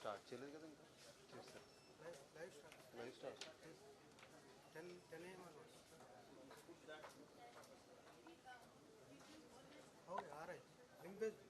Start చేయలేదు కదా ఇంకా చేస్తారు live start 10 AM okay all right link based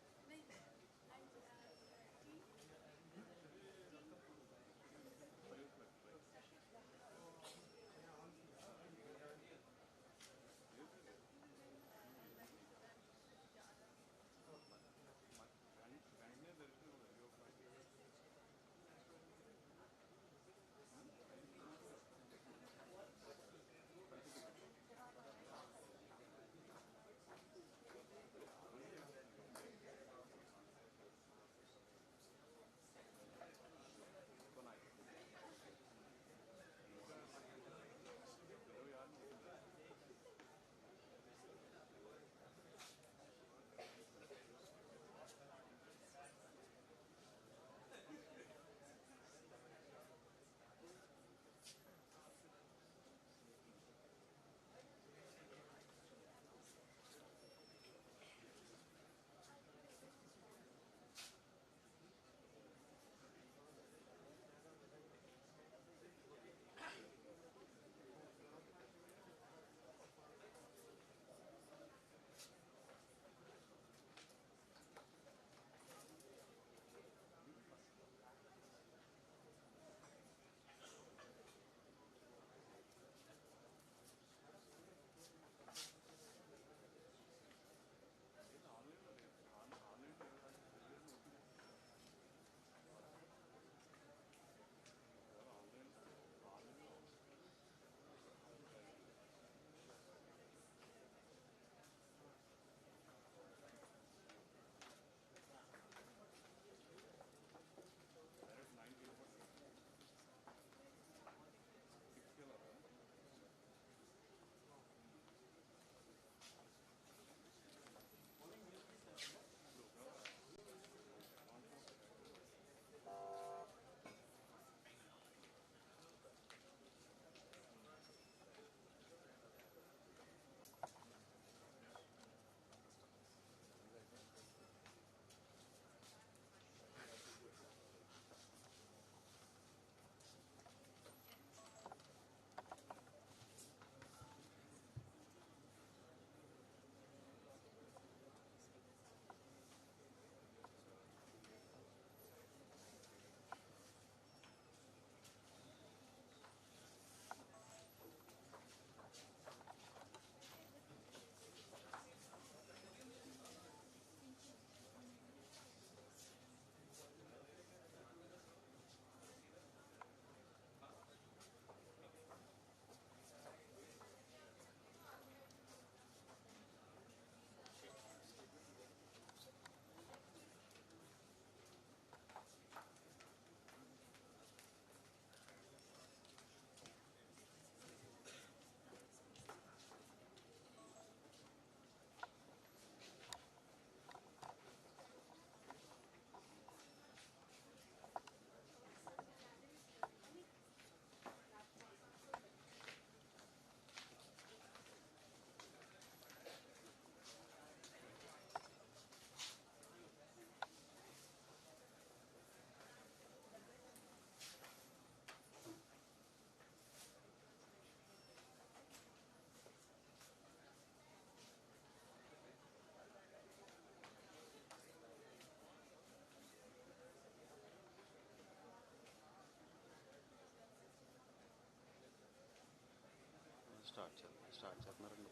start చేస్తున్నారండి.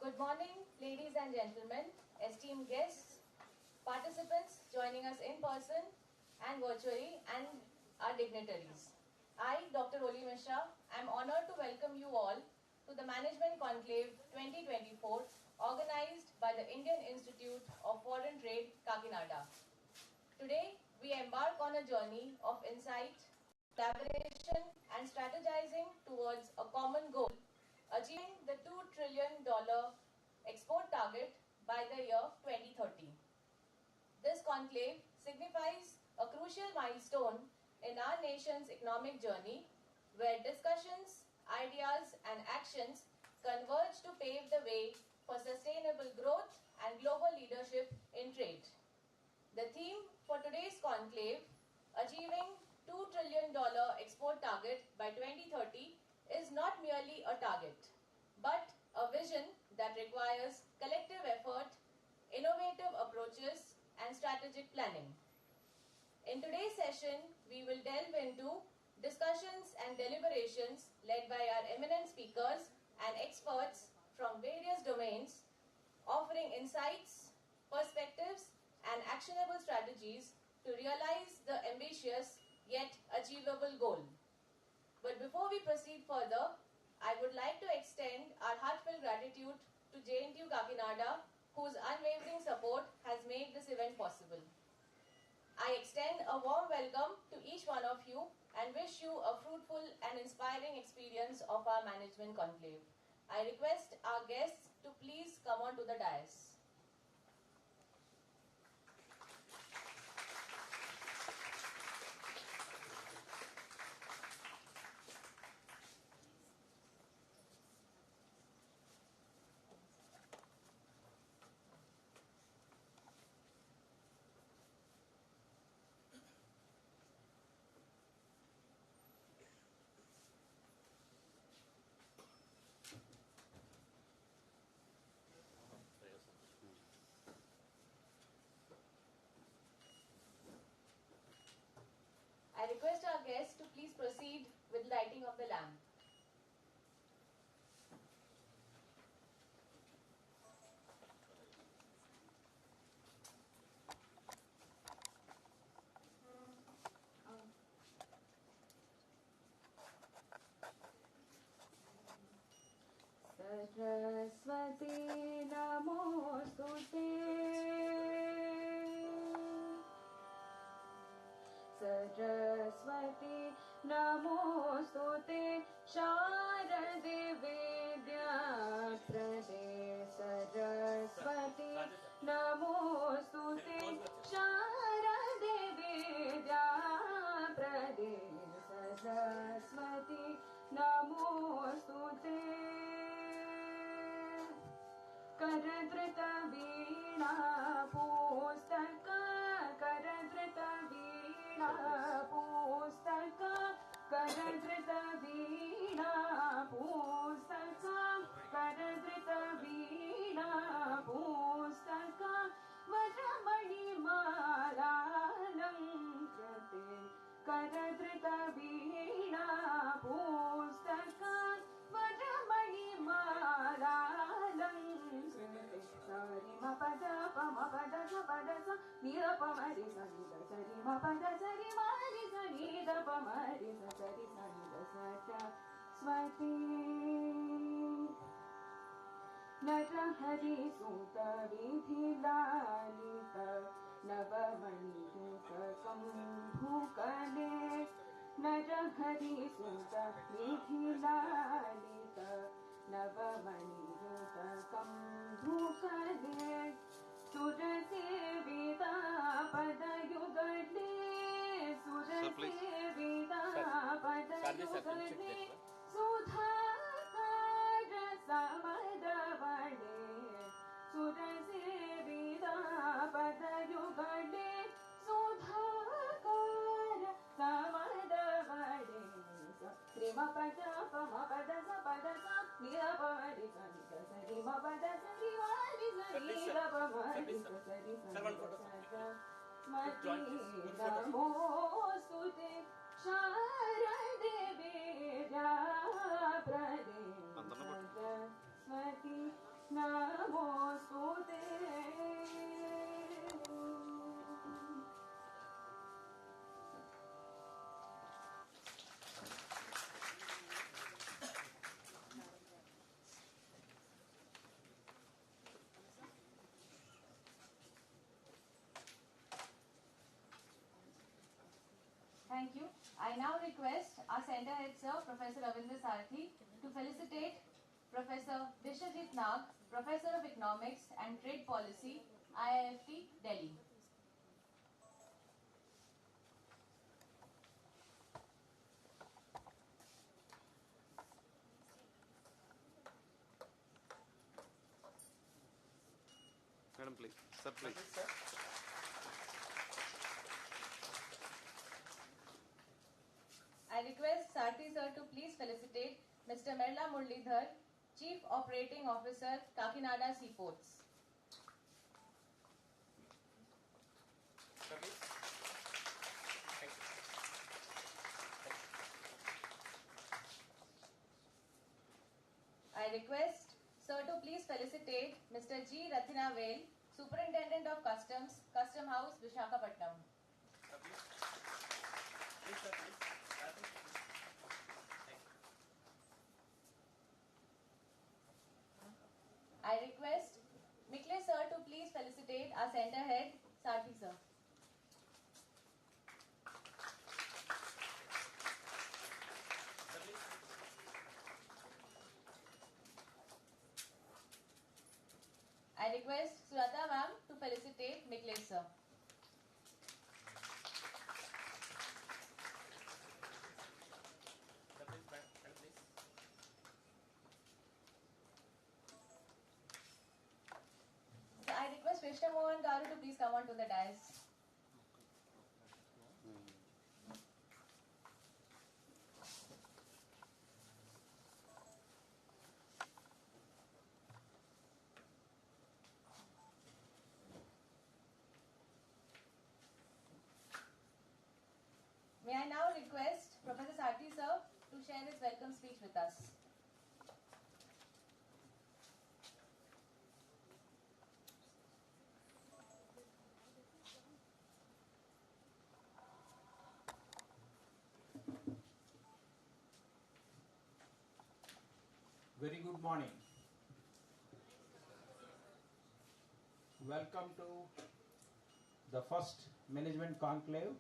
Good morning, ladies and gentlemen, esteemed guests, participants joining us in person and virtually, and our dignitaries. I, Dr. Oli Mishra, am honored to welcome you all to the Management Conclave 2024 organized by the Indian Institute of Foreign Trade, Kakinada. Today, we embark on a journey of insight, collaboration, and strategizing towards a common goal, achieving the $2 trillion export target by the year 2030. This conclave signifies a crucial milestone in our nation's economic journey, where discussions ideas, and actions converge to pave the way for sustainable growth and global leadership in trade. The theme for today's conclave, achieving $2 trillion export target by 2030, is not merely a target, but a vision that requires collective effort, innovative approaches, and strategic planning. In today's session, we will delve into discussions and deliberations led by our eminent speakers and experts from various domains, offering insights, perspectives, and actionable strategies to realize the ambitious yet achievable goal. But before we proceed further, I would like to extend our heartfelt gratitude to JNTU Kakinada, whose unwavering support has made this event possible. I extend a warm welcome to each one of you and wish you a fruitful and inspiring experience of our management conclave. I request our guests to please come on to the dais. I request our guests to please proceed with lighting of the lamp. Saraswati Namostute Saraswati Namostute Sharade Vidya Prade Saraswati Namostute Sharade Vidya Prade Saraswati Namostute Karadrita Veena Pustaka Karadrita Veena Pustaka Karadrita Veena Pustaka Karadrita Veena Pustaka Vajramani Malalam Krate Karadrita Veena Pustaka Vajramani Malalam Sari ma pada pa ma pada sa ni da pa ma ri sa ni da sari ma pada sari ma ri sa ni da pa ma ri sa sari sa ni da sa cha swati nara hari suta vidhi lalita navamani yutakam bhukale nara hari suta vidhi lalita navamani yutakam bhukale surasevita padayugale surasevita padayugale sudhakara samadavale surasevita padayugale sudhakara samadavale Rima pada pa ma pada sa ni da pa ma ri sa ni da sa ri ma pada sa ri ma ri sa ni da pa ma ri sa sa ri sa ni da sa Mati Namostute Sharade Vidya Prade Saraswati Namostute Thank you. I now request our Center Head Sir, Professor Ravindra Sarathi, to felicitate Professor Vishwajit Nag, Professor of Economics and Trade Policy, IIFT, Delhi. Madam, please. Sir, please. Sir. I request Sarthi sir to please felicitate Mr. Merla Murlidhar, Chief Operating Officer, Kakinada Seaports. Sir, please. Thank you. I request sir to please felicitate Mr. G. Rathinavel, Superintendent of Customs, Custom House, Vishakhapatnam. Sir, please. Please, sir, please. Thank you. I request Mikle sir to please felicitate our center head, Sarthi sir. Sir, please. I request Surata ma'am to felicitate Mikle sir. Sir, please. And please. So I request Krishna Mohan Garu to please come on to the dais. May I now request Professor Sarthi sir to share his welcome speech with us. Very good morning. Welcome to the first management conclave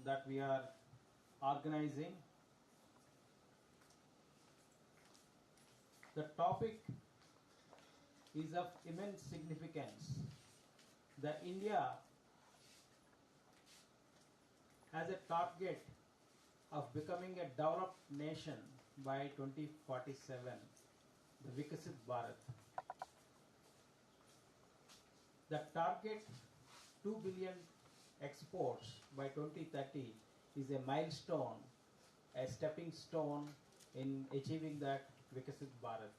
that we are organizing. The topic is of immense significance. The India has a target of becoming a developed nation by 2047, the Vikasit Bharat. The target 2 billion exports by 2030 is a milestone, a stepping stone in achieving that Vikasit Bharat.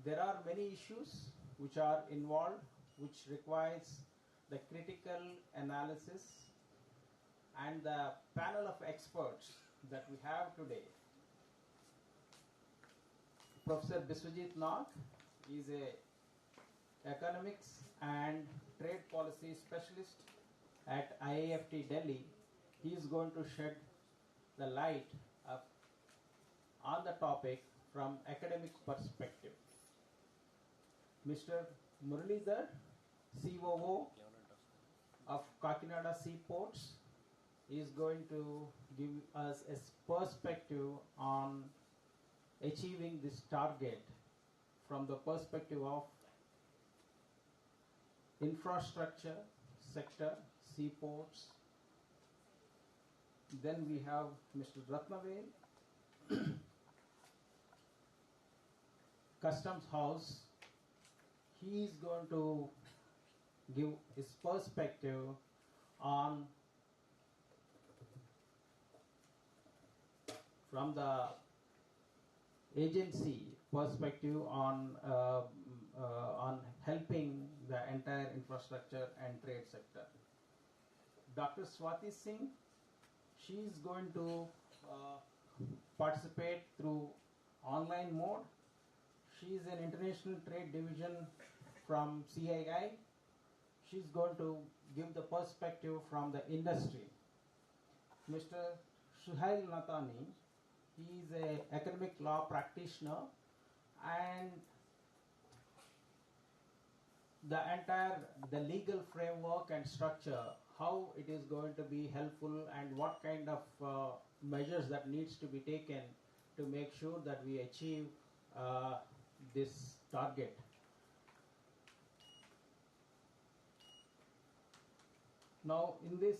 There are many issues which are involved, which requires the critical analysis, and the panel of experts that we have today. Professor Biswajit Nath is a economics and trade policy specialist at IAFT Delhi. He is going to shed the light on the topic from academic perspective. Mr. Muralidhar, COO of Kakinada Seaports, is going to give us a perspective on achieving this target from the perspective of infrastructure sector, seaports. Then we have Mr. Ratnavel, Customs House. He is going to give his perspective on from the agency perspective on helping the entire infrastructure and trade sector. Dr. Swati Singh, she is going to participate through online mode. She is an international trade division from CII. She is going to give the perspective from the industry. Mr. Suhail Natani, he is an academic law practitioner, and the legal framework and structure, how it is going to be helpful, and what kind of measures that needs to be taken to make sure that we achieve this target. Now, in this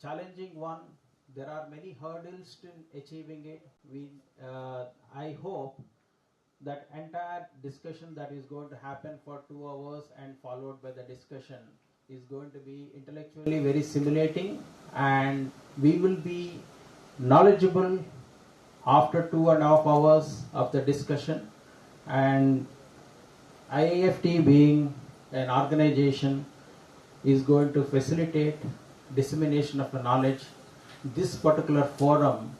challenging one, there are many hurdles to achieving it. I hope that entire discussion that is going to happen for 2 hours and followed by the discussion is going to be intellectually very stimulating, and we will be knowledgeable after 2.5 hours of the discussion. And IAFT being an organization is going to facilitate dissemination of the knowledge. This particular forum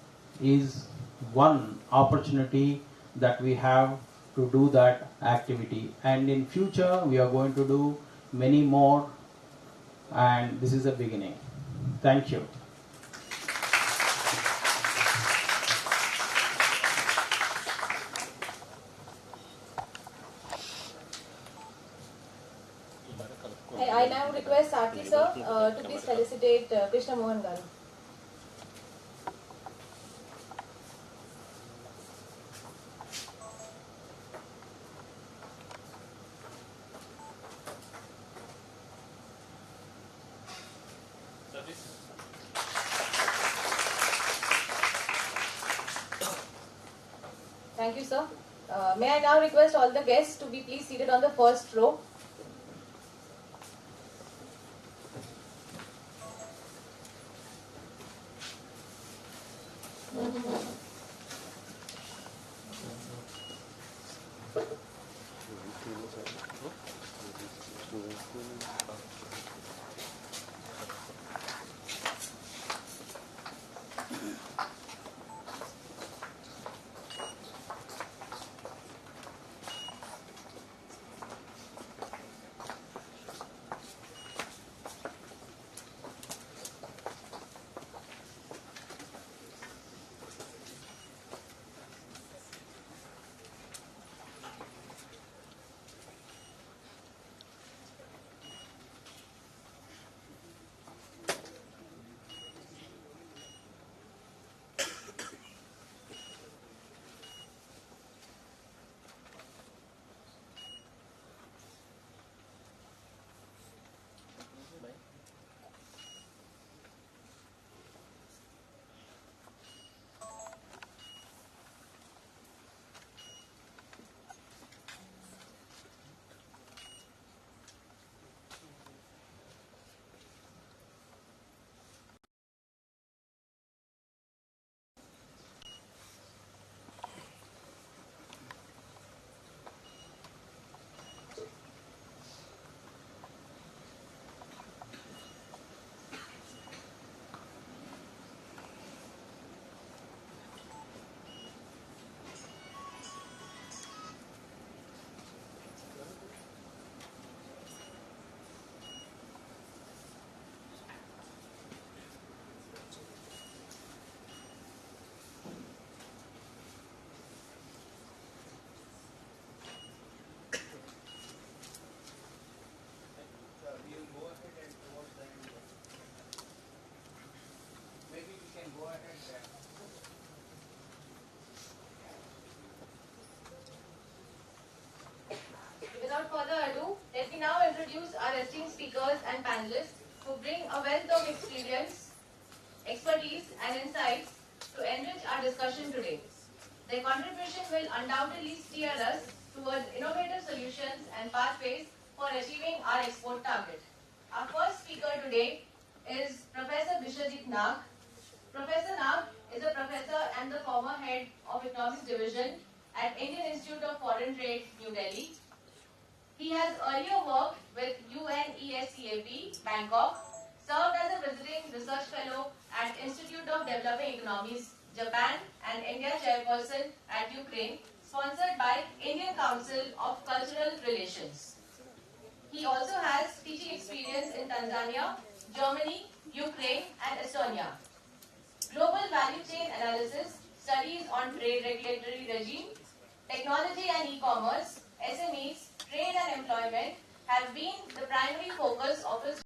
is one opportunity that we have to do that activity, and in future we are going to do many more, and this is a beginning. Thank you. I now request Sarthi sir to please felicitate Krishna Mohan Garu. Thank you, sir. May I now request all the guests to be please seated on the first row. Without further ado, let me now introduce our esteemed speakers and panelists who bring a wealth of experience, expertise and insights to enrich our discussion today. Their contribution will undoubtedly steer us towards innovative solutions and pathways for achieving our export target. Our first speaker today is Professor Bishwajit Nag. Professor Nag is a professor and the former head of Economics Division at Indian Institute of Foreign Trade, New Delhi. He has earlier worked with UNESCAP, Bangkok, served as a visiting research fellow at Institute of Developing Economies, Japan, and India chairperson at Ukraine, sponsored by Indian Council of Cultural Relations. He also has teaching experience in Tanzania, Germany, Ukraine, and Estonia. Global value chain analysis, studies on trade regulatory regime, technology and e-commerce, SMEs, trade and employment have been the primary focus of his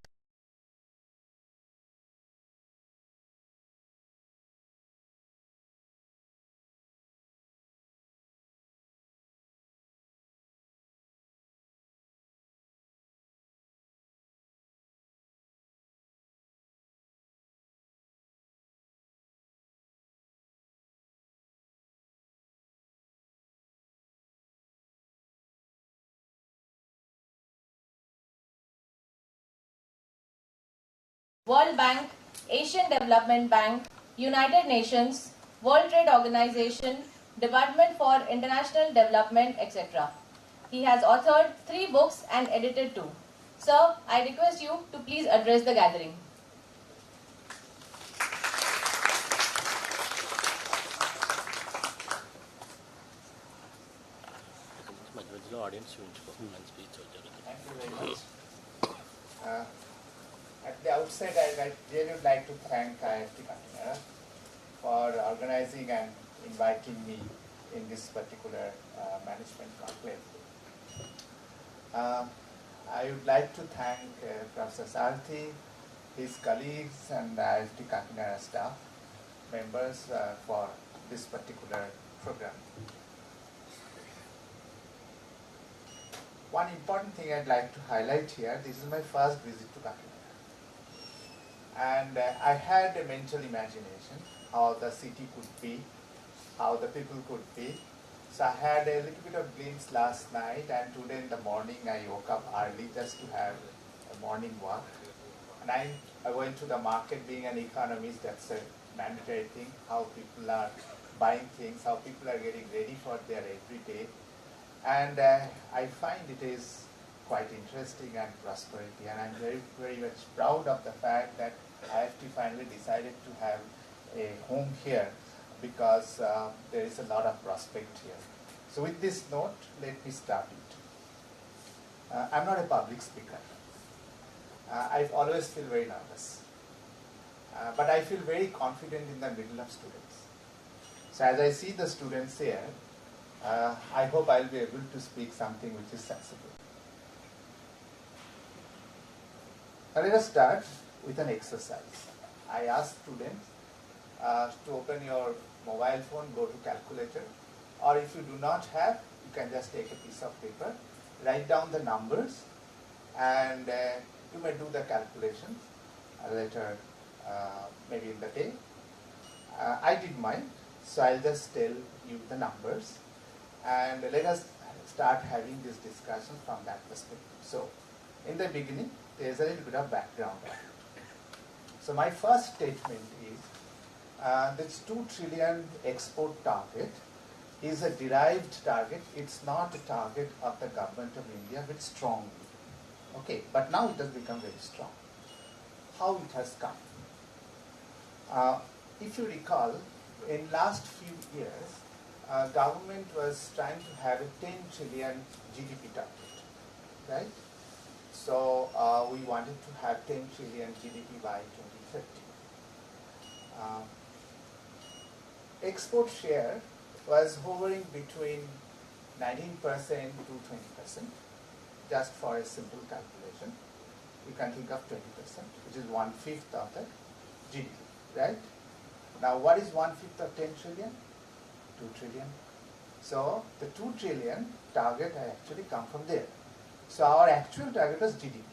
World Bank, Asian Development Bank, United Nations, World Trade Organization, Department for International Development, etc. He has authored 3 books and edited 2. Sir, I request you to please address the gathering. audience speech. Thank you very much. At the outset, I really would like to thank IIT Kakinada for organizing and inviting me in this particular management conclave. I would like to thank Professor Sarthi, his colleagues, and IIT Kakinada staff members for this particular program. One important thing I'd like to highlight here, this is my first visit to Kakinada. And I had a mental imagination how the city could be, how the people could be. So I had a little bit of glimpse last night, and today in the morning I woke up early just to have a morning walk. And I went to the market. Being an economist, that's a mandatory thing, how people are buying things, how people are getting ready for their everyday. And I find it is quite interesting and prosperity, and I'm very, very much proud of the fact that IFT finally decided to have a home here, because there is a lot of prospect here. So with this note, let me start it. I'm not a public speaker. I always feel very nervous. But I feel very confident in the middle of students. So as I see the students here, I hope I'll be able to speak something which is sensible. Now let us start with an exercise. I ask students to open your mobile phone, go to calculator, or if you do not have, you can just take a piece of paper, write down the numbers, and you may do the calculations later, maybe in the day. I did mine, so I'll just tell you the numbers, and let us start having this discussion from that perspective. So, in the beginning, there's a little bit of background. So my first statement is this 2 trillion export target is a derived target. It's not a target of the government of India, but strongly. Okay, but now it has become very strong. How it has come? If you recall, in last few years, government was trying to have a 10 trillion GDP target, right? So we wanted to have 10 trillion GDP by 2030. Export share was hovering between 19% to 20%, just for a simple calculation. You can think of 20%, which is 1/5 of the GDP, right? Now, what is 1/5 of 10 trillion? 2 trillion. So, the 2 trillion target had actually come from there. So, our actual target was GDP,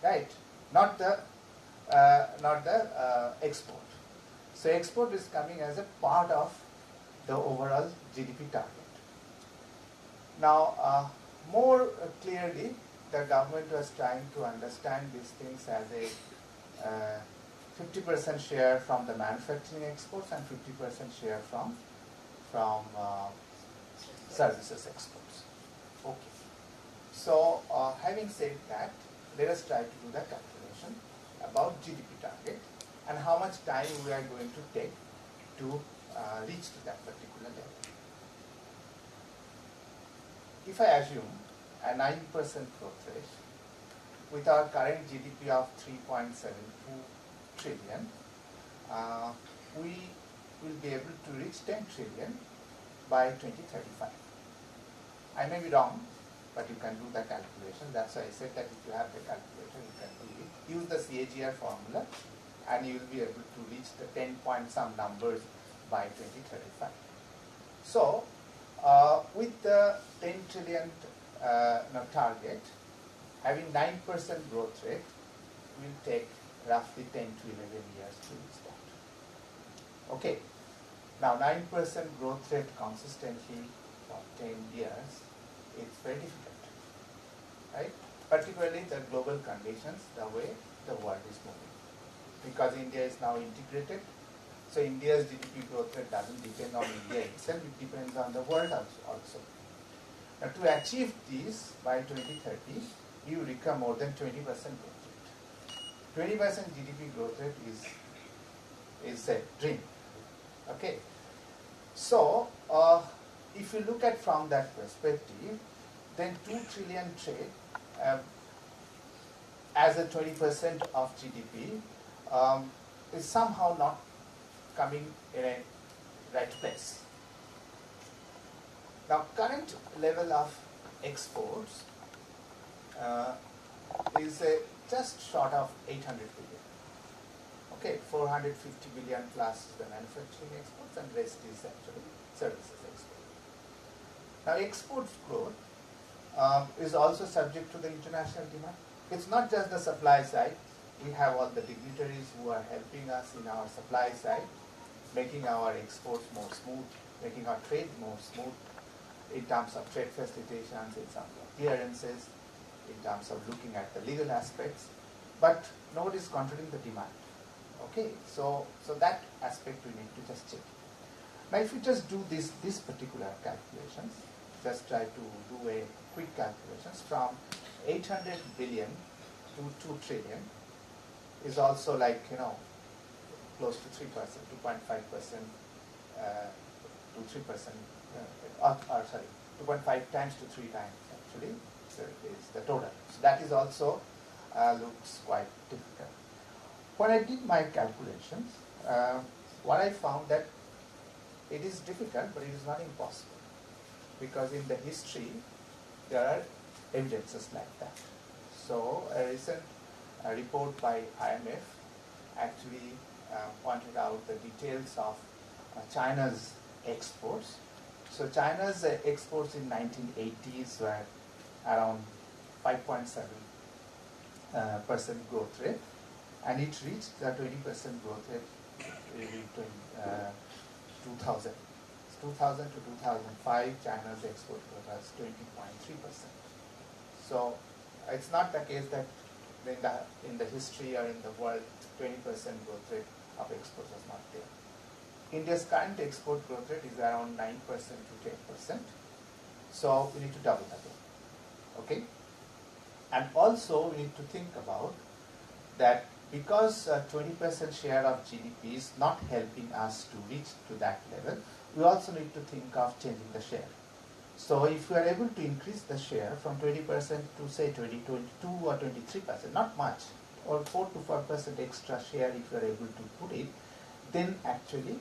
right? Not the export. So, export is coming as a part of the overall GDP target. Now, more clearly, the government was trying to understand these things as a 50% share from the manufacturing exports and 50% share from services exports. Okay. So, having said that, let us try to do the calculation about GDP target and how much time we are going to take to reach to that particular level. If I assume a 9% growth rate with our current GDP of 3.72 trillion, we will be able to reach 10 trillion by 2035. I may be wrong, but you can do the calculation. That's why I said that if you have the calculator, you can do it. Use the CAGR formula, and you will be able to reach the 10 point some numbers by 2035. So, with the 10 trillion target, having 9% growth rate will take roughly 10 to 11 years to reach that. Okay. Now, 9% growth rate consistently for 10 years is very difficult, right? Particularly the global conditions, the way the world is moving. Because India is now integrated, so India's GDP growth rate doesn't depend on India itself, it depends on the world also. Now to achieve this by 2030, you require more than 20% growth rate. 20% GDP growth rate is a dream. Okay. So, if you look at from that perspective, then 2 trillion trade as a 20% of GDP is somehow not coming in a right place. Now, current level of exports is just short of 800 billion. Okay, 450 billion plus the manufacturing exports, and rest is actually services export. Now, exports growth is also subject to the international demand. It's not just the supply side. We have all the dignitaries who are helping us in our supply side, making our exports more smooth, making our trade more smooth in terms of trade facilitations, in terms of clearances, in terms of looking at the legal aspects, but nobody is controlling the demand. Okay, so that aspect we need to just check. Now, if you just do this particular calculations, just try to do a quick calculations from 800 billion to 2 trillion is also like, close to 3%, 2.5% to 3%, sorry, 2.5 times to 3 times actually is the total. So that is also looks quite difficult. When I did my calculations, what I found that it is difficult, but it is not impossible, because in the history there are evidences like that. So a recent report by IMF actually pointed out the details of China's exports. So China's exports in 1980s were around 5.7% growth rate, and it reached the 20% growth rate in 2000. 2000 to 2005, China's export growth was 20.3%. So it's not the case that in the history or in the world 20% growth rate of exports was not there. India's current export growth rate is around 9% to 10%. So we need to double that. Okay? And also we need to think about that, because 20% share of GDP is not helping us to reach to that level, we also need to think of changing the share. So if we are able to increase the share from 20% to say 22 or 23%, not much, or 4 to 5% extra share if we are able to put it, then actually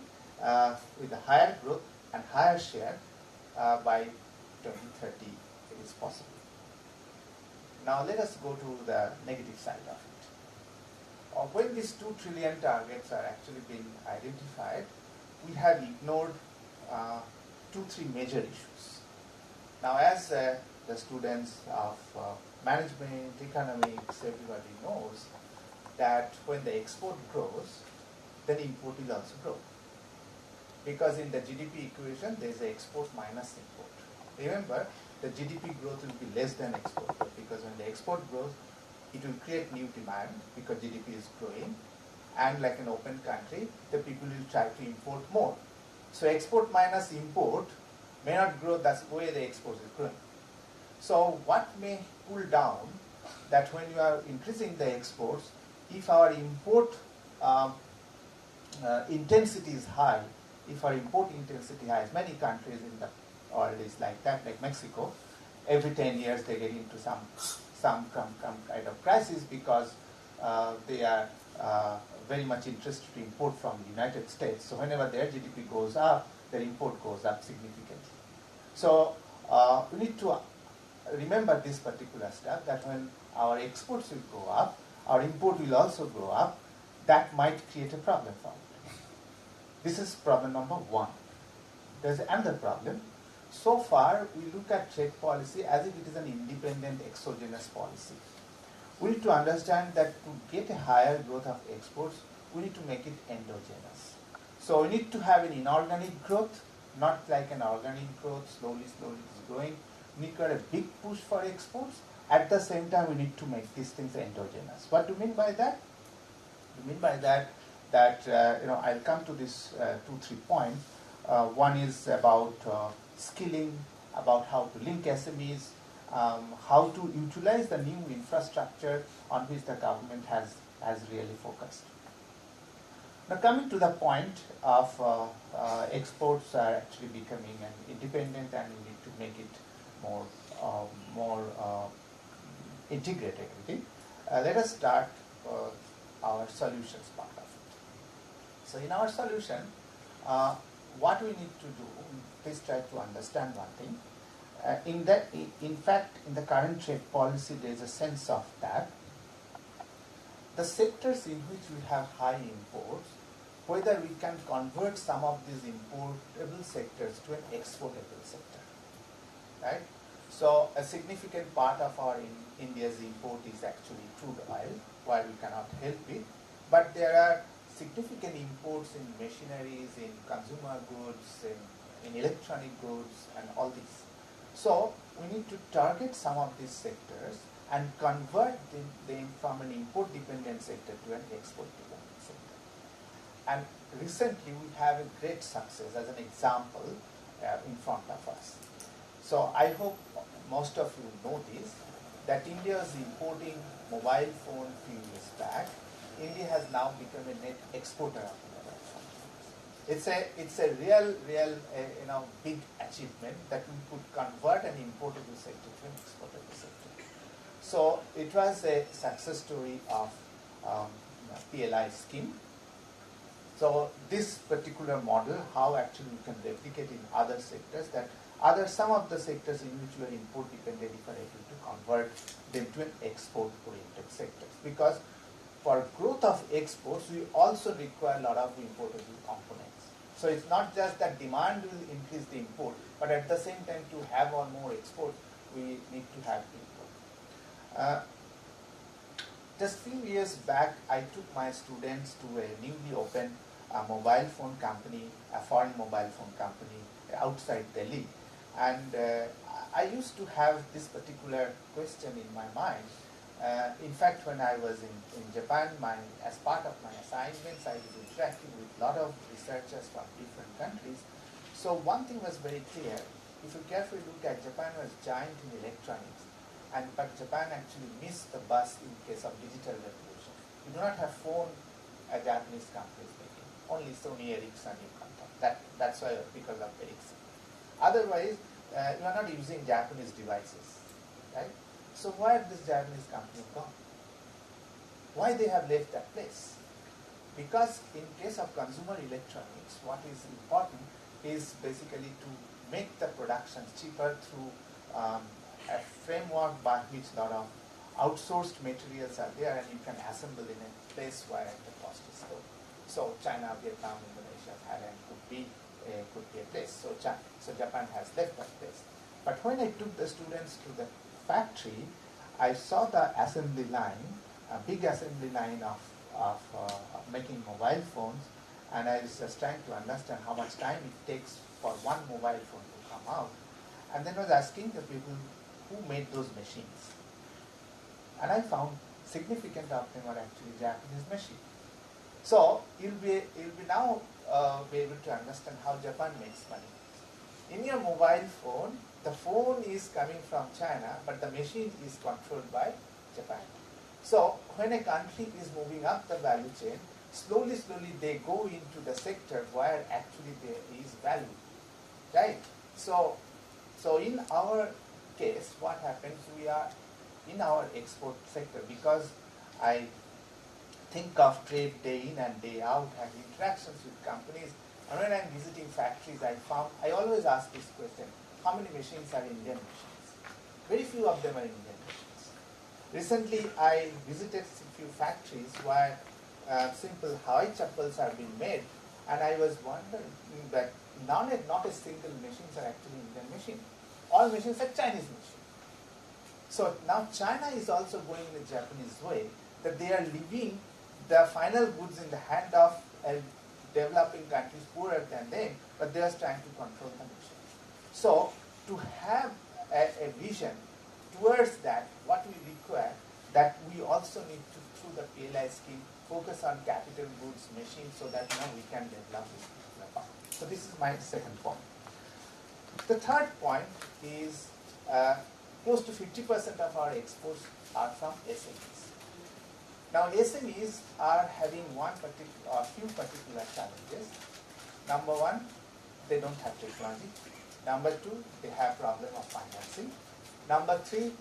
with a higher growth and higher share by 2030 it is possible. Now let us go to the negative side of it. When these 2 trillion targets are actually being identified, we have ignored 2-3 major issues. Now, as the students of management, economics, everybody knows that when the export grows, then import will also grow. Because in the GDP equation, there is an export minus import. Remember, the GDP growth will be less than export growth, because when the export grows, it will create new demand because GDP is growing, and like an open country, the people will try to import more. So export minus import may not grow the way the export is growing. So what may cool down that when you are increasing the exports, if our import intensity is high, if our import intensity high, many countries in the world is like that, like Mexico, every 10 years they get into some kind of crisis because they are very much interested to import from the United States. So whenever their GDP goes up, their import goes up significantly. So we need to remember this particular stuff, that when our exports will go up, our import will also go up. That might create a problem for it. This is problem number 1. There's another problem. So far, we look at trade policy as if it is an independent exogenous policy. We need to understand that to get a higher growth of exports, we need to make it endogenous. So we need to have an inorganic growth, not like an organic growth, slowly it is growing. We need to have a big push for exports, At the same time, we need to make these things endogenous. What do you mean by that? I mean by that I'll come to this 2-3 points. One is about skilling, about how to link SMEs, how to utilize the new infrastructure on which the government has really focused. Now coming to the point of exports are actually becoming an independent, and we need to make it more integrated with it. Let us start our solutions part of it. So in our solution, what we need to do, please try to understand one thing. In fact, in the current trade policy, there is a sense of that the sectors in which we have high imports, whether we can convert some of these importable sectors to an exportable sector, right? So a significant part of our India's import is actually crude oil, where we cannot help it, but there are significant imports in machineries, in consumer goods, in electronic goods, and all these. So we need to target some of these sectors and convert them from an import-dependent sector to an export-dependent sector. And recently we have a great success as an example in front of us. So I hope most of you know this, that India is importing mobile phone a few years back. India has now become a net exporter of mobile phones. It's a real big achievement that we could convert an importable sector to an exportable sector. So it was a success story of PLI scheme. So this particular model, how actually we can replicate in other sectors, that some of the sectors in which we are import dependent, if we are able to convert them to an export oriented sectors. Because for growth of exports, we also require a lot of importable components. So it's not just that demand will increase the import, but at the same time, to have on more export, we need to have import. Just few years back, I took my students to a newly opened mobile phone company, a foreign mobile phone company outside Delhi. And I used to have this particular question in my mind. In fact, when I was in Japan, as part of my assignments, I was interacting with a lot of researchers from different countries. So one thing was very clear. If you carefully look at, Japan was giant in electronics, but Japan actually missed the bus in case of digital revolution. You do not have phone a Japanese company is making. Only Sony Ericsson you contact. That's why, because of Ericsson. Otherwise, you are not using Japanese devices, right? So where this Japanese company gone? Why they have left that place? Because in case of consumer electronics, what is important is basically to make the production cheaper through a framework by which a lot of outsourced materials are there, and you can assemble in a place where the cost is low. So China, Vietnam, Indonesia, Thailand could be a place. So Japan has left that place. But when I took the students to the factory, I saw the assembly line, a big assembly line of making mobile phones, and I was just trying to understand how much time it takes for one mobile phone to come out. And then I was asking the people who made those machines. And I found significant of them are actually Japanese machines. So you'll be now be able to understand how Japan makes money. In your mobile phone, the phone is coming from China, but the machine is controlled by Japan. So when a country is moving up the value chain, slowly they go into the sector where actually there is value, right? So in our case, what happens, we are in our export sector, because I think of trade day in and day out, have interactions with companies, and when I'm visiting factories, I always ask this question: how many machines are Indian machines? Very few of them are Indian machines. Recently, I visited a few factories where simple Hawaii chappals are being made, and I was wondering that not a single machines are actually Indian machine. All machines are Chinese machines. So now China is also going in the Japanese way, that they are leaving the final goods in the hand of developing countries poorer than them, but they are trying to control the nation. So to have a vision towards that, what we require, that we also need to, through the PLI scheme, focus on capital goods machines so that we can develop this particular part. So this is my second point. The third point is close to 50% of our exports are from SMEs. Now SMEs are having a few particular challenges. Number one, they don't have technology. Number two, they have problem of financing. Number three,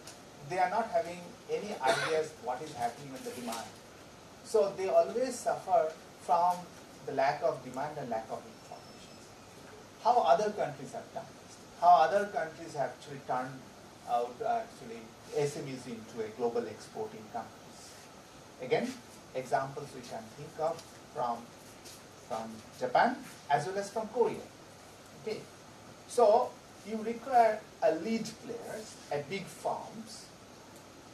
they are not having any ideas what is happening in the demand. So they always suffer from the lack of demand and lack of information. How other countries have done this? How other countries have actually turned out SMEs into a global exporting companies. Again, examples we can think of from Japan as well as from Korea. Okay, so you require a lead players, a big firms,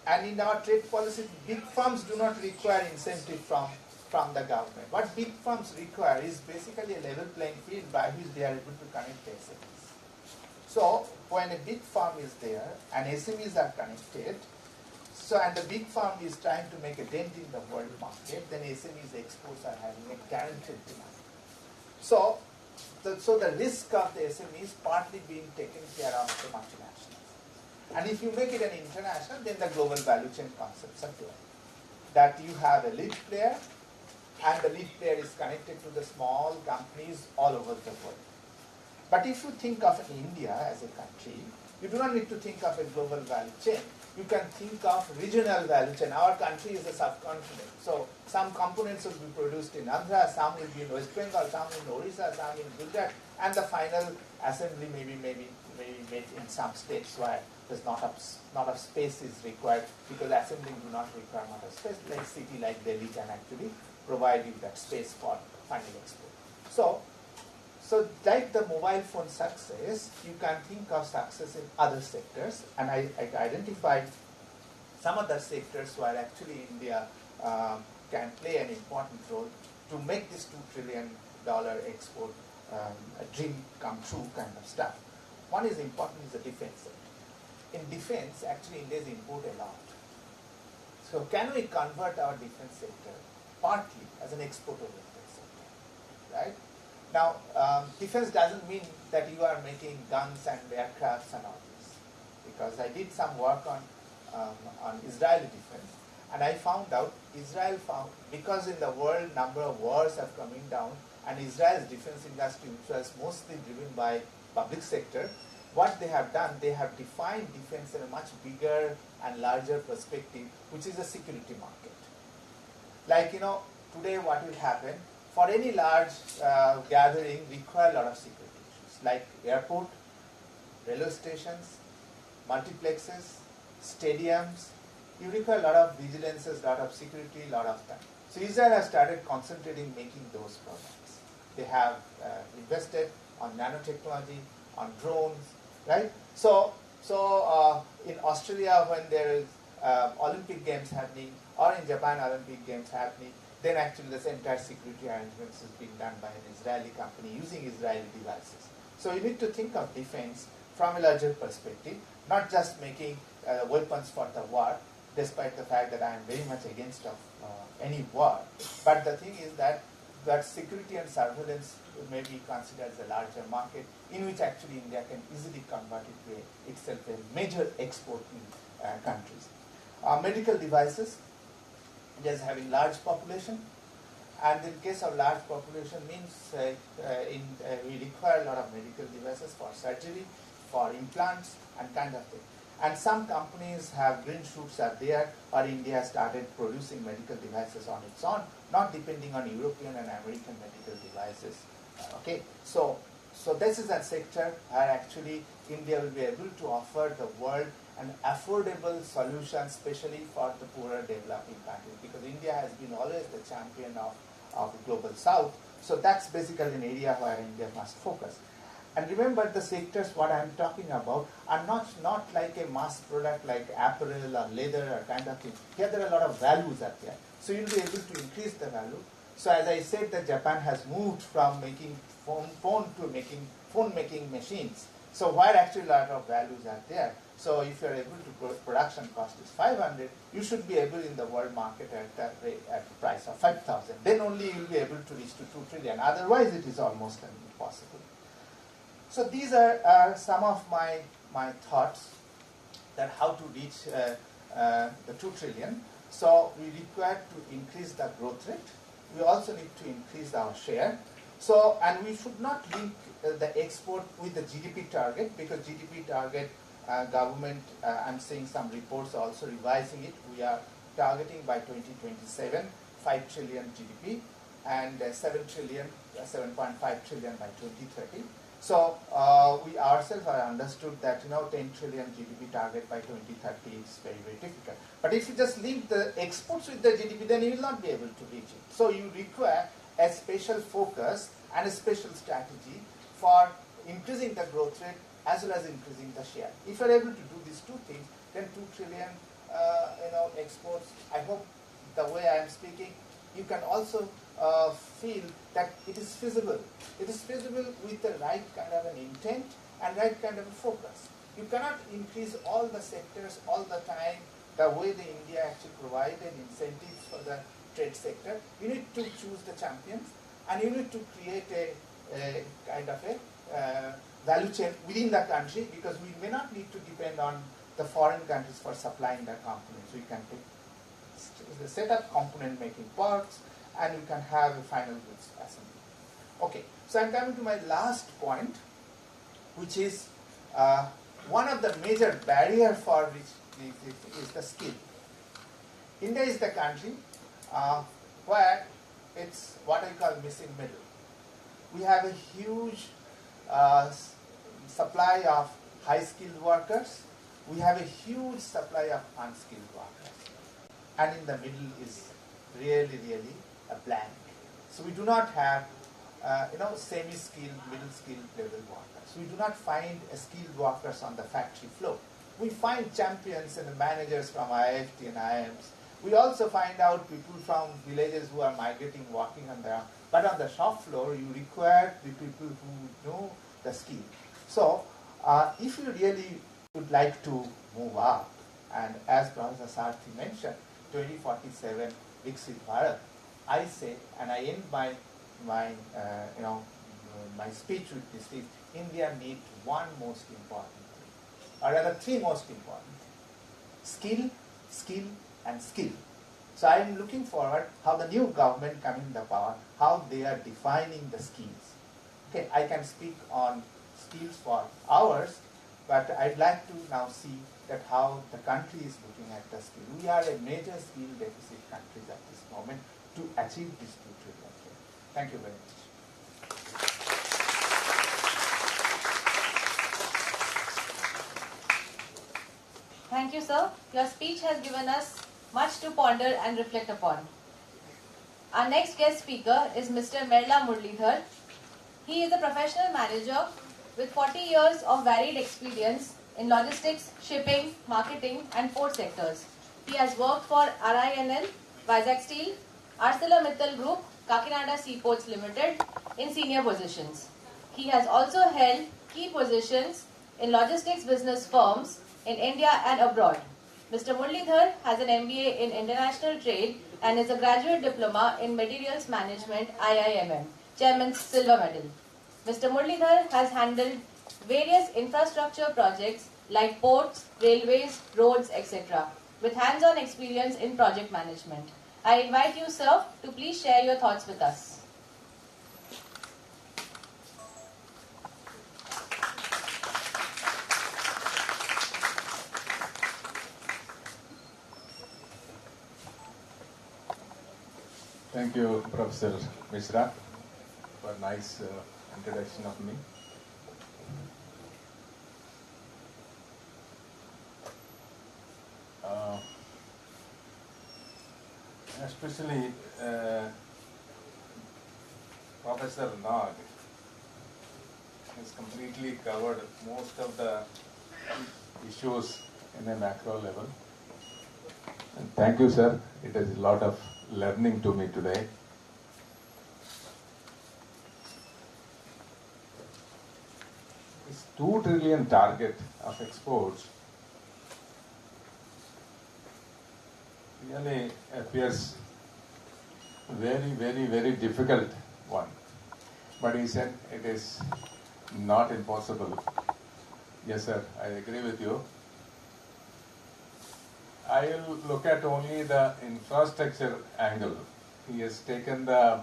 and in our trade policy, big firms do not require incentive from the government. What big firms require is basically a level playing field by which they are able to connect SMEs. So when a big firm is there and SMEs are connected, and the big firm is trying to make a dent in the world market, then SMEs exports are having a guaranteed demand. So the risk of the SME is partly being taken care of the multinationals. And if you make it an international, then the global value chain concepts apply. That you have a lead player, and the lead player is connected to the small companies all over the world. But if you think of India as a country, you do not need to think of a global value chain. You can think of regional value chain. Our country is a subcontinent. So some components will be produced in Andhra, some will be in West Bengal, some in Orissa, some in Gujarat, and the final assembly may be made in some states where there's not of space is required, because assembling do not require much of space. Like a city like Delhi can actually provide you that space for final export. So like the mobile phone success, you can think of success in other sectors, and I identified some other sectors where actually India can play an important role to make this $2 trillion export a dream come true kind of stuff. One is important is the defense sector. In defense, actually India is import a lot. So can we convert our defense sector partly as an export-oriented sector, right? Now, defense doesn't mean that you are making guns and aircrafts and all this, because I did some work on Israeli defense, and I found out because in the world number of wars are coming down, and Israel's defense industry, which was mostly driven by public sector, what they have done, they have defined defense in a much bigger and larger perspective, which is a security market. Like, today what will happen, for any large gathering require a lot of security issues, like airport, railway stations, multiplexes, stadiums. You require a lot of vigilances, a lot of security, a lot of time. So Israel has started concentrating making those products. They have invested on nanotechnology, on drones, right? So in Australia, when there is Olympic Games happening, or in Japan Olympic Games happening, then actually this entire security arrangements is being done by an Israeli company using Israeli devices. So you need to think of defense from a larger perspective, not just making weapons for the war, despite the fact that I am very much against of any war. But the thing is that security and surveillance may be considered as a larger market, in which actually India can easily convert it to itself a major exporting countries. Medical devices, India is having large population, and in case of large population means we require a lot of medical devices for surgery, for implants, and kind of thing. And some companies have green shoots are there, or India has started producing medical devices on its own, not depending on European and American medical devices. Okay, so this is a sector where actually India will be able to offer the world an affordable solution, especially for the poorer developing countries, because India has been always the champion of the global south. So that's basically an area where India must focus. And remember, the sectors what I am talking about are not like a mass product like apparel or leather or kind of thing. Here there are a lot of values out there. So you'll be able to increase the value. So as I said, that Japan has moved from making phone to making phone making machines. So where actually a lot of values are there. So if you are able to production cost is 500, you should be able in the world market at the price of 5,000. Then only you will be able to reach to 2 trillion. Otherwise, it is almost impossible. So these are some of my thoughts that how to reach the 2 trillion. So we require to increase the growth rate. We also need to increase our share. So, and we should not link the export with the GDP target, because GDP target government, I'm seeing some reports also revising it. We are targeting by 2027, 5 trillion GDP and 7 trillion, 7.5 trillion by 2030. So we ourselves are understood that 10 trillion GDP target by 2030 is very, very difficult. But if you just link the exports with the GDP, then you will not be able to reach it. So you require a special focus and a special strategy for increasing the growth rate as well as increasing the share. If you are able to do these two things, then 2 trillion exports, I hope the way I am speaking, you can also feel that it is feasible. It is feasible with the right kind of an intent and right kind of a focus. You cannot increase all the sectors all the time the way the India actually provided incentives for the trade sector. You need to choose the champions, and you need to create a kind of a value chain within the country, because we may not need to depend on the foreign countries for supplying the components. We can set up component making parts, and we can have a final goods assembly. Okay, so I'm coming to my last point, which is one of the major barriers for which is the skill. India is the country where it's what I call missing middle. We have a huge supply of high-skilled workers. We have a huge supply of unskilled workers. And in the middle is really, really a blank. So we do not have, semi-skilled, middle-skilled level workers. We do not find skilled workers on the factory floor. We find champions and managers from IIT and IIMs. We also find out people from villages who are migrating, working on their own. But on the shop floor, you require the people who know the skill. So, if you really would like to move up, and as Professor Sarthi mentioned, 2047 Viksit Bharat, I say, and I end my speech with this is, India needs one most important thing, or rather three most important things: skill, skill, and skill. So I am looking forward how the new government coming in the power, how they are defining the skills. Okay, I can speak on skills for hours, but I'd like to now see that how the country is looking at the skill. We are a major skill deficit country at this moment to achieve this 2 trillion. Thank you very much. Thank you, sir. Your speech has given us much to ponder and reflect upon. Our next guest speaker is Mr. Merla Murlidhar. He is a professional manager with 40 years of varied experience in logistics, shipping, marketing, and port sectors. He has worked for RINL, Vizag Steel, ArcelorMittal Group, Kakinada Seaports Limited in senior positions. He has also held key positions in logistics business firms in India and abroad. Mr. Murlidhar has an MBA in International Trade and is a graduate diploma in Materials Management, IIMM, Chairman's Silver Medal. Mr. Murlidhar has handled various infrastructure projects like ports, railways, roads, etc., with hands-on experience in project management. I invite you, sir, to please share your thoughts with us. Thank you, Professor Mishra, for a nice introduction of me. Especially Professor Nag has completely covered most of the issues in a macro level. And thank you, sir. It is a lot of learning to me today. this 2 trillion target of exports really appears very, very, very difficult one. But he said it is not impossible. Yes, sir, I agree with you. I will look at only the infrastructure angle. He has taken the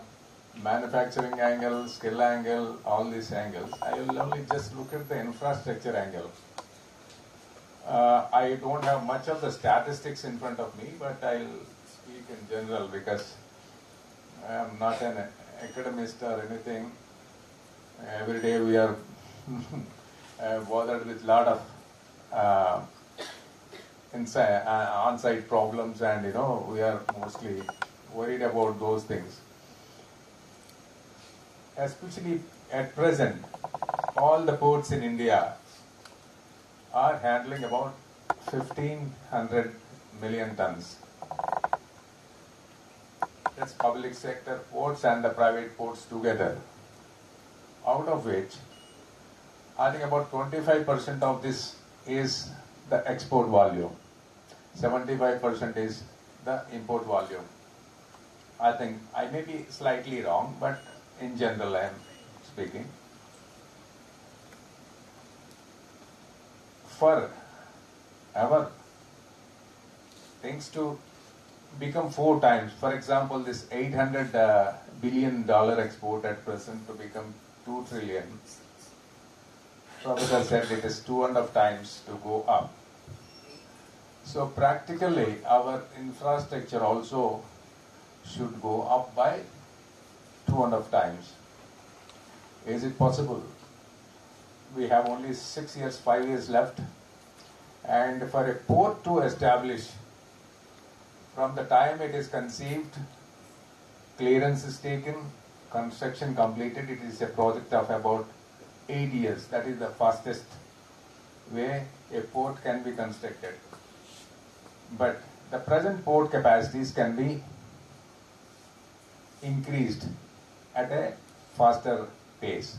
manufacturing angle, skill angle, all these angles. I will only just look at the infrastructure angle. I don't have much of the statistics in front of me, but I'll speak in general because I am not an academist or anything. Every day we are bothered with a lot of on-site problems, and we are mostly worried about those things. Especially at present, all the ports in India are handling about 1,500 million tons. That's public sector ports and the private ports together. Out of which, I think about 25% of this is the export volume. 75% is the import volume. I think I may be slightly wrong, but in general I am speaking. For our things to become 4 times, for example, this $800 billion export at present to become 2 trillion, Professor said it is 2.5 times to go up. So practically our infrastructure also should go up by 2.5 times. Is it possible? We have only 6 years, 5 years left, and for a port to establish, from the time it is conceived, clearance is taken, construction completed, it is a project of about 8 years. That is the fastest way a port can be constructed. But the present port capacities can be increased at a faster pace.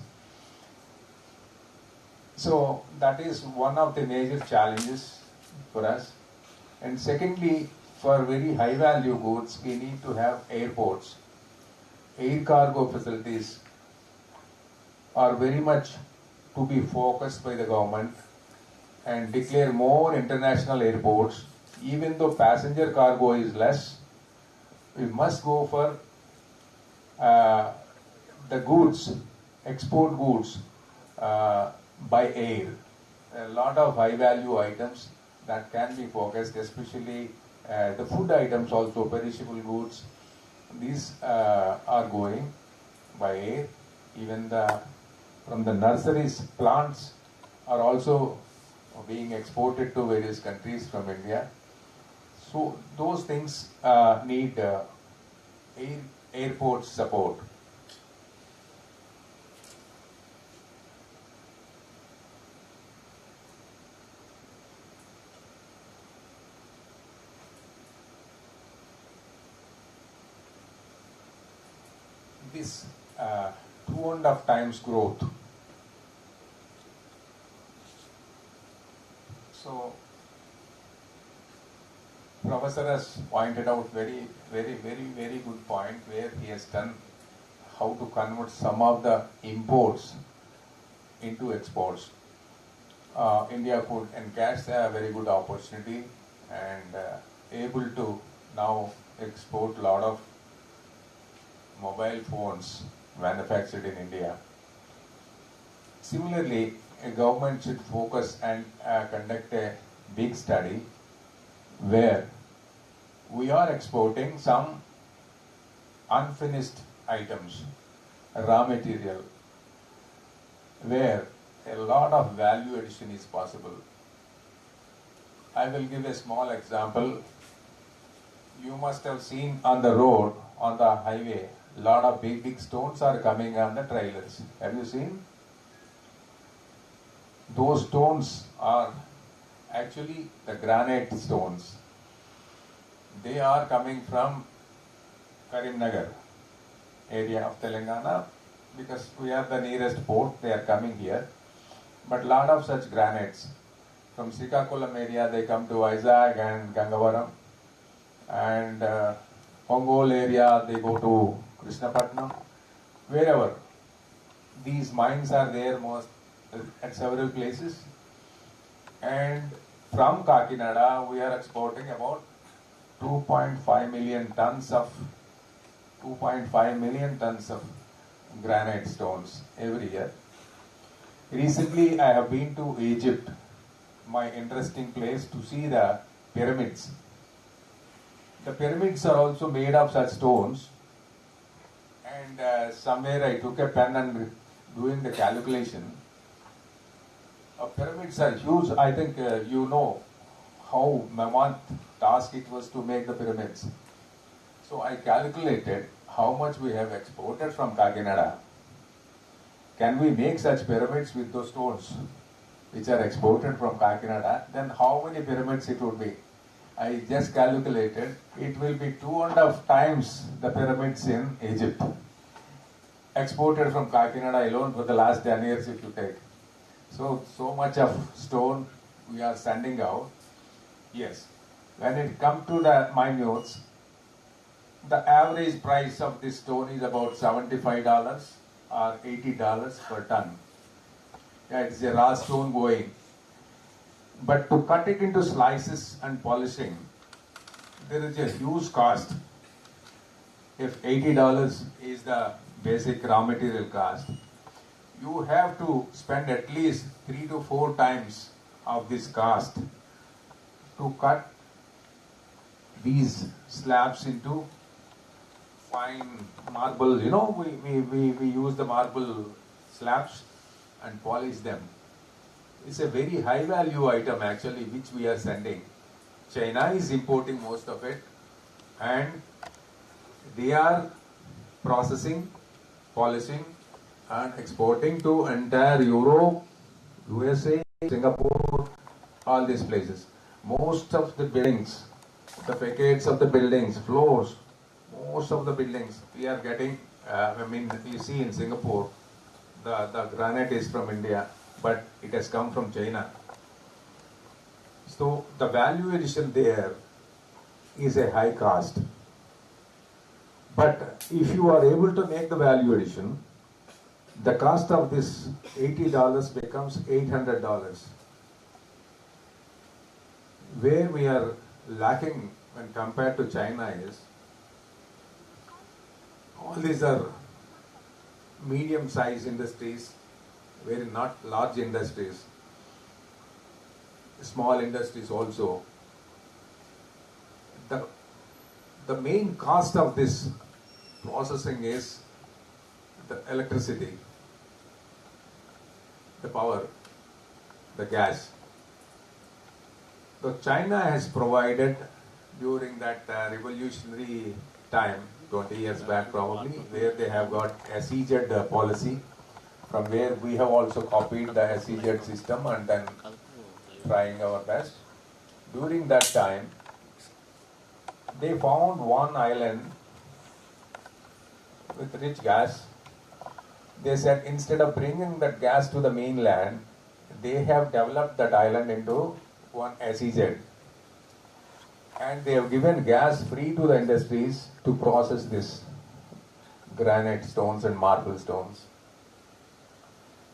So that is one of the major challenges for us. And secondly, for very high value goods, we need to have airports. Air cargo facilities are very much to be focused by the government and declare more international airports. Even though passenger cargo is less, we must go for the goods, export goods by air. A lot of high value items that can be focused, especially the food items also, perishable goods. These are going by air. Even from the nurseries, plants are also being exported to various countries from India. So those things need airport support. This 2.5 times growth. So, Professor has pointed out very good point where he has done how to convert some of the imports into exports. India could encash a very good opportunity and able to now export a lot of mobile phones manufactured in India. Similarly, a government should focus and conduct a big study where we are exporting some unfinished items, raw material, where a lot of value addition is possible. I will give a small example. You must have seen on the road, on the highway, a lot of big stones are coming on the trailers. Have you seen? Those stones are actually the granite stones. They are coming from Karimnagar area of Telangana because we are the nearest port. They are coming here. But lot of such granites from Srikakulam area, they come to Vizag and Gangavaram, and Ongole area, they go to Krishnapatnam, wherever. These mines are there most at several places, and from Kakinada we are exporting about 2.5 million tons of granite stones every year. Recently I have been to Egypt, my interesting place, to see the pyramids. The pyramids are also made of such stones, and somewhere I took a pen and doing the calculation. Pyramids are huge. I think you know how mammoth task it was to make the pyramids. So I calculated how much we have exported from Kakinada. Can we make such pyramids with those stones which are exported from Kakinada? Then how many pyramids it would be? I just calculated it will be 2.5 times the pyramids in Egypt. Exported from Kakinada alone for the last 10 years if you take. So much of stone we are sending out. Yes. When it comes to the minutes, the average price of this stone is about $75 or $80 per ton. Yeah, it's a raw stone going. But to cut it into slices and polishing, there is a huge cost. If $80 is the basic raw material cost, you have to spend at least 3 to 4 times of this cost to cut these slabs into fine marble. You know, we use the marble slabs and polish them. It's a very high value item actually which we are sending. China is importing most of it, and they are processing, polishing and exporting to entire Europe, USA, Singapore, all these places. Most of the buildings, the facades of the buildings, floors, most of the buildings we are getting, you see in Singapore, the granite is from India, but it has come from China. So the value addition there is a high cost. But if you are able to make the value addition, the cost of this $80 becomes $800. Where we are lacking when compared to China is, all these are medium-sized industries, very not large industries, small industries also. The main cost of this processing is the electricity, the power, the gas. So China has provided during that revolutionary time, 20 years back probably, where they have got SEZ policy, from where we have also copied the SEZ system and then trying our best. During that time, they found one island with rich gas. They said instead of bringing that gas to the mainland, they have developed that island into one SEZ. And they have given gas free to the industries to process this granite stones and marble stones.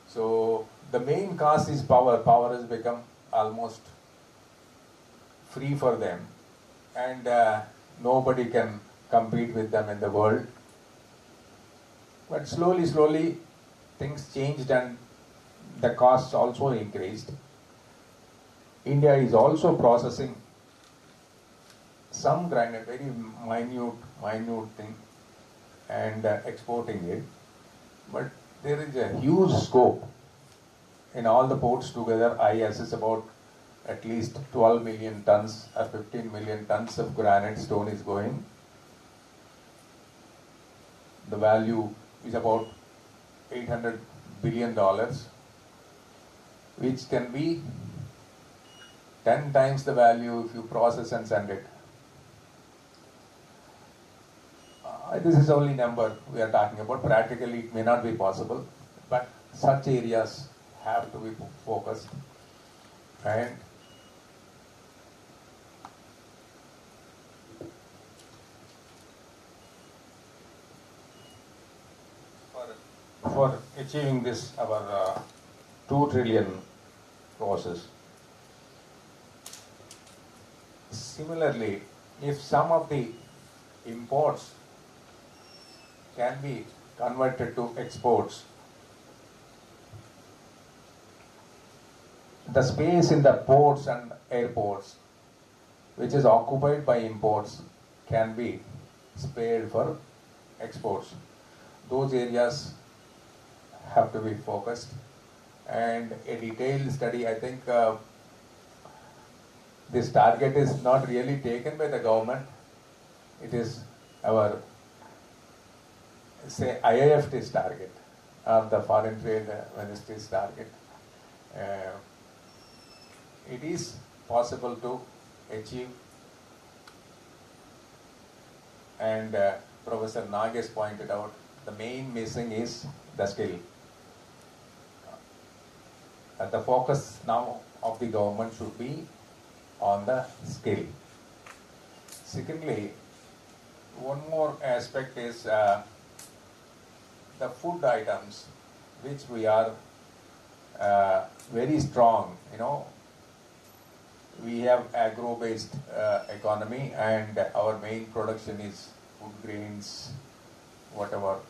So the main cost is power. Power has become almost free for them, and nobody can compete with them in the world. But slowly things changed and the costs also increased. India is also processing some granite, very minute thing, and exporting it. But there is a huge scope. In all the ports together, I assess about at least 12 million tons or 15 million tons of granite stone is going. The value is about $800 billion, which can be 10 times the value if you process and send it. This is only number we are talking about. Practically, it may not be possible, but such areas have to be focused. And for achieving this, our 2 trillion process. Similarly, if some of the imports can be converted to exports, the space in the ports and airports which is occupied by imports can be spared for exports. Those areas have to be focused, and a detailed study, I think this target is not really taken by the government. It is our, say, IIFT's target, or the Foreign Trade Ministry's target. It is possible to achieve, and Professor Nag has pointed out, the main missing is the skill. The focus now of the government should be on the skill. Secondly, one more aspect is the food items, which we are very strong. We have agro-based economy, and our main production is food grains, whatever,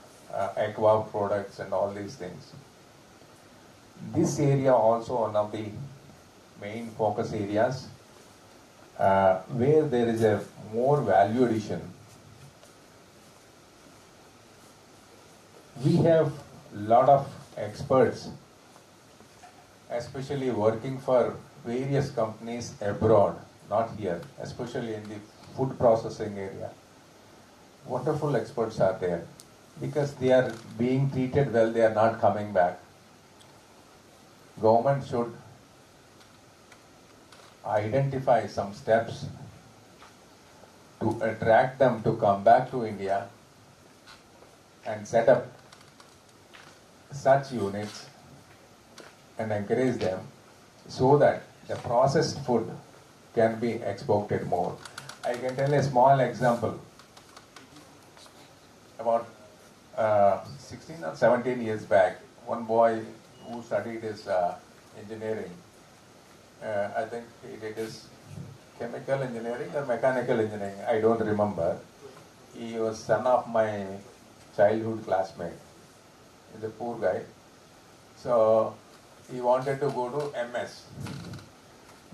aqua products and all these things. This area also one of the main focus areas where there is a more value addition. We have a lot of experts, especially working for various companies abroad, not here, especially in the food processing area. Wonderful experts are there. Because they are being treated well, they are not coming back. Government should identify some steps to attract them to come back to India and set up such units and encourage them so that the processed food can be exported more. I can tell a small example. About 16 or 17 years back, one boy who studied his engineering, I think he did his chemical engineering or mechanical engineering, I don't remember. He was son of my childhood classmate. He's a poor guy. So he wanted to go to MS.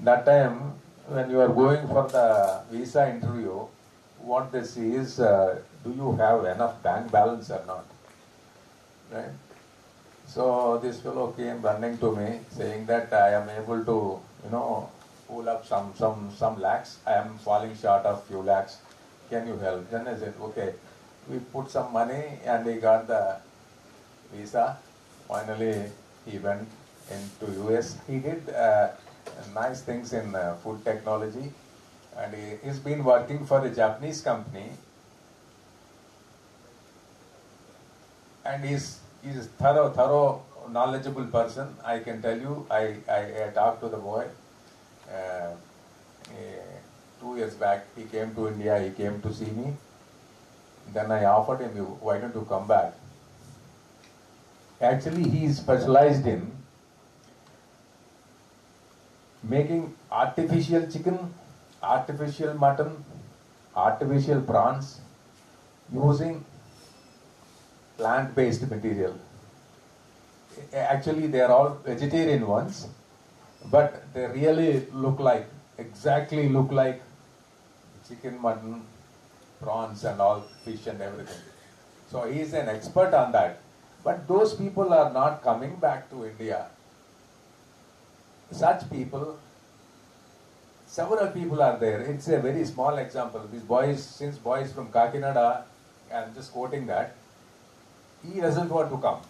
That time, when you are going for the visa interview, what they see is, do you have enough bank balance or not? Right? So this fellow came running to me saying that I am able to, pull up some lakhs. I am falling short of few lakhs. Can you help? Then I said, okay. We put some money and he got the visa. Finally, he went into US. He did nice things in food technology, and he's been working for a Japanese company. And he's thorough, knowledgeable person. I can tell you, I talked to the boy 2 years back. He came to India, he came to see me. Then I offered him, why don't you come back? Actually, he is specialized in making artificial chicken, artificial mutton, artificial prawns, using plant-based material. Actually, they are all vegetarian ones, but they really exactly look like chicken, mutton, prawns and all, fish and everything. So he is an expert on that. But those people are not coming back to India. Such people, several people are there. It's a very small example. This boy, since boy is from Kakinada, I'm just quoting that, he doesn't want to come.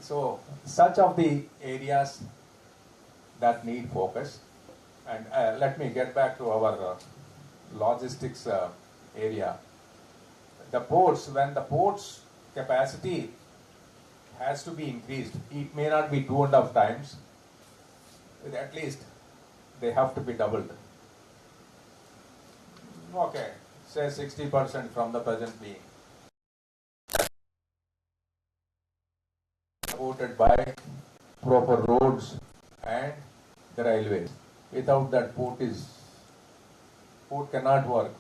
So, such of the areas that need focus. And let me get back to our logistics area. The ports, when the ports capacity has to be increased. It may not be 2.5 times, but at least they have to be doubled. Okay, say 60% from the present being. Supported by proper roads and the railways. Without that, port cannot work.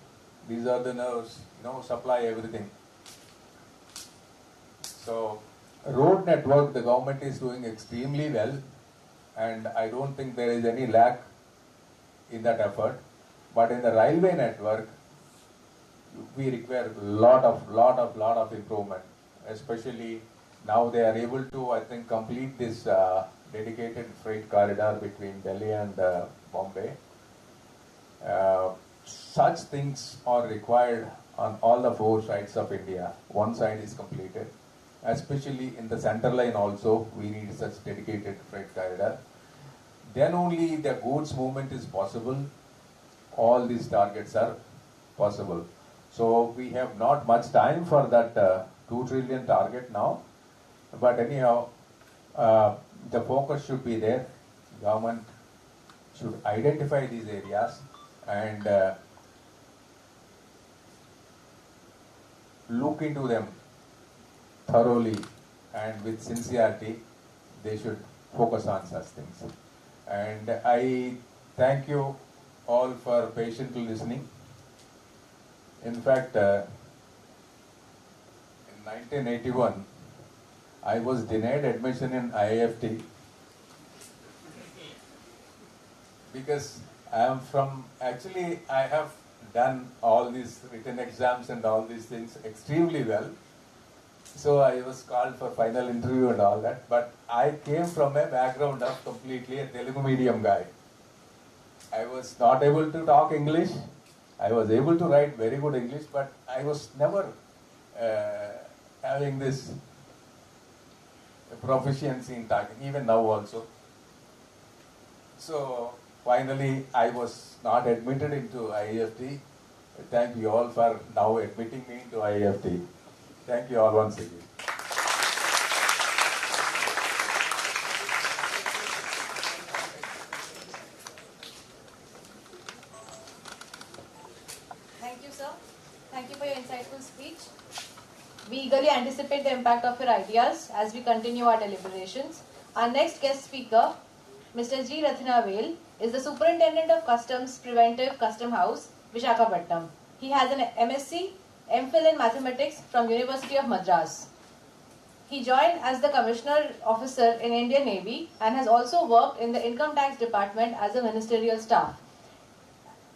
These are the nerves, supply everything. So, road network, the government is doing extremely well, and I don't think there is any lack in that effort. But in the railway network, we require lot of improvement. Especially now they are able to, I think, complete this dedicated freight corridor between Delhi and Bombay. Such things are required on all the 4 sides of India. One side is completed. Especially in the center line also, we need such dedicated freight corridor. Then only the goods movement is possible. All these targets are possible. So we have not much time for that 2 trillion target now. But anyhow, the focus should be there. Government should identify these areas and look into them thoroughly and with sincerity. They should focus on such things. And I thank you all for patiently listening. In fact, in 1981, I was denied admission in IIFT because I have done all these written exams and all these things extremely well. So I was called for final interview and all that. But I came from a background of completely a Telugu medium guy. I was not able to talk English. I was able to write very good English, but I was never having this proficiency in talking, even now also. So finally, I was not admitted into IIFT. Thank you all for now admitting me into IIFT. Thank you all once again. Thank you, sir. Thank you for your insightful speech. We eagerly anticipate the impact of your ideas as we continue our deliberations. Our next guest speaker, Mr. G. Rathinavale, is the Superintendent of Customs Preventive Custom House, Visakhapatnam. He has an MSc, MPhil in Mathematics from University of Madras. He joined as the Commissioner Officer in Indian Navy and has also worked in the Income Tax Department as a ministerial staff.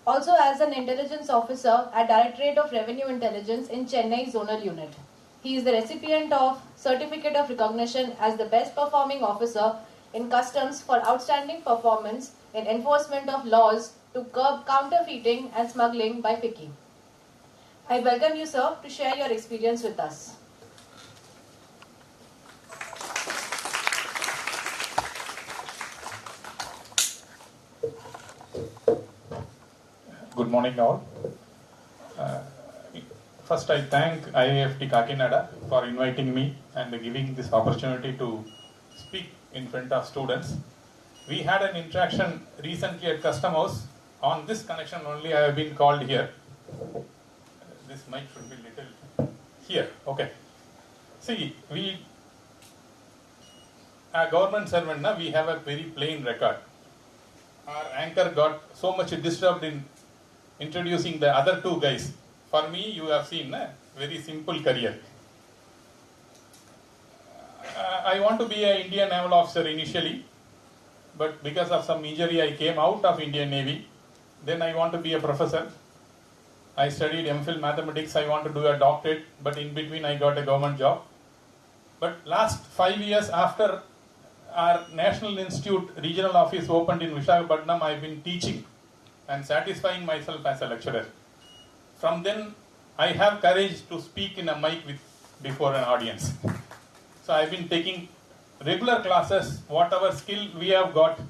Also as an Intelligence Officer at Directorate of Revenue Intelligence in Chennai Zonal Unit. He is the recipient of Certificate of Recognition as the Best Performing Officer in Customs for outstanding performance in enforcement of laws to curb counterfeiting and smuggling by FICCI. I welcome you, sir, to share your experience with us. Good morning all. First I thank IIFT Kakinada for inviting me and giving this opportunity to speak in front of students. We had an interaction recently at Custom House. On this connection only I have been called here. This mic should be little here. Okay. See, we are government servant, we have a very plain record. Our anchor got so much disturbed in introducing the other 2 guys. For me, you have seen a very simple career. I want to be an Indian naval officer initially, but because of some injury, I came out of Indian Navy. Then I want to be a professor. I studied MPhil Mathematics. I want to do a doctorate, but in between I got a government job. But last 5 years after our National Institute regional office opened in Visakhapatnam, I have been teaching and satisfying myself as a lecturer. From then, I have courage to speak in a mic before an audience. So I have been taking regular classes, whatever skill we have got,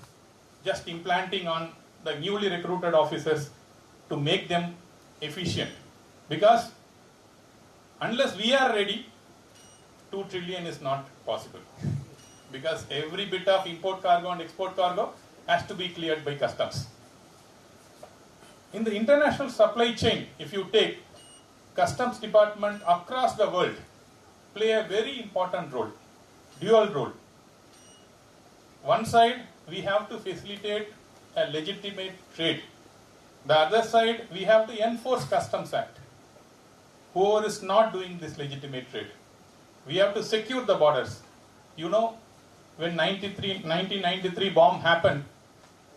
just implanting on the newly recruited officers to make them efficient. Because unless we are ready, 2 trillion is not possible. Because every bit of import cargo and export cargo has to be cleared by customs. In the international supply chain, if you take customs department across the world, play a very important role, dual role. One side, we have to facilitate a legitimate trade. The other side, we have to enforce Customs Act. Whoever is not doing this legitimate trade, we have to secure the borders. You know, when 1993 bomb happened,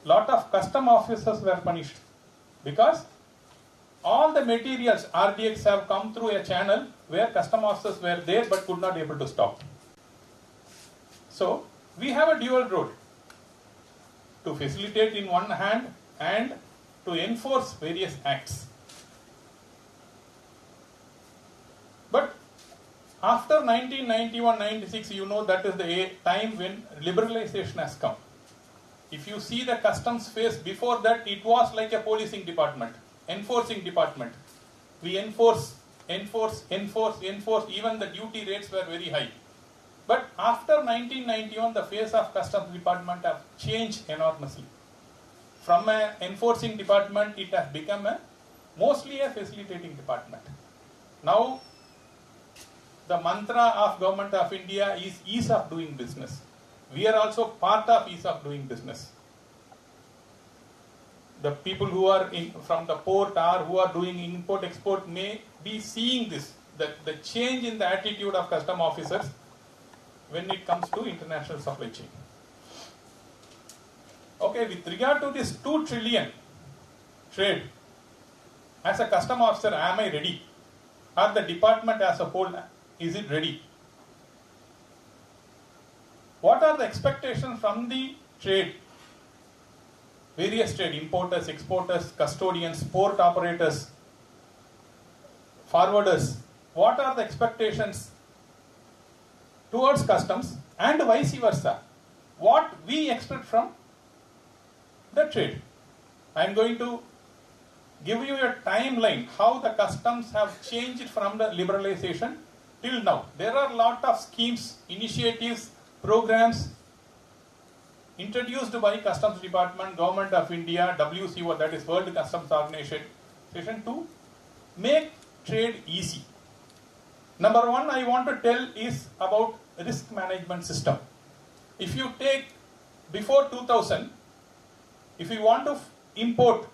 lot of custom officers were punished because all the materials RDX have come through a channel where custom officers were there but could not able to stop. So we have a dual role to facilitate in one hand and to enforce various acts. But after 1991-96, you know that is the time when liberalization has come. If you see the customs phase before that, it was like a policing department, enforcing department. We enforce, even the duty rates were very high. But after 1991, the face of customs department have changed enormously. From an enforcing department, it has become mostly a facilitating department. Now, the mantra of Government of India is ease of doing business. We are also part of ease of doing business. The people who are from the port or who are doing import-export may be seeing this, the change in the attitude of custom officers when it comes to international supply chain. Okay, with regard to this 2 trillion trade, as a custom officer, am I ready? Or the department as a whole, is it ready? What are the expectations from the trade? Various trade, importers, exporters, custodians, port operators, forwarders. What are the expectations towards customs and vice versa? What we expect from the trade? I am going to give you a timeline how the customs have changed from the liberalization till now. There are a lot of schemes, initiatives, programs introduced by Customs Department, Government of India, WCO, that is World Customs Organization, to make trade easy. Number one I want to tell is about risk management system. If you take before 2000, if you want to import,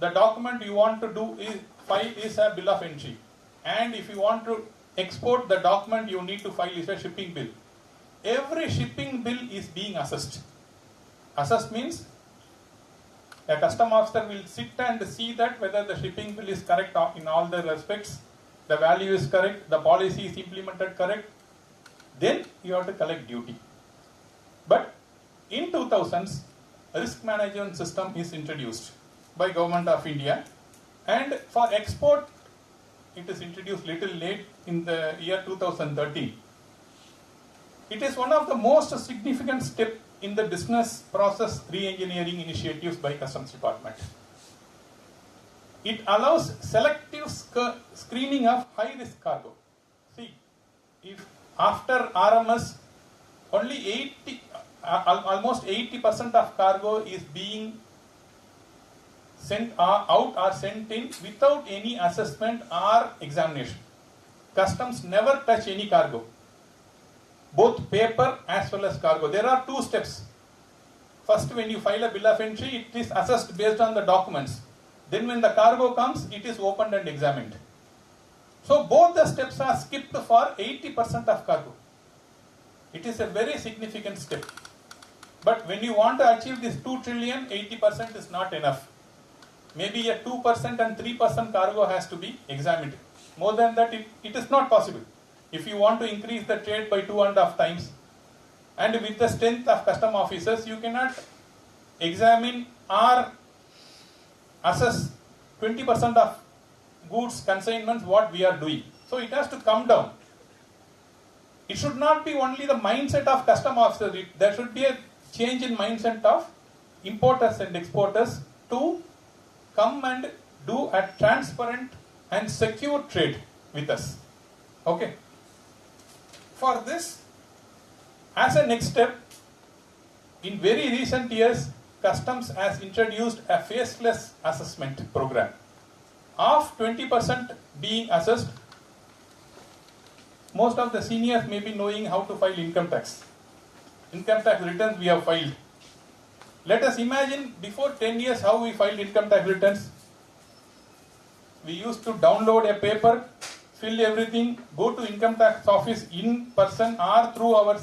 the document you want to do is file is a bill of entry, and if you want to export, the document you need to file is a shipping bill. Every shipping bill is being assessed. Assessed means a custom officer will sit and see that whether the shipping bill is correct in all the respects, the value is correct, the policy is implemented correct, then you have to collect duty. But in 2000s, a risk management system is introduced by Government of India, and for export it is introduced little late in the year 2013. It is one of the most significant steps in the business process re-engineering initiatives by Customs Department. It allows selective screening of high-risk cargo. See, if after RMS, only almost 80% of cargo is being sent out or sent in without any assessment or examination. Customs never touch any cargo, both paper as well as cargo. There are two steps. First, when you file a bill of entry, it is assessed based on the documents. Then when the cargo comes, it is opened and examined. So both the steps are skipped for 80% of cargo. It is a very significant step. But when you want to achieve this 2 trillion, 80% is not enough. Maybe a 2% and 3% cargo has to be examined. More than that, it is not possible. If you want to increase the trade by 2.5 times, and with the strength of custom officers, you cannot examine or assess 20% of goods consignments what we are doing. So it has to come down. It should not be only the mindset of custom officers. There should be a change in mindset of importers and exporters to come and do a transparent and secure trade with us. Okay. for this, as a next step, in very recent years, Customs has introduced a faceless assessment program. Of 20% being assessed, most of the seniors may be knowing how to file income tax. Income tax returns we have filed. Let us imagine before 10 years how we filed income tax returns. We used to download a paper, fill everything, go to income tax office in person or through our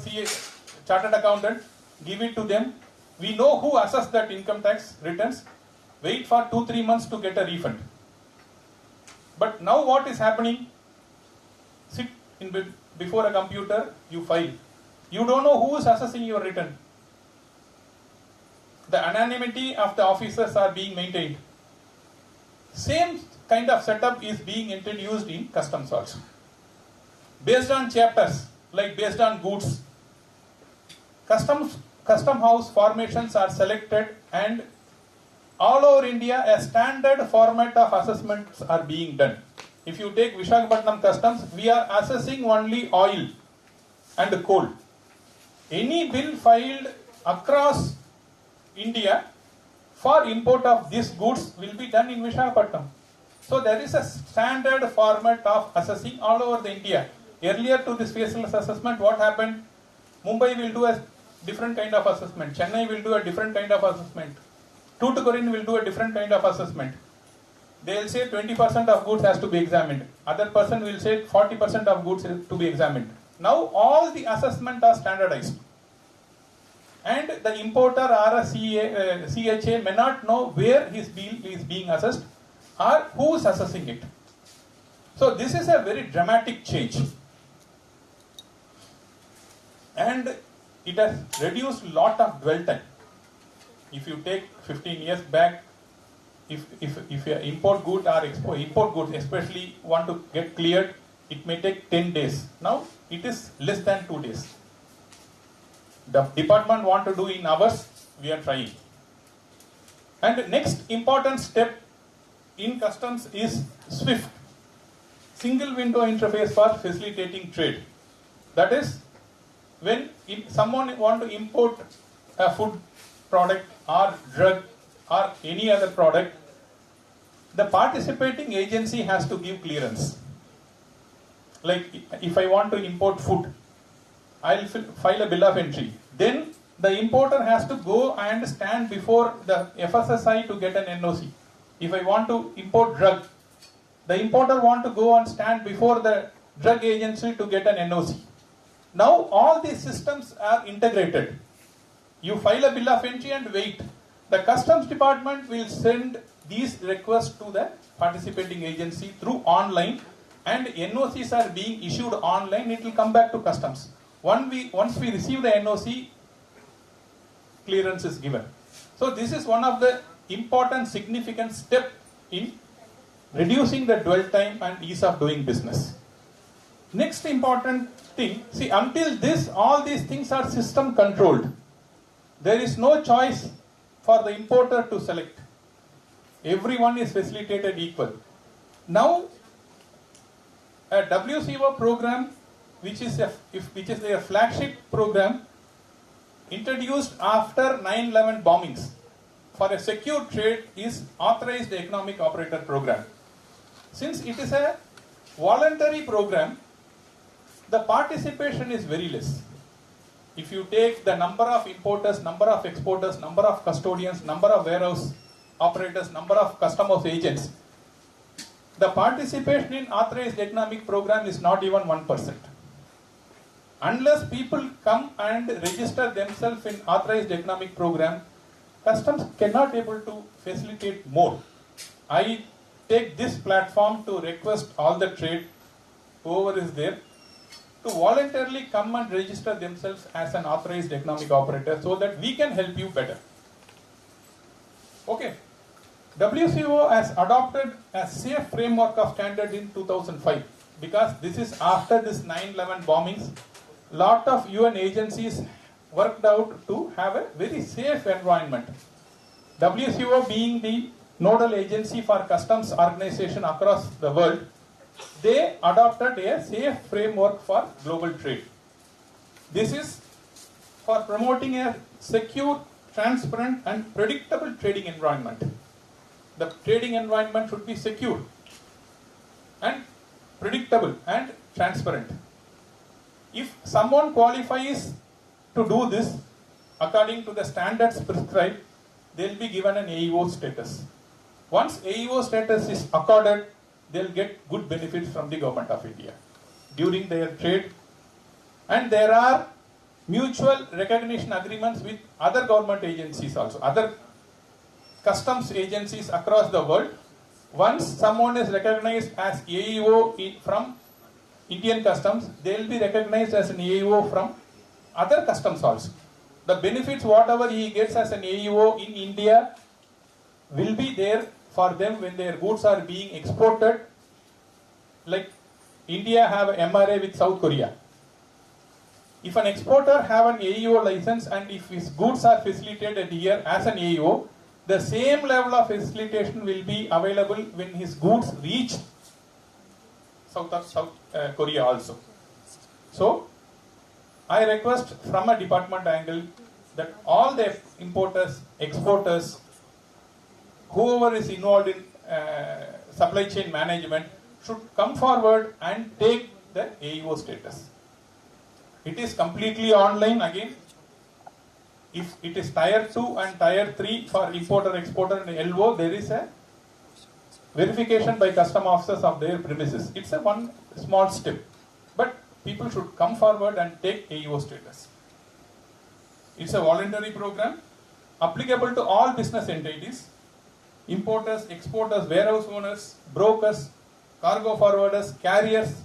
chartered accountant, give it to them. We know who assessed that income tax returns, wait for 2-3 months to get a refund. But now what is happening? Sit before a computer, you file. You don't know who is assessing your return. The anonymity of the officers are being maintained. Same kind of setup is being introduced in customs also. Based on chapters, like based on goods, custom house formations are selected, and all over India a standard format of assessments are being done. If you take Visakhapatnam customs, we are assessing only oil and coal. Any bill filed across India for import of these goods will be done in Visakhapatnam. So there is a standard format of assessing all over the India. Earlier to this faceless assessment, what happened? Mumbai will do a different kind of assessment. Chennai will do a different kind of assessment. Tuticorin will do a different kind of assessment. They will say 20% of goods has to be examined. Other person will say 40% of goods is to be examined. Now all the assessment are standardized. And the importer or a CHA may not know where his bill is being assessed or who is assessing it. So this is a very dramatic change. And it has reduced a lot of dwell time. If you take 15 years back, if you import good or import goods especially want to get cleared, it may take 10 days. Now it is less than 2 days. The department want to do in hours, we are trying. And next important step in customs is SWIFT, single window interface for facilitating trade. That is, when someone want to import a food product or drug or any other product, the participating agency has to give clearance. Like if I want to import food, I'll file a bill of entry. Then the importer has to go and stand before the FSSI to get an NOC. If I want to import drug, the importer want to go and stand before the drug agency to get an NOC. Now all these systems are integrated. You file a bill of entry and wait. The customs department will send these requests to the participating agency through online, and NOCs are being issued online. It will come back to customs. Once we receive the NOC, clearance is given. So this is one of the important significant step in reducing the dwell time and ease of doing business. Next important thing, see, until this, all these things are system controlled. There is no choice for the importer to select. Everyone is facilitated equal. Now, a WCO program, which is a flagship program, introduced after 9/11 bombings for a secure trade, is authorized economic operator program. Since it is a voluntary program, the participation is very less. If you take the number of importers, number of exporters, number of custodians, number of warehouse operators, number of customs agents, the participation in authorized economic program is not even 1%. Unless people come and register themselves in authorized economic program, customs cannot able to facilitate more. I take this platform to request all the trade, whoever is there, to voluntarily come and register themselves as an authorized economic operator so that we can help you better. Okay. WCO has adopted a safe framework of standard in 2005 because this is after this 9/11 bombings. Lot of UN agencies worked out to have a very safe environment. WCO being the nodal agency for customs organization across the world, they adopted a safe framework for global trade. This is for promoting a secure, transparent and predictable trading environment. The trading environment should be secure and predictable and transparent. If someone qualifies to do this according to the standards prescribed, they will be given an AEO status. Once AEO status is accorded, they will get good benefits from the Government of India during their trade. And there are mutual recognition agreements with other government agencies also, other customs agencies across the world. Once someone is recognized as AEO from Indian customs, they will be recognized as an AEO from other customs also. The benefits whatever he gets as an AEO in India will be there for them when their goods are being exported. Like India have an MRA with South Korea. If an exporter have an AEO license and if his goods are facilitated here as an AEO, the same level of facilitation will be available when his goods reach South Korea also. So, I request from a department angle that all the importers, exporters, whoever is involved in supply chain management should come forward and take the AEO status. It is completely online again. If it is tier 2 and tier 3 for importer, exporter and LO, there is a verification by custom officers of their premises. It's a one small step. But people should come forward and take AEO status. It's a voluntary program applicable to all business entities, importers, exporters, warehouse owners, brokers, cargo forwarders, carriers,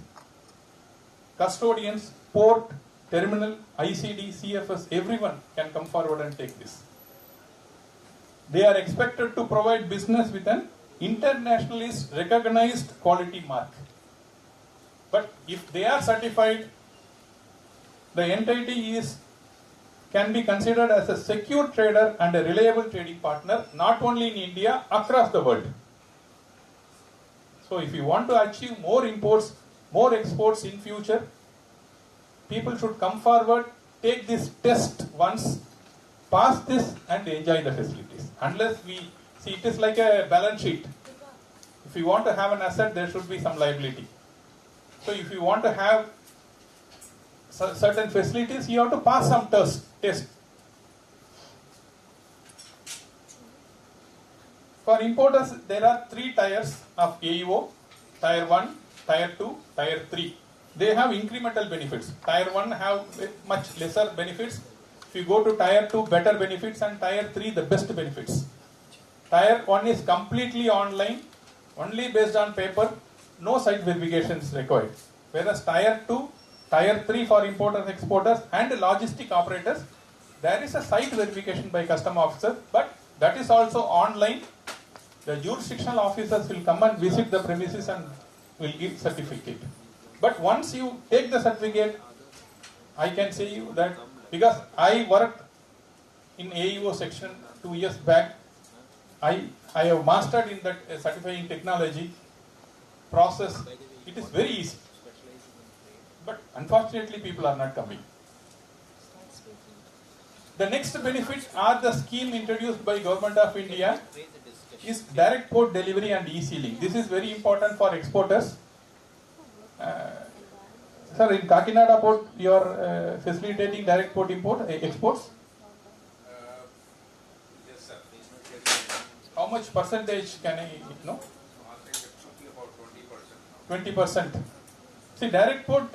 custodians, port, terminal, ICD, CFS, everyone can come forward and take this. They are expected to provide business with an internationally recognized quality mark. But if they are certified, the entity can be considered as a secure trader and a reliable trading partner, not only in India, across the world. So if you want to achieve more imports, more exports in future, people should come forward, take this test once, pass this and enjoy the facilities. Unless we see, it is like a balance sheet. If you want to have an asset, there should be some liability. So if you want to have certain facilities, you have to pass some test. For importers, there are 3 tiers of AEO, tier 1, tier 2, tier 3. They have incremental benefits. Tier 1 have much lesser benefits. If you go to tier 2, better benefits, and tier 3, the best benefits. Tier 1 is completely online, only based on paper, no site verifications required. Whereas tier 2, tier 3 for importers, exporters and logistic operators, there is a site verification by custom officer, but that is also online. The jurisdictional officers will come and visit the premises and will give certificate. But once you take the certificate, I can say you that because I worked in AEO section 2 years back, I have mastered in that certifying technology process. It is very easy. But unfortunately, people are not coming. The next benefit are the scheme introduced by Government of India is direct port delivery and e-sealing. This is very important for exporters. Sir, in Kakinada port, you are facilitating direct port exports? Yes, sir. How much percentage can I know? I think it should be about 20% now. 20%. See, direct port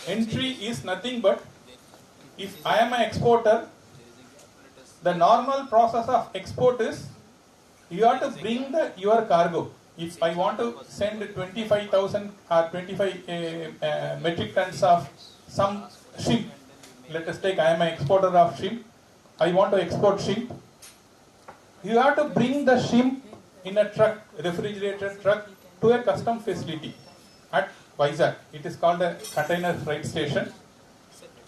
entry is nothing but if I am an exporter, the normal process of export is you have to bring your cargo. If I want to send 25,000 or 25 metric tons of some shrimp, let us take I am an exporter of shrimp, I want to export shrimp, you have to bring the shrimp in a truck, refrigerated truck, to a custom facility at Vizag. It is called a container freight station.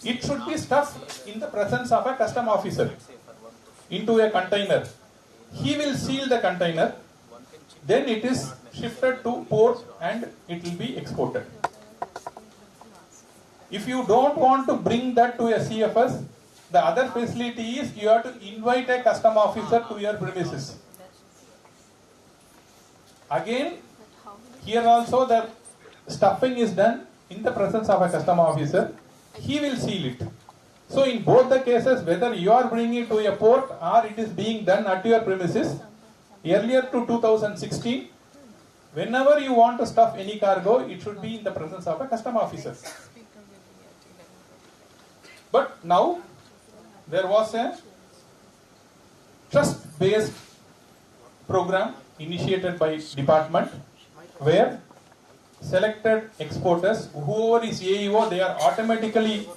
It should be stuffed in the presence of a custom officer into a container. He will seal the container. Then it is shifted to port and it will be exported. If you don't want to bring that to a CFS, the other facility is you have to invite a custom officer to your premises. Again, here also the stuffing is done in the presence of a custom officer. He will seal it. So in both the cases, whether you are bringing it to a port or it is being done at your premises, earlier to 2016, whenever you want to stuff any cargo, it should be in the presence of a custom officer. But now, there was a trust-based program initiated by department where selected exporters, whoever is AEO, they are automatically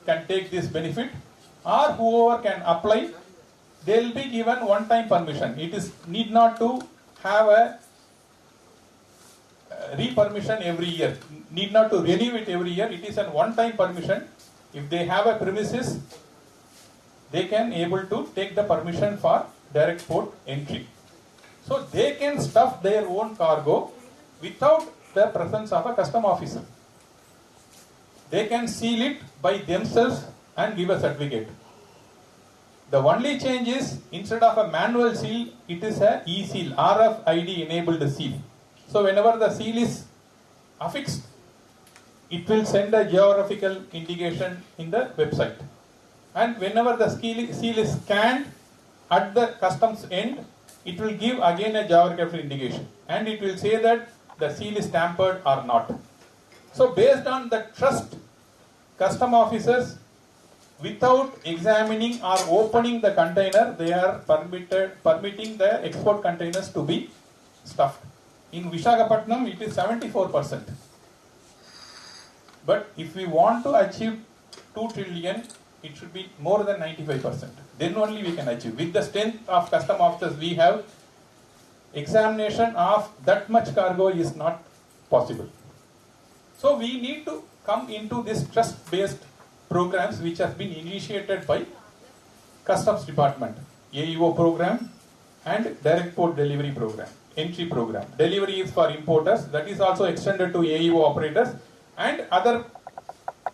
can take this benefit, or whoever can apply, they will be given one-time permission. It is need not to have a re-permission every year, need not to renew it every year. It is a one-time permission. If they have a premises, they can able to take the permission for direct port entry. So they can stuff their own cargo without the presence of a custom officer. They can seal it by themselves and give a certificate. The only change is, instead of a manual seal, it is a e-seal, RFID enabled seal. So whenever the seal is affixed, it will send a geographical indication in the website. And whenever the seal is scanned at the customs end, it will give again a geographical indication. And it will say that the seal is tampered or not. So based on the trust, custom officers, without examining or opening the container, they are permitting the export containers to be stuffed. In Visakhapatnam, it is 74%. But if we want to achieve 2 trillion, it should be more than 95%. Then only we can achieve. With the strength of custom officers we have, examination of that much cargo is not possible. So we need to come into this trust-based programs which have been initiated by Customs Department, AEO program and direct port delivery program, entry program. Delivery is for importers, that is also extended to AEO operators and other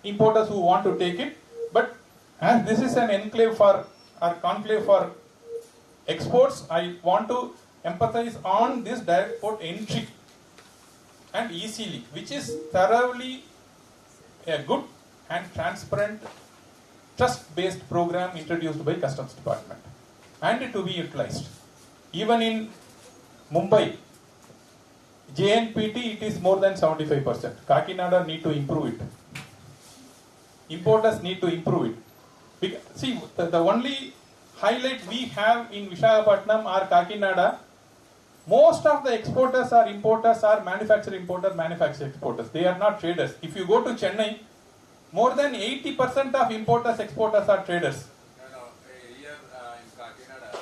importers who want to take it. But as this is an enclave for or conclave for exports, I want to emphasize on this direct port entry and easily, which is thoroughly a good and transparent trust-based program introduced by Customs Department and to be utilized. Even in Mumbai, JNPT, it is more than 75%. Kakinada need to improve it. Importers need to improve it. See, the only highlight we have in Visakhapatnam or Kakinada, most of the exporters or importers are manufacturer exporters. They are not traders. If you go to Chennai, more than 80% of importers exporters are traders. Here in Kakinada,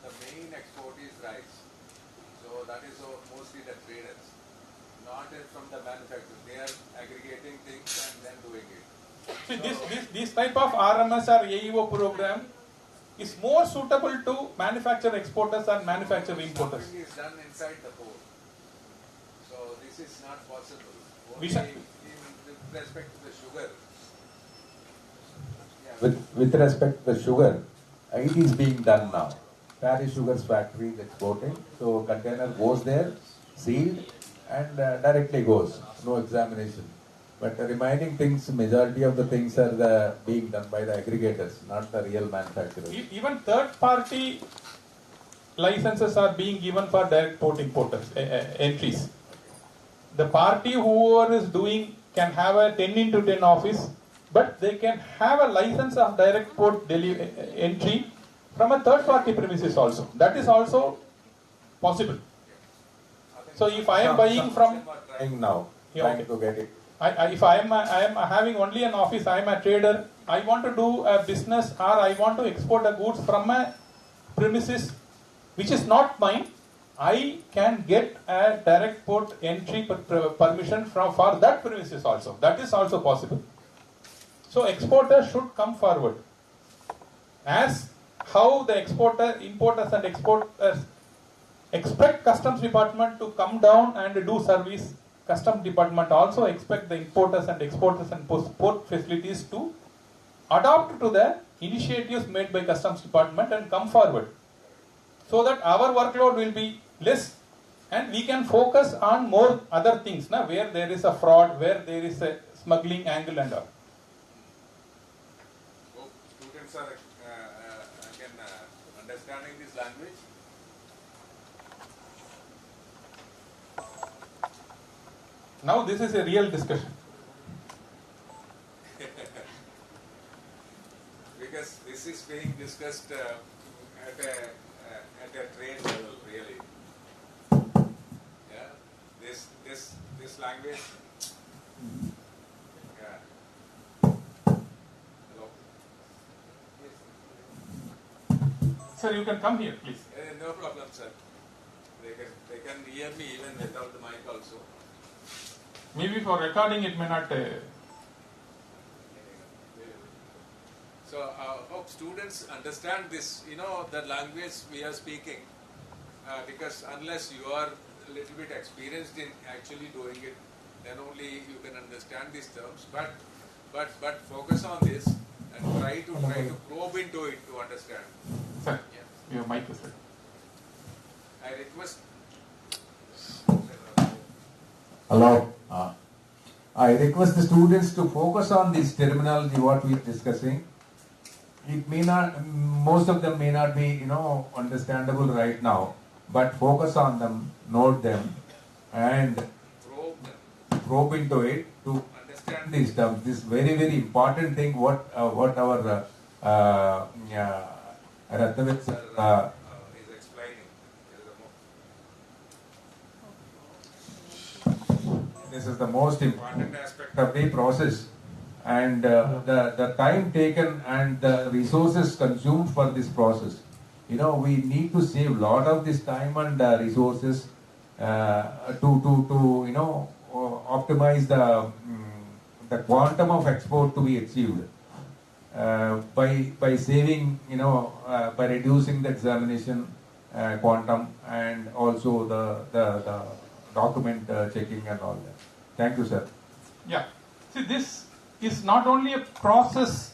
the main export is rice. So that is mostly the traders, not from the manufacturers. They are aggregating things and then doing it. See, this type of RMS or AEO program is more suitable to manufacturer exporters and manufacturer importers. Something is done inside the port. So this is not possible. Only With respect to the sugar. With respect to the sugar, it is being done now. Paris Sugar's factory is exporting, so container goes there, sealed, and directly goes, no examination. But the remaining things, majority of the things are being done by the aggregators, not the real manufacturers. Even third-party licenses are being given for direct port importers entries. The party whoever is doing can have a 10x10 office, but they can have a license of direct port entry from a third-party premises also. That is also possible. So if I am buying from Trying now, trying to get it. If I am having only an office, I am a trader, I want to do a business or I want to export a goods from a premises which is not mine, I can get a direct port entry permission for that premises also. That is also possible. So exporters should come forward. As how the importers and exporters expect Customs Department to come down and do service, Customs Department also expect the importers and exporters and port facilities to adopt to the initiatives made by Customs Department and come forward, so that our workload will be less and we can focus on more other things, where there is a fraud, where there is a smuggling angle and all. So students are understanding this language. Now this is a real discussion. Because this is being discussed at a trade level, really. Yeah, this language. Yeah. Hello. Sir, you can come here, please. No problem, sir. They can hear me even without the mic also. Maybe for recording it may not. So hope students understand this, the language we are speaking, because unless you are a little bit experienced in actually doing it, then only you can understand these terms. But focus on this and try to probe into it to understand. Sir, your mic is ready. I request. Hello. I request the students to focus on this terminology what we are discussing. It may not, most of them may not be, understandable right now, but focus on them, note them, and probe into it to understand these terms. This very, very important thing. What our Ratnavit sir Is explaining. This is the most important aspect of the process, and the time taken and the resources consumed for this process. We need to save a lot of this time and resources to optimize the quantum of export to be achieved by saving, by reducing the examination quantum and also the document checking and all that. Thank you, sir. Yeah. See, this is not only a process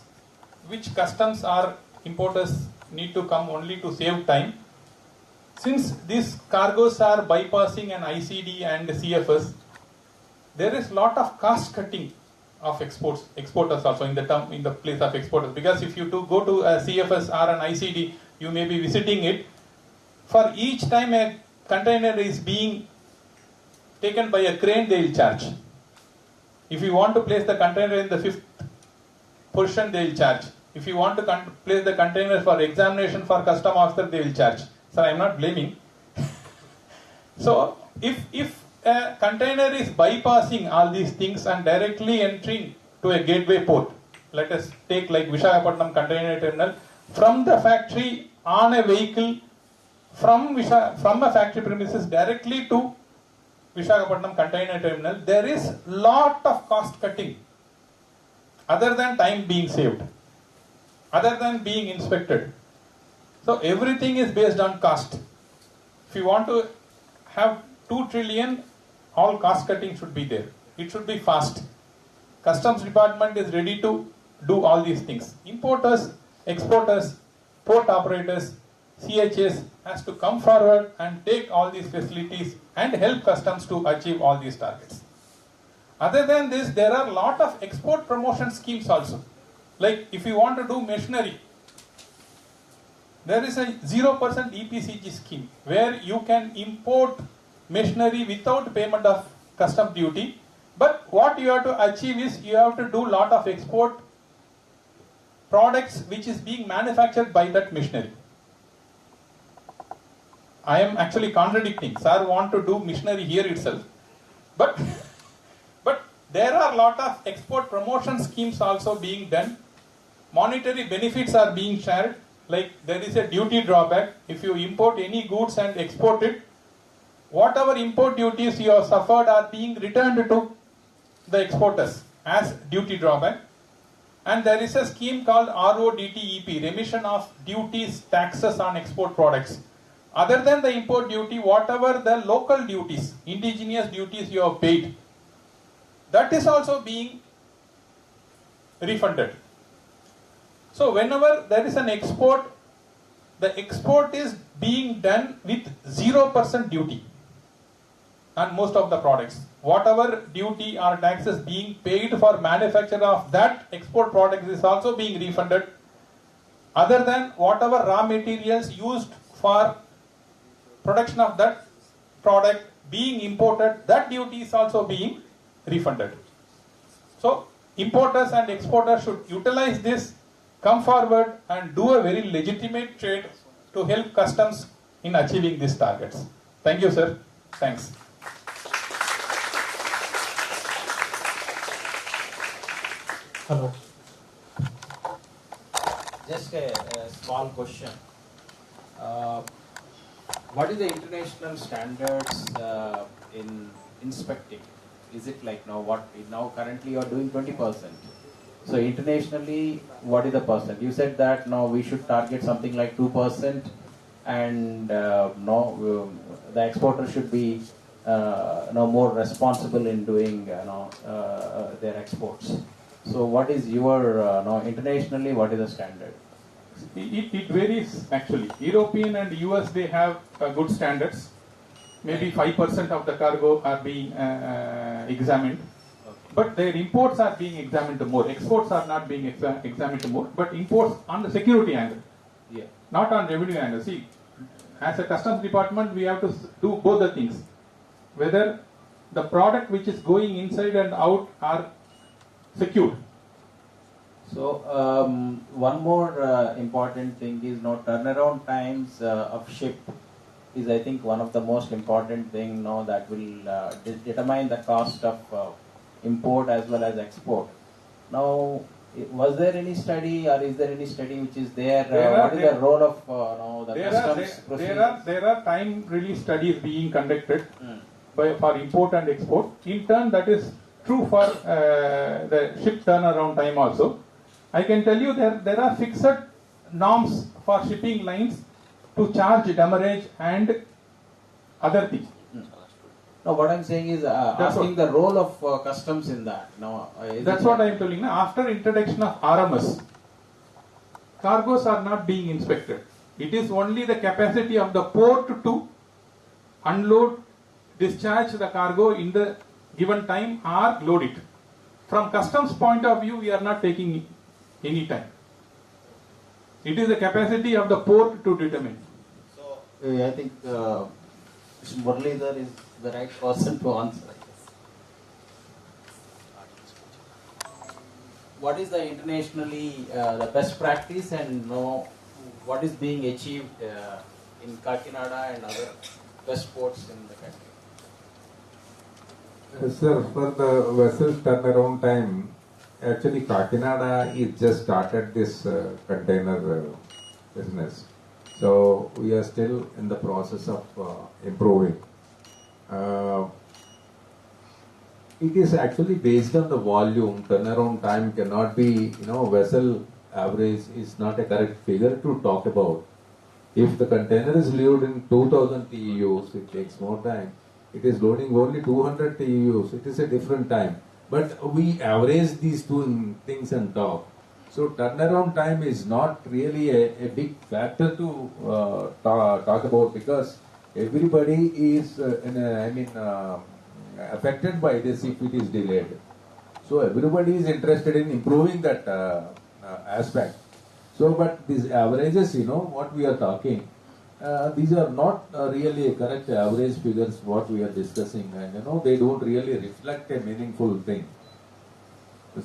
which customs or importers need to come only to save time. Since these cargoes are bypassing an ICD and CFS, there is lot of cost cutting of exporters also in the place of exporters. Because if you go to a CFS or an ICD, you may be visiting it. For each time a container is being taken by a crane, they will charge. If you want to place the container in the 5th position, they will charge. If you want to place the container for examination for custom officer, they will charge. Sir, I am not blaming. So, if a container is bypassing all these things and directly entering to a gateway port, let us take like Visakhapatnam container terminal, from the factory on a vehicle from a factory premises directly to Visakhapatnam container terminal, there is lot of cost cutting other than time being saved, other than being inspected. So everything is based on cost. If you want to have 2 trillion, all cost cutting should be there. It should be fast. Customs Department is ready to do all these things. Importers, exporters, port operators, CHS has to come forward and take all these facilities and help customs to achieve all these targets. Other than this, there are a lot of export promotion schemes also. Like if you want to do machinery, there is a 0% EPCG scheme where you can import machinery without payment of custom duty. But what you have to achieve is you have to do a lot of export products which is being manufactured by that machinery. I am actually contradicting. Sir want to do machinery here itself. But there are a lot of export promotion schemes also being done. Monetary benefits are being shared. Like there is a duty drawback. If you import any goods and export it, whatever import duties you have suffered are being returned to the exporters as duty drawback. And there is a scheme called RODTEP, remission of duties, taxes on export products. Other than the import duty, whatever the local duties, indigenous duties you have paid, that is also being refunded. So whenever there is an export, the export is being done with 0% duty on most of the products. Whatever duty or taxes being paid for manufacture of that export product is also being refunded, other than whatever raw materials used for production of that product being imported, that duty is also being refunded. So importers and exporters should utilize this, come forward and do a very legitimate trade to help customs in achieving these targets. Thank you, sir. Thanks. Hello. Just a small question. What is the international standards in inspecting? Is it like now currently you are doing 20%. So internationally, what is the percent? You said that now we should target something like 2%, and the exporter should be more responsible in doing their exports. So what is your internationally? What is the standard? It varies actually. European and US, they have good standards. Maybe 5% of the cargo are being examined. But their imports are being examined more. Exports are not being examined more, but imports on the security angle, not on revenue angle. See, as a customs department, we have to do both the things. Whether the product which is going inside and out are secured. So one more important thing is turnaround times of ship is, I think, one of the most important thing that will determine the cost of import as well as export. Now, was there any study, or is there any study which is there? What is the role of the customs procedures? There are time-release studies being conducted for import and export. In turn, that is true for the ship turnaround time also. I can tell you there are fixed norms for shipping lines to charge demurrage and other things. No, what I'm saying is asking the role of customs in that. That's what I'm telling you. After introduction of RMS, cargoes are not being inspected. It is only the capacity of the port to unload, discharge the cargo in the given time or load it. From customs point of view, we are not taking any time. It is the capacity of the port to determine. So I think Muralidhar is the right person to answer. What is the internationally the best practice, and what is being achieved in Kakinada and other best ports in the country? Sir, for the vessel turnaround time, actually Kakinada is just started this container business. So we are still in the process of improving. It is actually based on the volume. Turnaround time cannot be, vessel average is not a correct figure to talk about. If the container is loaded in 2000 TEUs, it takes more time. It is loading only 200 TEUs, it is a different time. But we average these two things and talk. So turnaround time is not really a big factor to talk about, because everybody is affected by this if it is delayed. So everybody is interested in improving that aspect. So, but these averages, what we are talking, these are not really correct average figures what we are discussing, and they don't really reflect a meaningful thing.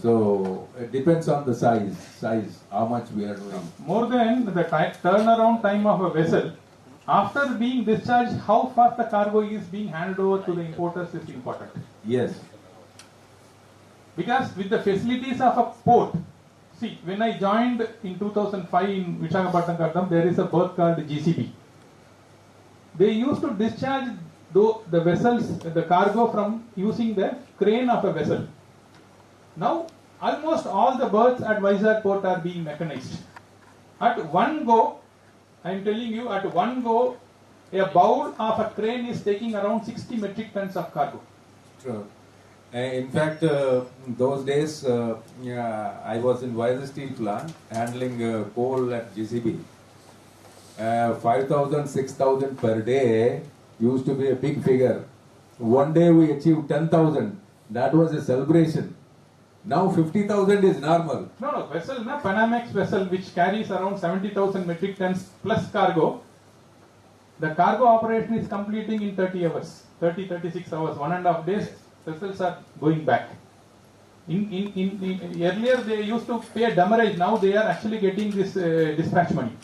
So it depends on the size, how much we are doing. More than the turnaround time of a vessel, after being discharged, how fast the cargo is being handed over to the importers is important. Yes. Because with the facilities of a port, see, when I joined in 2005 in Visakhapatnam, there is a berth called GCB. They used to discharge the vessels, the cargo from using the crane of a vessel. Now, almost all the berths at Vizag port are being mechanized. At one go, I am telling you, at one go, a bowl of a crane is taking around 60 metric tons of cargo. True. In fact, those days, yeah, I was in Vizag Steel plant handling coal at GCB. 5,000, 6,000 per day used to be a big figure. One day we achieved 10,000. That was a celebration. Now 50,000 is normal. No, vessel, na Panamax vessel which carries around 70,000 metric tons plus cargo. The cargo operation is completing in 30 hours, 36 hours, 1.5 days. Vessels are going back. Earlier they used to pay demurrage. Now they are actually getting this dispatch money.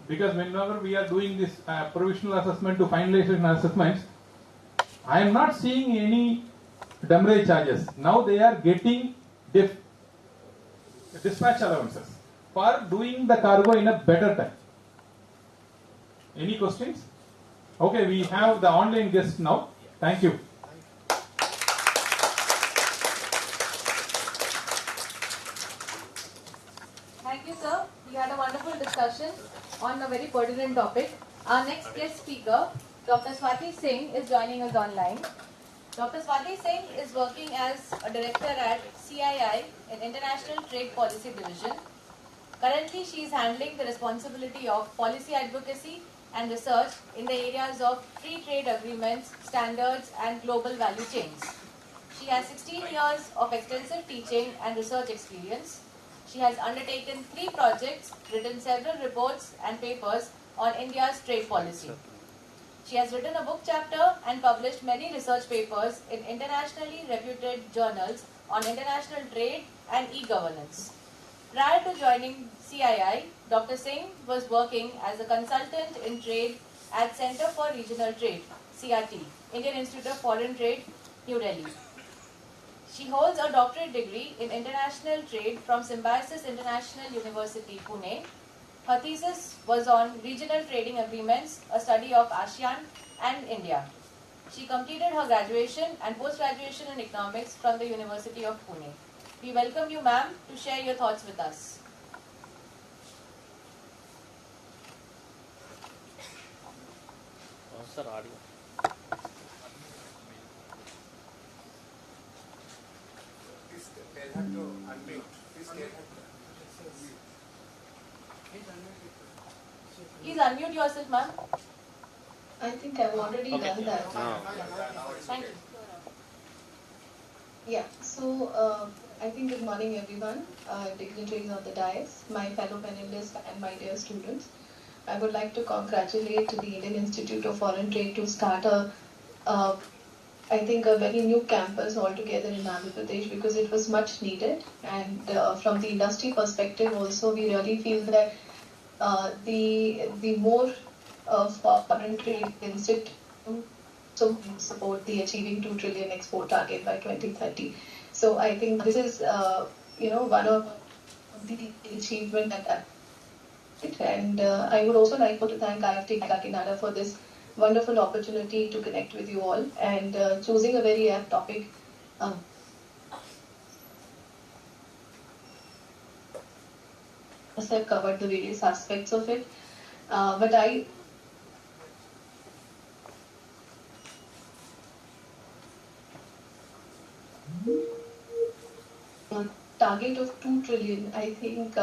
Because whenever we are doing this provisional assessment to finalization assessments, I am not seeing any demurrage charges. Now they are getting dispatch allowances for doing the cargo in a better time. Any questions? Okay, we have the online guest now. Thank you. Thank you, sir. We had a wonderful discussion on a very pertinent topic. Our next guest speaker, Dr. Swati Singh, is joining us online. Dr. Swati Singh is working as a director at CII in International Trade Policy Division. Currently, she is handling the responsibility of policy advocacy and research in the areas of free trade agreements, standards, and global value chains. She has 16 years of extensive teaching and research experience. She has undertaken 3 projects, written several reports and papers on India's trade policy. She has written a book chapter and published many research papers in internationally reputed journals on international trade and e-governance. Prior to joining CII, Dr. Singh was working as a consultant in trade at Center for Regional Trade, CRT, Indian Institute of Foreign Trade, New Delhi. She holds a doctorate degree in international trade from Symbiosis International University, Pune. Her thesis was on regional trading agreements, a study of ASEAN and India. She completed her graduation and post-graduation in economics from the University of Pune. We welcome you, ma'am, to share your thoughts with us. Sir, audio. Please tell her to unmute. Please tell her to. Please unmute yourself, ma'am. I think I've already done that. Thank you. Yeah, so I think good morning everyone, dignitaries on the dais, my fellow panelists and my dear students. I would like to congratulate the Indian Institute of Foreign Trade to start I think a very new campus altogether in Andhra Pradesh because it was much needed, and from the industry perspective also we really feel that the more foreign trade institute so support the achieving 2 trillion export target by 2030. So I think this is one of the achievement that and I would also like to thank IFT Kakinada for this wonderful opportunity to connect with you all and choosing a very apt topic. I've covered the various aspects of it, but I target of 2 trillion, I think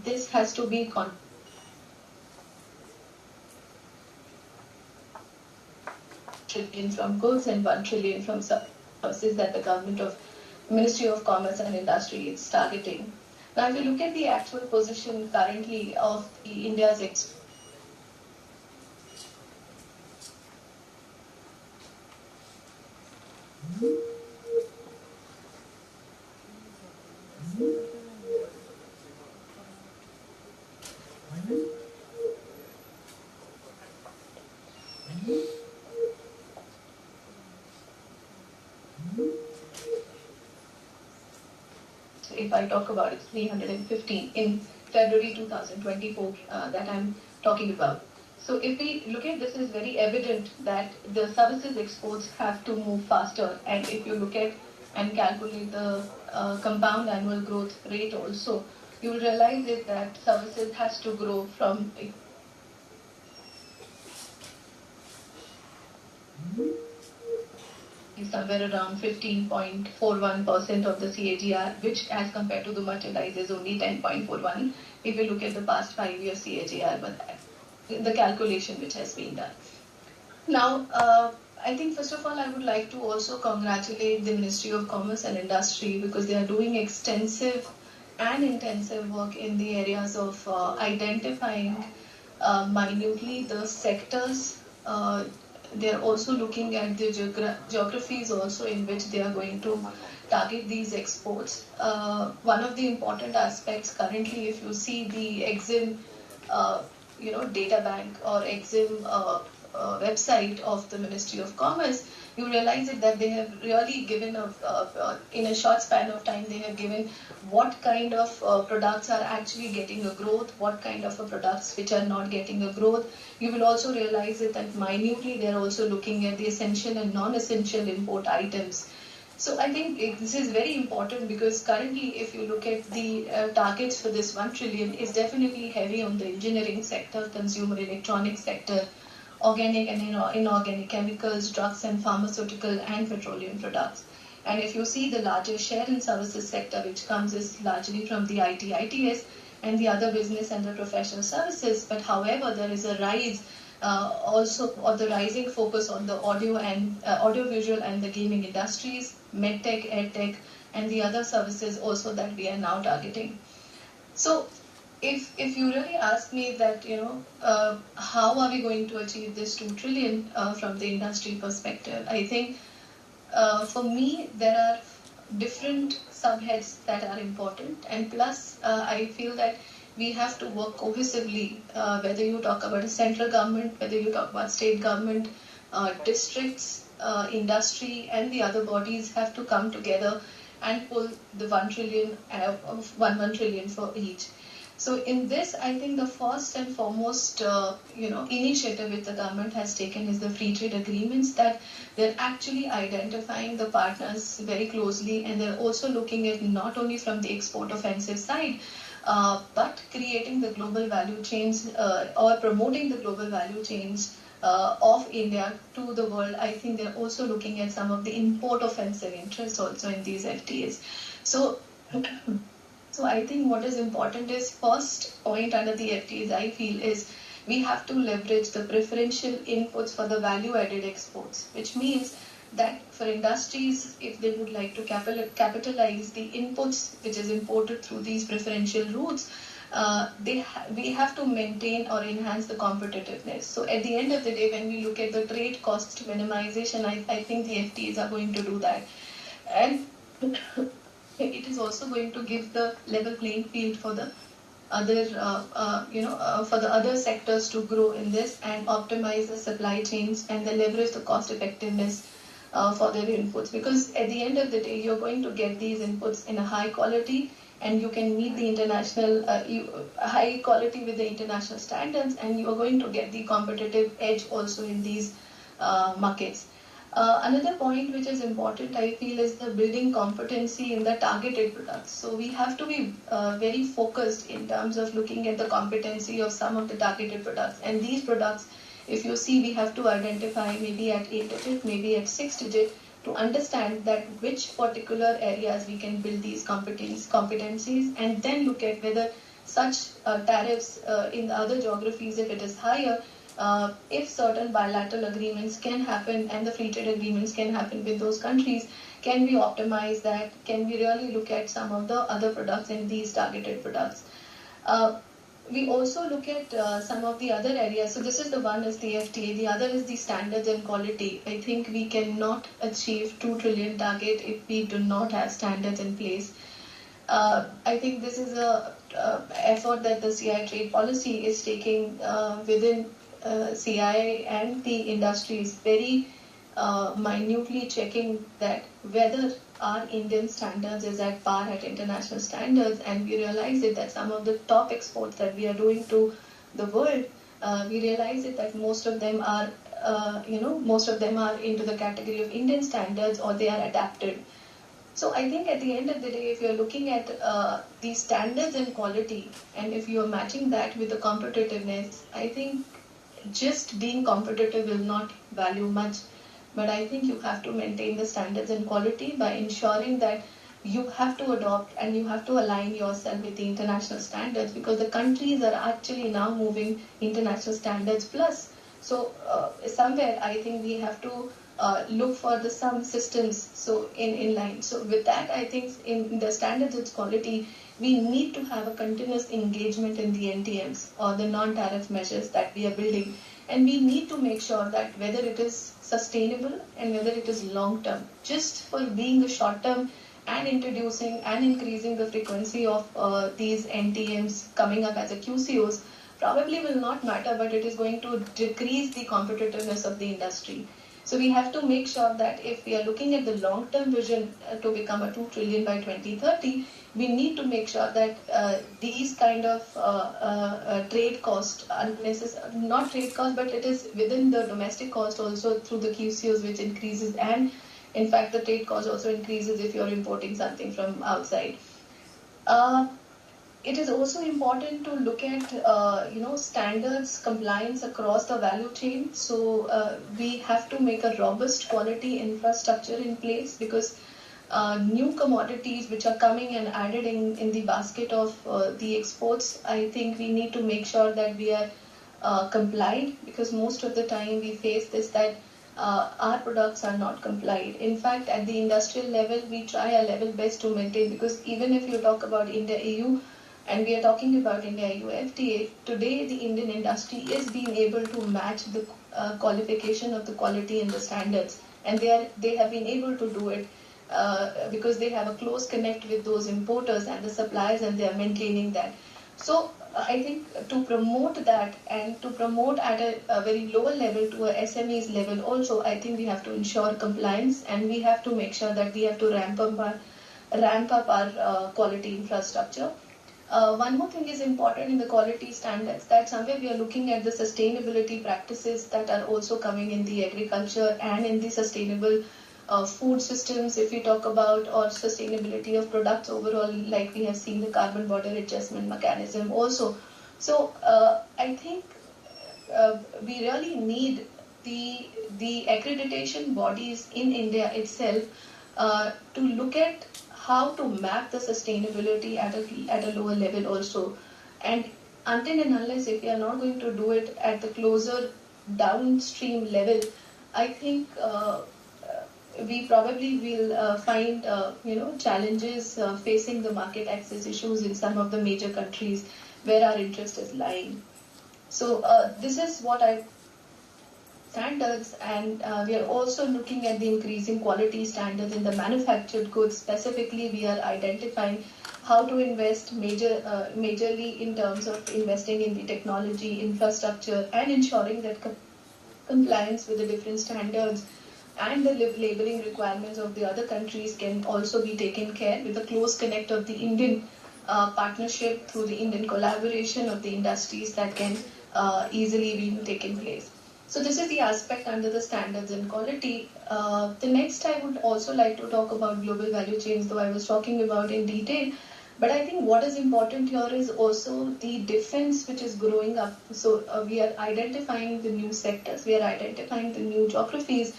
this has to be trillion from goods and 1 trillion from services that the government of Ministry of Commerce and Industry is targeting. Now, if you look at the actual position currently of the India's if I talk about it, 315 in February 2024 that I'm talking about. So if we look at this, is very evident that the services exports have to move faster. And if you look at and calculate the compound annual growth rate also, you will realize it that services has to grow from is somewhere around 15.41% of the CAGR, which as compared to the merchandise is only 10.41 if you look at the past 5 years CAGR, but the calculation which has been done. Now, I think first of all I would like to also congratulate the Ministry of Commerce and Industry because they are doing extensive and intensive work in the areas of identifying minutely the sectors. They are also looking at the geographies also in which they are going to target these exports. One of the important aspects currently, if you see the EXIM, data bank or EXIM website of the Ministry of Commerce, you realize that they have really given in a short span of time, they have given what kind of products are actually getting a growth, what kind of products which are not getting a growth. You will also realize that minutely they are also looking at the essential and non-essential import items. So I think this is very important because currently if you look at the targets for this 1 trillion is definitely heavy on the engineering sector, consumer electronics sector, organic and inorganic chemicals, drugs and pharmaceutical and petroleum products. And if you see the largest share in services sector which comes is largely from the IT, ITS and the other business and the professional services. But however, there is a rise also or the rising focus on the audiovisual and the gaming industries, medtech, edtech and the other services also that we are now targeting. So if you really ask me that, how are we going to achieve this 2 trillion from the industry perspective, I think for me there are different subheads that are important, and plus I feel that we have to work cohesively, whether you talk about a central government, whether you talk about state government, districts, industry and the other bodies have to come together and pull the 1 trillion, 1 trillion for each. So in this, I think the first and foremost, initiative which the government has taken is the free trade agreements, that they're actually identifying the partners very closely, and they're also looking at not only from the export offensive side, but creating the global value chains or promoting the global value chains of India to the world. I think they're also looking at some of the import offensive interests also in these FTAs. So I think what is important is first point under the FTAs I feel is we have to leverage the preferential inputs for the value added exports, which means that for industries, if they would like to capitalize the inputs which is imported through these preferential routes, we have to maintain or enhance the competitiveness. So at the end of the day, when we look at the trade cost minimization, I think the FTAs are going to do that. And it is also going to give the level playing field for the other, for the other sectors to grow in this and optimize the supply chains and then leverage the cost effectiveness for their inputs. Because at the end of the day, you're going to get these inputs in a high quality, and you can meet the international high quality with the international standards, and you are going to get the competitive edge also in these markets. Another point which is important, I feel, is the building competency in the targeted products. So we have to be very focused in terms of looking at the competency of some of the targeted products. And these products, if you see, we have to identify maybe at 8 digit, maybe at 6 digit, to understand that which particular areas we can build these competencies, and then look at whether such tariffs in the other geographies, if it is higher, if certain bilateral agreements can happen and the free trade agreements can happen with those countries, can we optimize that? Can we really look at some of the other products in these targeted products? We also look at some of the other areas. So this is the one is the FTA, the other is the standards and quality. I think we cannot achieve 2 trillion target if we do not have standards in place. I think this is a effort that the CI trade policy is taking within CI and the industry is very minutely checking that whether our Indian standards is at par at international standards, and we realize it that some of the top exports that we are doing to the world, we realize it that most of them are into the category of Indian standards, or they are adapted. So I think at the end of the day, if you're looking at the standards and quality, and if you're matching that with the competitiveness, I think just being competitive will not value much. but I think you have to maintain the standards and quality by ensuring that you have to adopt and you have to align yourself with the international standards, because the countries are actually now moving international standards plus. So somewhere I think we have to look for some systems so in line. So with that, I think in the standards and quality, we need to have a continuous engagement in the NTMs or the non-tariff measures that we are building. And we need to make sure that whether it is sustainable and whether it is long-term, just for being a short-term and introducing and increasing the frequency of these NTMs coming up as a QCOs probably will not matter, but it is going to decrease the competitiveness of the industry. So we have to make sure that if we are looking at the long-term vision to become a 2 trillion by 2030, we need to make sure that these kind of trade cost, not trade cost, but it is within the domestic cost also through the QCOs which increases, and in fact the trade cost also increases if you're importing something from outside. It is also important to look at standards compliance across the value chain. So we have to make a robust quality infrastructure in place, because new commodities which are coming and added in the basket of the exports, I think we need to make sure that we are complied, because most of the time we face this, that our products are not complied. In fact, at the industrial level, we try our level best to maintain, because even if you talk about India-EU, and we are talking about India-EU FTA, today the Indian industry is being able to match the qualification of the quality and the standards. And they have been able to do it because they have a close connect with those importers and the suppliers, and they are maintaining that. So I think to promote that and to promote at a very lower level to a SMEs level also, I think we have to ensure compliance, and we have to make sure that we have to ramp up our quality infrastructure. One more thing is important in the quality standards, that somewhere we are looking at the sustainability practices that are also coming in the agriculture and in the sustainable food systems, if we talk about, or sustainability of products overall, like we have seen the carbon border adjustment mechanism also. So I think we really need the accreditation bodies in India itself to look at how to map the sustainability at a lower level also. And until and unless if we are not going to do it at the closer downstream level, I think we probably will find challenges facing the market access issues in some of the major countries where our interest is lying. So this is what I standards, and we are also looking at the increasing quality standards in the manufactured goods. Specifically, we are identifying how to invest majorly in terms of investing in the technology, infrastructure, and ensuring that compliance with the different standards and the labeling requirements of the other countries can also be taken care with the close connect of the Indian partnership through the Indian collaboration of the industries that can easily be taken place. So this is the aspect under the standards and quality. The next I would also like to talk about global value chains, though I was talking about in detail. But I think what is important here is also the defense which is growing up. So we are identifying the new sectors, we are identifying the new geographies.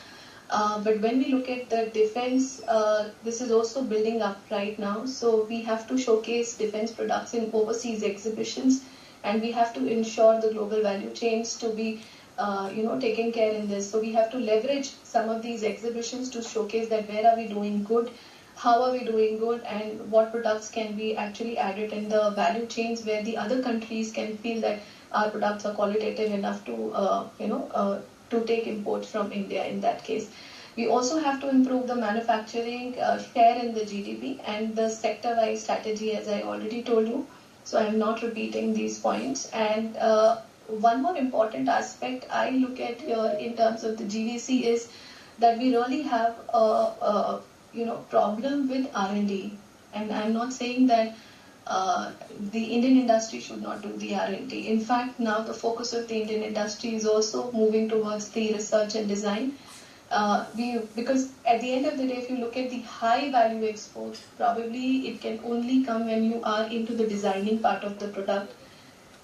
But when we look at the defense, this is also building up right now. So we have to showcase defense products in overseas exhibitions, and we have to ensure the global value chains to be taken care in this. So we have to leverage some of these exhibitions to showcase that where are we doing good, how are we doing good, and what products can be actually added in the value chains where the other countries can feel that our products are qualitative enough to to take imports from India in that case. We also have to improve the manufacturing share in the GDP and the sector-wise strategy, as I already told you. So I'm not repeating these points. And one more important aspect I look at here in terms of the GVC is that we really have a problem with R&D. And I'm not saying that the Indian industry should not do the R&D. In fact, now the focus of the Indian industry is also moving towards the research and design. Because at the end of the day, if you look at the high value exports, probably it can only come when you are into the designing part of the product.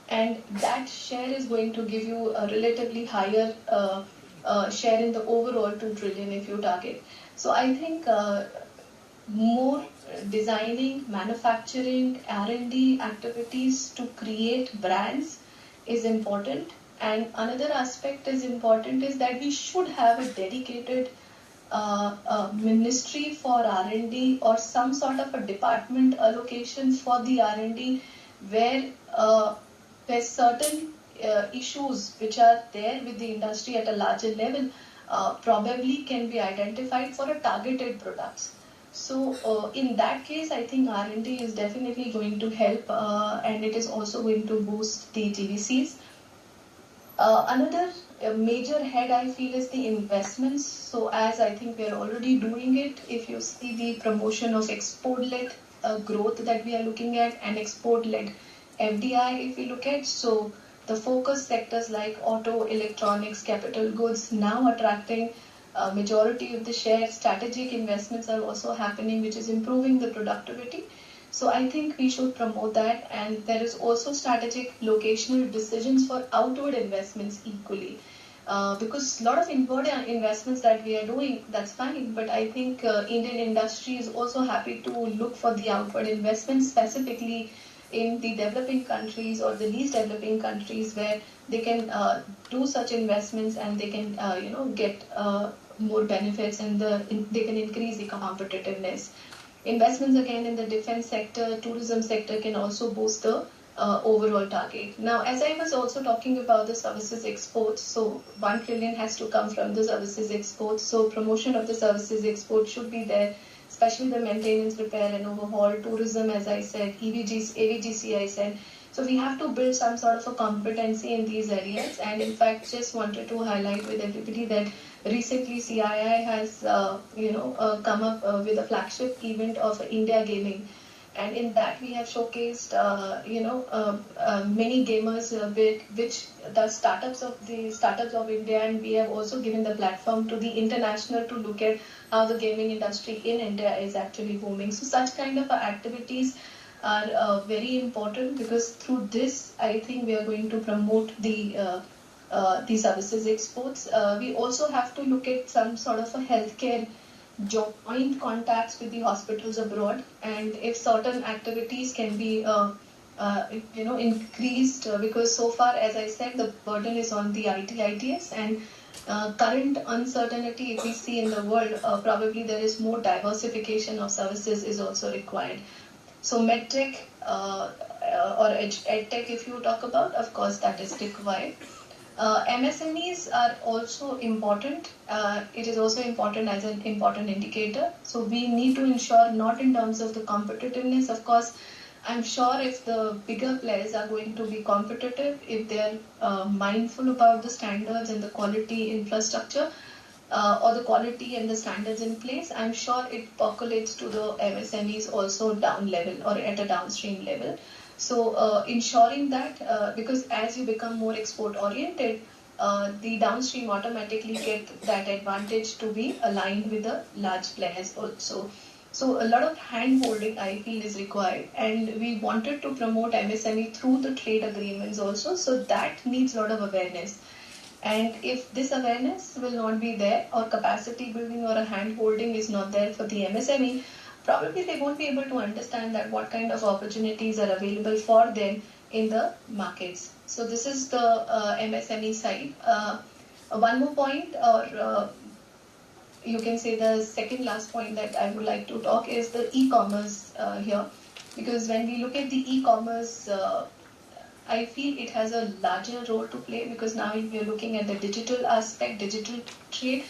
And that share is going to give you a relatively higher share in the overall 2 trillion if you target. So I think more designing, manufacturing, R&D activities to create brands is important. And another aspect is important is that we should have a dedicated ministry for R&D or some sort of a department allocation for the R&D where there's certain issues which are there with the industry at a larger level probably can be identified for a targeted products. So in that case, I think R&D is definitely going to help and it is also going to boost the GVCs. Another major head I feel is the investments. So as I think we are already doing it, if you see the promotion of export-led growth that we are looking at and export-led FDI if we look at, so the focus sectors like auto, electronics, capital goods now attracting majority of the share. Strategic investments are also happening, which is improving the productivity. So I think we should promote that, and there is also strategic locational decisions for outward investments equally. Because a lot of inward investments that we are doing, that's fine, but I think Indian industry is also happy to look for the outward investments, specifically in the developing countries or the least developing countries where they can do such investments and they can get more benefits and they can increase the competitiveness. Investments again in the defense sector, tourism sector can also boost the overall target. Now, as I was also talking about the services exports, so 1 trillion has to come from the services exports. So promotion of the services export should be there, especially the maintenance, repair and overhaul, tourism, as I said, AVGC, I said. So we have to build some sort of a competency in these areas. And in fact, just wanted to highlight with everybody that recently CII has, come up with a flagship event of India Gaming. And in that we have showcased, many gamers, which the startups of India, and we have also given the platform to the international to look at how the gaming industry in India is actually booming. So such kind of activities are very important, because through this, I think we are going to promote the services exports. We also have to look at some sort of a healthcare joint contacts with the hospitals abroad, and if certain activities can be increased, because so far, as I said, the burden is on the ITS, and current uncertainty if we see in the world, probably there is more diversification of services is also required. So medtech or edtech, if you talk about, of course, that is required. MSMEs are also important. It is also important as an important indicator. So we need to ensure, not in terms of the competitiveness, of course, I'm sure if the bigger players are going to be competitive, if they're mindful about the standards and the quality infrastructure, or the quality and the standards in place, I'm sure it percolates to the MSMEs also down level or at a downstream level. So ensuring that, because as you become more export oriented, the downstream automatically get that advantage to be aligned with the large players also. So a lot of hand holding I feel is required, and we wanted to promote MSME through the trade agreements also, so that needs a lot of awareness. And if this awareness will not be there, or capacity building or a hand holding is not there for the MSME, probably they won't be able to understand that what kind of opportunities are available for them in the markets. So this is the MSME side. One more point, or you can say the second last point that I would like to talk is the e-commerce here. Because when we look at the e-commerce, I feel it has a larger role to play, because now we are looking at the digital aspect, digital trade.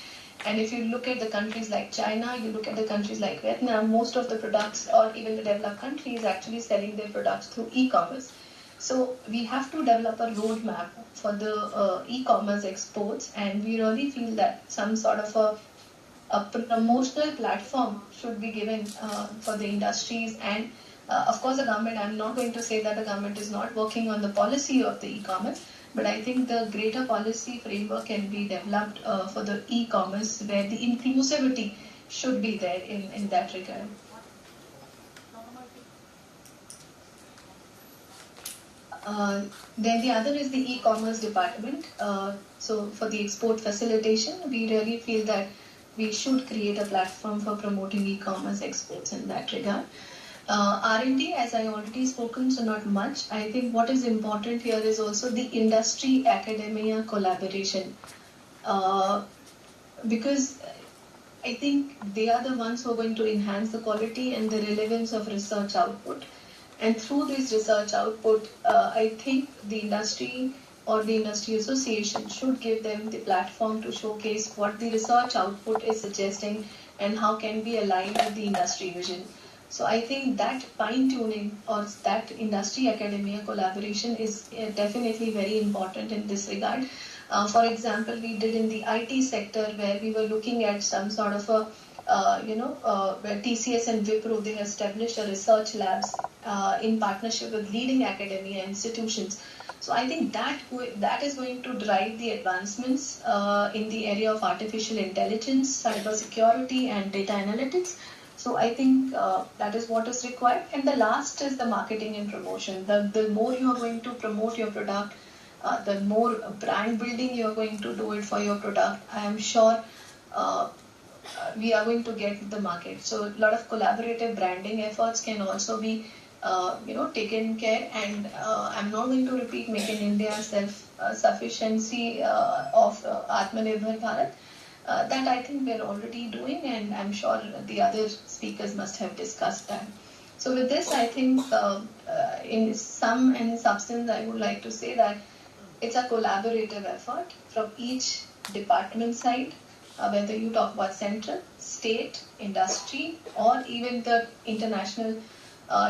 And if you look at the countries like China, you look at the countries like Vietnam, most of the products, or even the developed countries, actually selling their products through e-commerce. So we have to develop a roadmap for the e-commerce exports, and we really feel that some sort of a promotional platform should be given for the industries. And of course, the government, I'm not going to say that the government is not working on the policy of the e-commerce, but I think the greater policy framework can be developed for the e-commerce, where the inclusivity should be there in that regard. Then the other is the e-commerce department. So for the export facilitation, we really feel that we should create a platform for promoting e-commerce exports in that regard. R&D, as I already spoken, so not much. I think what is important here is also the industry-academia collaboration. Because I think they are the ones who are going to enhance the quality and the relevance of research output. And through this research output, I think the industry or the industry association should give them the platform to showcase what the research output is suggesting and how can be aligned with the industry vision. So I think that fine-tuning or that industry-academia collaboration is definitely very important in this regard. For example, we did in the IT sector where we were looking at some sort of a, where TCS and Wipro, they established a research labs in partnership with leading academia institutions. So I think that is going to drive the advancements in the area of artificial intelligence, cyber security, and data analytics. So I think that is what is required. And the last is the marketing and promotion. The more you are going to promote your product, the more brand building you are going to do it for your product, I am sure we are going to get the market. So a lot of collaborative branding efforts can also be taken care. And I'm not going to repeat Make in India self-sufficiency of Atmanirbhar Bharat. That I think we're already doing, and I'm sure the other speakers must have discussed that. So with this, I think in sum and substance, I would like to say that it's a collaborative effort from each department side, whether you talk about central, state, industry, or even the international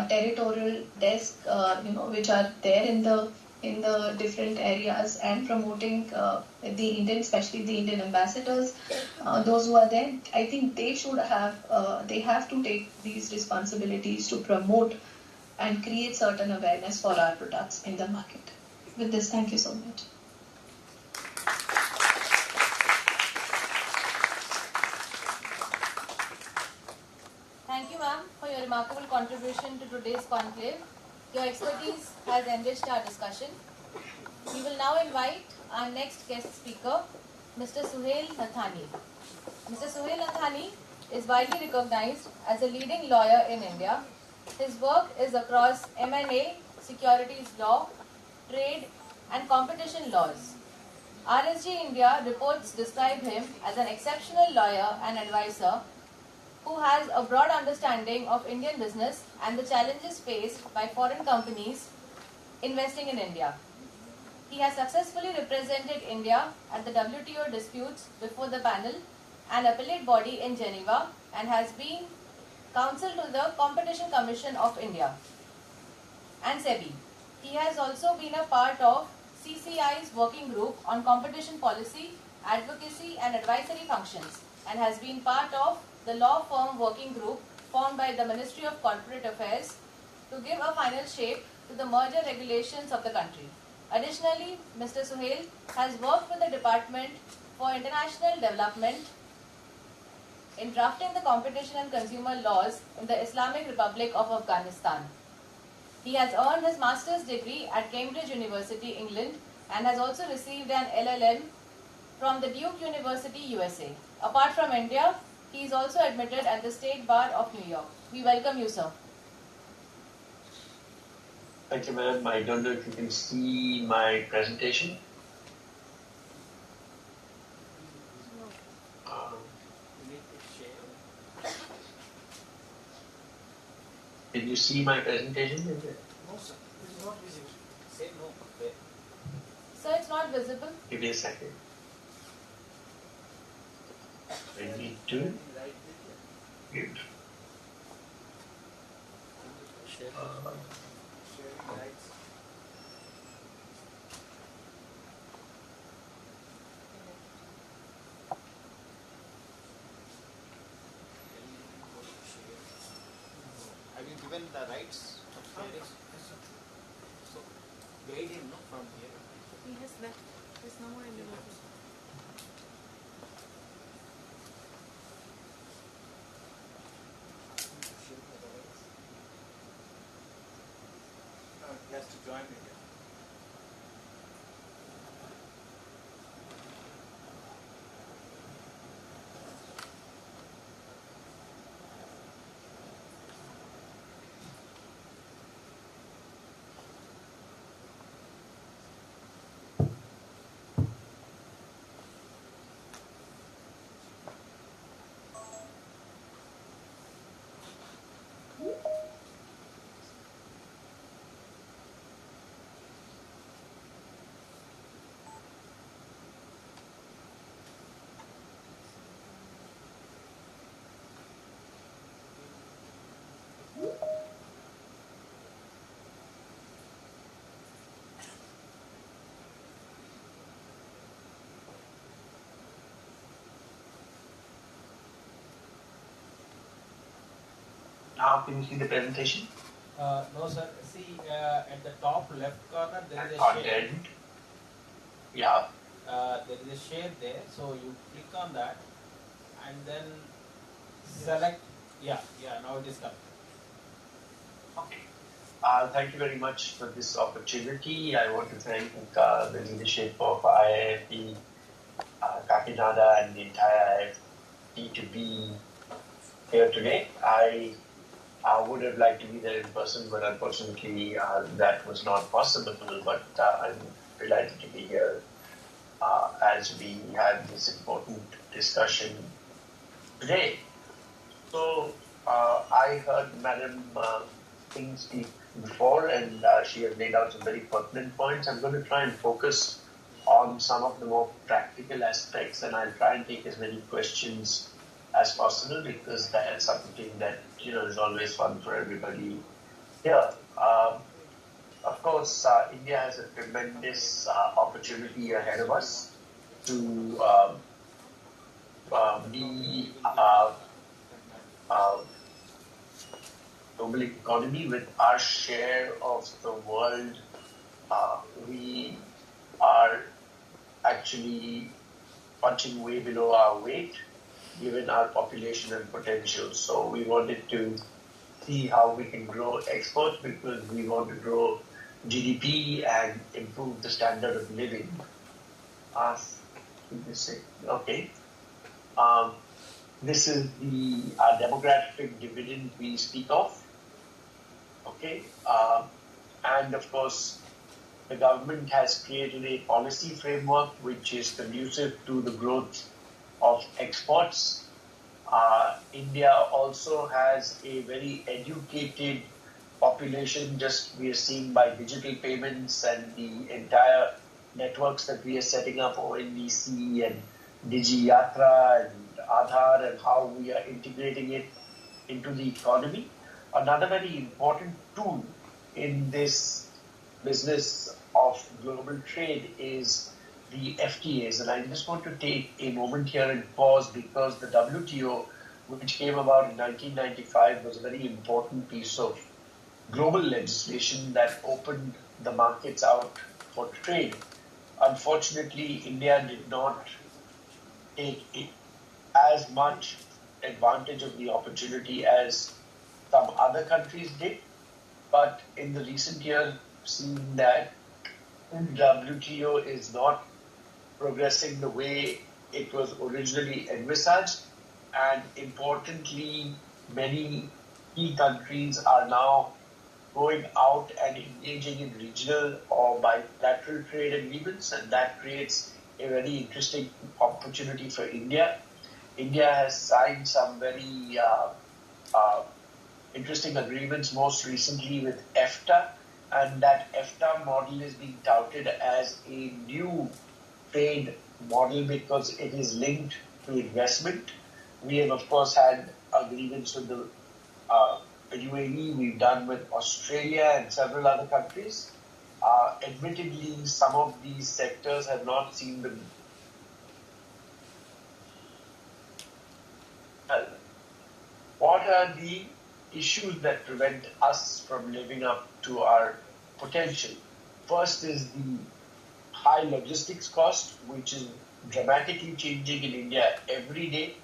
territorial desk, which are there in the different areas, and promoting the Indian, especially the Indian ambassadors, those who are there. I think they should have, they have to take these responsibilities to promote and create certain awareness for our products in the market. With this, thank you so much. Thank you, ma'am, for your remarkable contribution to today's conclave. Your expertise has enriched our discussion. We will now invite our next guest speaker, Mr. Suhail Nathani. Mr. Suhail Nathani is widely recognized as a leading lawyer in India. His work is across M&A, securities law, trade, and competition laws. RSG India reports describe him as an exceptional lawyer and advisor who has a broad understanding of Indian business and the challenges faced by foreign companies investing in India. He has successfully represented India at the WTO disputes before the panel, an appellate body in Geneva, and has been counsel to the Competition Commission of India and SEBI. He has also been a part of CCI's working group on competition policy, advocacy and advisory functions, and has been part of the law firm working group formed by the Ministry of Corporate Affairs to give a final shape to the merger regulations of the country. Additionally, Mr. Suhail has worked with the Department for International Development in drafting the competition and consumer laws in the Islamic Republic of Afghanistan. He has earned his master's degree at Cambridge University, England, and has also received an LLM from the Duke University, USA. Apart from India, he is also admitted at the State Bar of New York. We welcome you, sir. Thank you, ma'am. I don't know if you can see my presentation. Can you see my presentation? No, sir. It is not visible. Say no. Sir, it's not visible. Give me a second. I need to mute. Have you given the rights of sharing? So, guide him from here. He has left. There's no more in the room. He has to join me here. Now can you see the presentation? No, sir. See, at the top left corner, there is a Content. shade. Yeah. There is a shade there. So you click on that and then select. Yeah, now it is coming. Okay. Thank you very much for this opportunity. I want to thank the leadership of IIFT Kakinada and the entire IIFT to be here today. I would have liked to be there in person, but unfortunately that was not possible. But I'm delighted to be here as we have this important discussion today. So I heard Madam Singh speak before, and she has laid out some very pertinent points. I'm going to try and focus on some of the more practical aspects, and I'll try and take as many questions as possible, because that is something that is always fun for everybody here. Of course, India has a tremendous opportunity ahead of us to be global economy. With our share of the world, we are actually punching way below our weight, given our population and potential. So we wanted to see how we can grow exports, because we want to grow GDP and improve the standard of living. Okay. This is the demographic dividend we speak of. Okay. And of course, the government has created a policy framework which is conducive to the growth of exports. India also has a very educated population. Just we are seeing by digital payments and the entire networks that we are setting up, ONDC and Digi Yatra and Aadhaar, and how we are integrating it into the economy. Another very important tool in this business of global trade is the FTAs. And I just want to take a moment here and pause, because the WTO, which came about in 1995, was a very important piece of global legislation that opened the markets out for trade. Unfortunately, India did not take as much advantage of the opportunity as some other countries did. But in the recent years, seen that WTO is not progressing the way it was originally envisaged, and importantly, many key countries are now going out and engaging in regional or bilateral trade agreements, and that creates a very interesting opportunity for India. India has signed some very interesting agreements, most recently with EFTA, and that EFTA model is being touted as a new trade model because it is linked to investment. We have, of course, had agreements with the UAE, we've done with Australia and several other countries. Admittedly, some of these sectors have not seen the what are the issues that prevent us from living up to our potential? First is the high logistics cost, which is dramatically changing in India every day.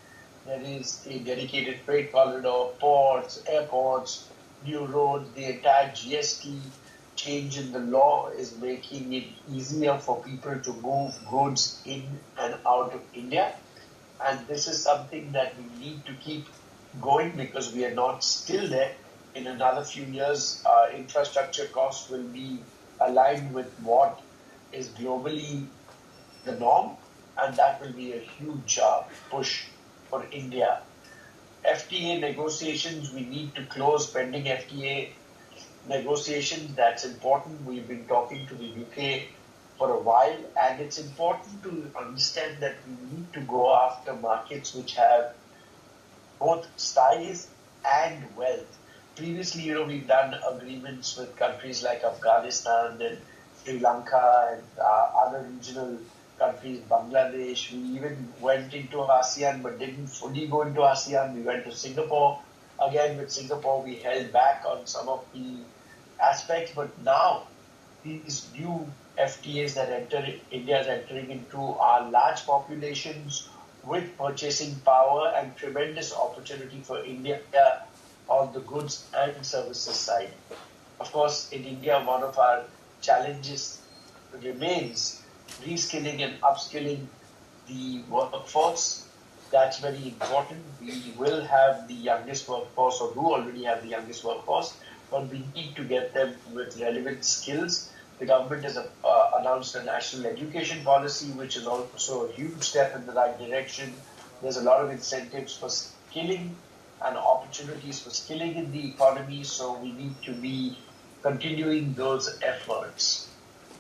There is a dedicated freight corridor, ports, airports, new roads. The entire GST change in the law is making it easier for people to move goods in and out of India. And this is something that we need to keep going, because we are not still there. In another few years, infrastructure costs will be aligned with what is globally the norm, and that will be a huge push for India. FTA negotiations, we need to close pending FTA negotiations. That's important. We've been talking to the UK for a while, and it's important to understand that we need to go after markets which have both size and wealth. Previously, we've done agreements with countries like Afghanistan and Sri Lanka and other regional countries, Bangladesh. We even went into ASEAN but didn't fully go into ASEAN. We went to Singapore. Again, with Singapore, we held back on some of the aspects, but now these new FTAs that India is entering into are large populations with purchasing power and tremendous opportunity for India on the goods and services side. Of course, in India, one of our challenges remains reskilling and upskilling the workforce. That's very important. We will have the youngest workforce, or do already have the youngest workforce, but we need to get them with relevant skills. The government has announced a national education policy, which is also a huge step in the right direction. There's a lot of incentives for skilling and opportunities for skilling in the economy, so we need to be continuing those efforts.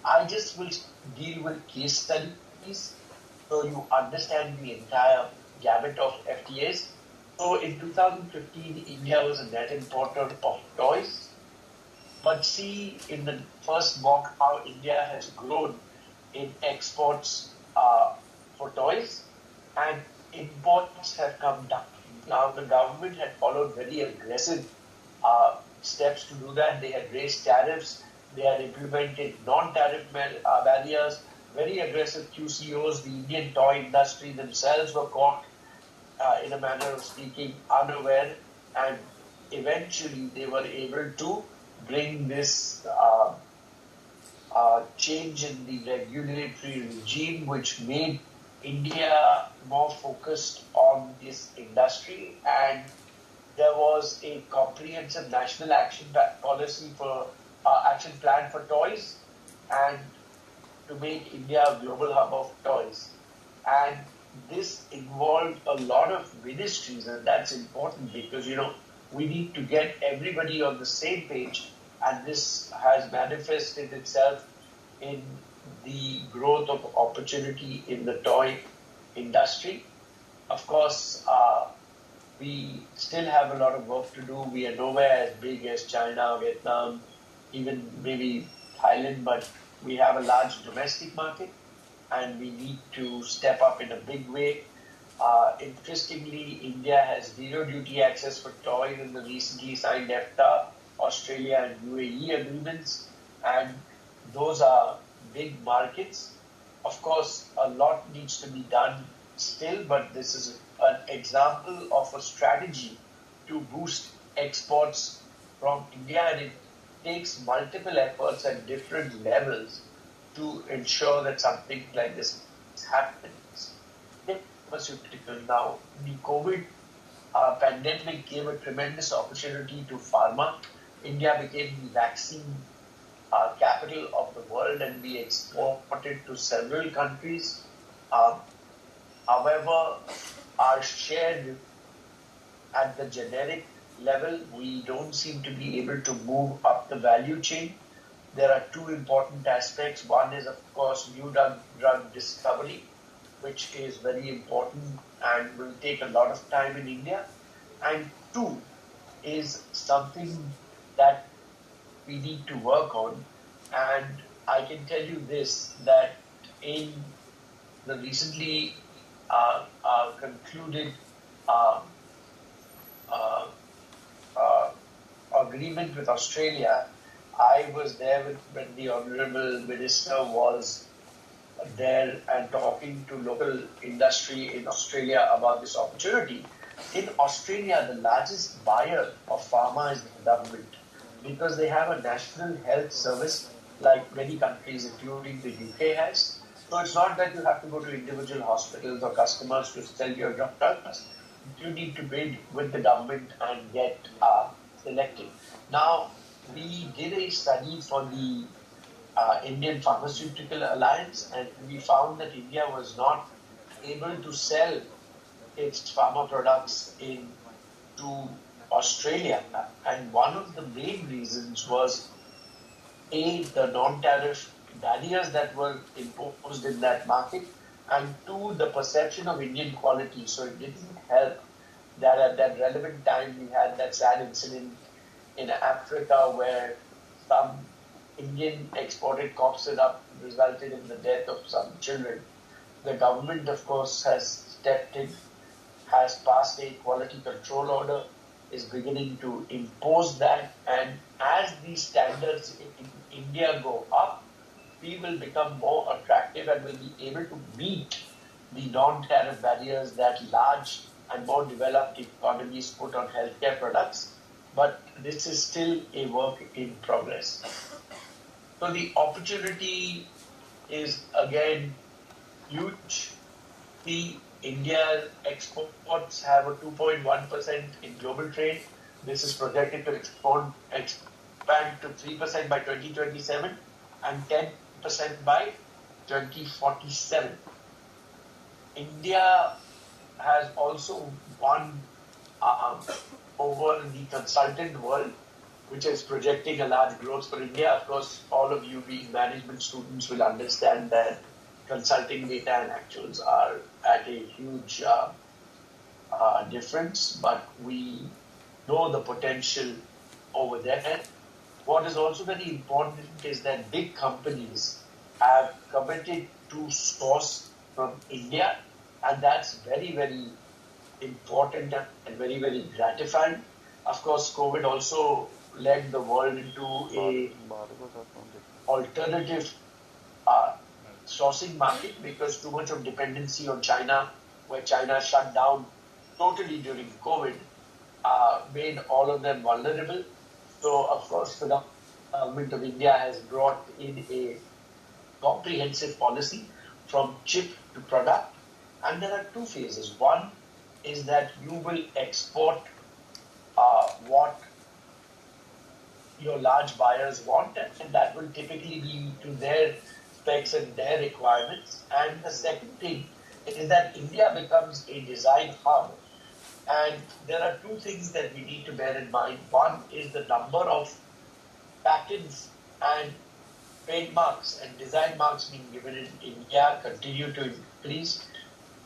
I just will deal with case studies so you understand the entire gamut of FTAs. So in 2015, India was a net importer of toys. But see in the first mock how India has grown in exports for toys, and imports have come down. Now the government had followed very aggressive steps to do that. They had raised tariffs, they had implemented non-tariff barriers, very aggressive QCOs. The Indian toy industry themselves were caught, in a manner of speaking, unaware, and eventually they were able to bring this change in the regulatory regime, which made India more focused on this industry, and there was a comprehensive national action plan for toys, and to make India a global hub of toys. And this involved a lot of ministries, and that's important because, we need to get everybody on the same page, and this has manifested itself in the growth of opportunity in the toy industry. Of course, we still have a lot of work to do. We are nowhere as big as China, Vietnam, even maybe Thailand, but we have a large domestic market, and we need to step up in a big way. Interestingly, India has zero duty access for toys in the recently signed EFTA, Australia and UAE agreements, and those are big markets. Of course, a lot needs to be done still, but this is an example of a strategy to boost exports from India, and it takes multiple efforts at different levels to ensure that something like this happens. Pharmaceutical now, the COVID pandemic gave a tremendous opportunity to pharma. India became the vaccine capital of the world, and we exported to several countries. However, our share at the generic level, we don't seem to be able to move up the value chain. There are two important aspects. One is, of course, new drug discovery, which is very important and will take a lot of time in India. And two is something that we need to work on. And I can tell you this, that in the recently concluded agreement with Australia, I was there when the Honourable Minister was there and talking to local industry in Australia about this opportunity. In Australia, the largest buyer of pharma is the government because they have a national health service like many countries, including the UK has. So it's not that you have to go to individual hospitals or customers to sell your drugs. You need to bid with the government and get selected. Now, we did a study for the Indian Pharmaceutical Alliance, and we found that India was not able to sell its pharma products to Australia. And one of the main reasons was A, the non-tariff barriers that were imposed in that market, and two, the perception of Indian quality. So it didn't help that at that relevant time we had that sad incident in Africa where some Indian exported cough syrup resulted in the death of some children. The government, of course, has stepped in, has passed a quality control order is beginning to impose that, and as these standards in India go up, we will become more attractive and will be able to meet the non-tariff barriers that large and more developed economies put on healthcare products. But this is still a work in progress. So the opportunity is again huge. The India's exports have a 2.1% in global trade. This is projected to expand to 3% by 2027 and 10% by 2047. India has also won over the consultant world, which is projecting a large growth for India. Of course, all of you being management students will understand that consulting data and actuals are at a huge difference, but we know the potential over there. What is also very important is that big companies have committed to source from India, and that's very, very important and very, very gratifying. Of course, COVID also led the world into a alternative sourcing market because too much of dependency on China, where China shut down totally during COVID, made all of them vulnerable. So, of course, the government of India has brought in a comprehensive policy from chip to product. And there are two phases. One is that you will export what your large buyers want, and that will typically be to their specs and their requirements. And the second thing is that India becomes a design hub. And there are two things that we need to bear in mind. One is the number of patents and trademarks and design marks being given in India continue to increase.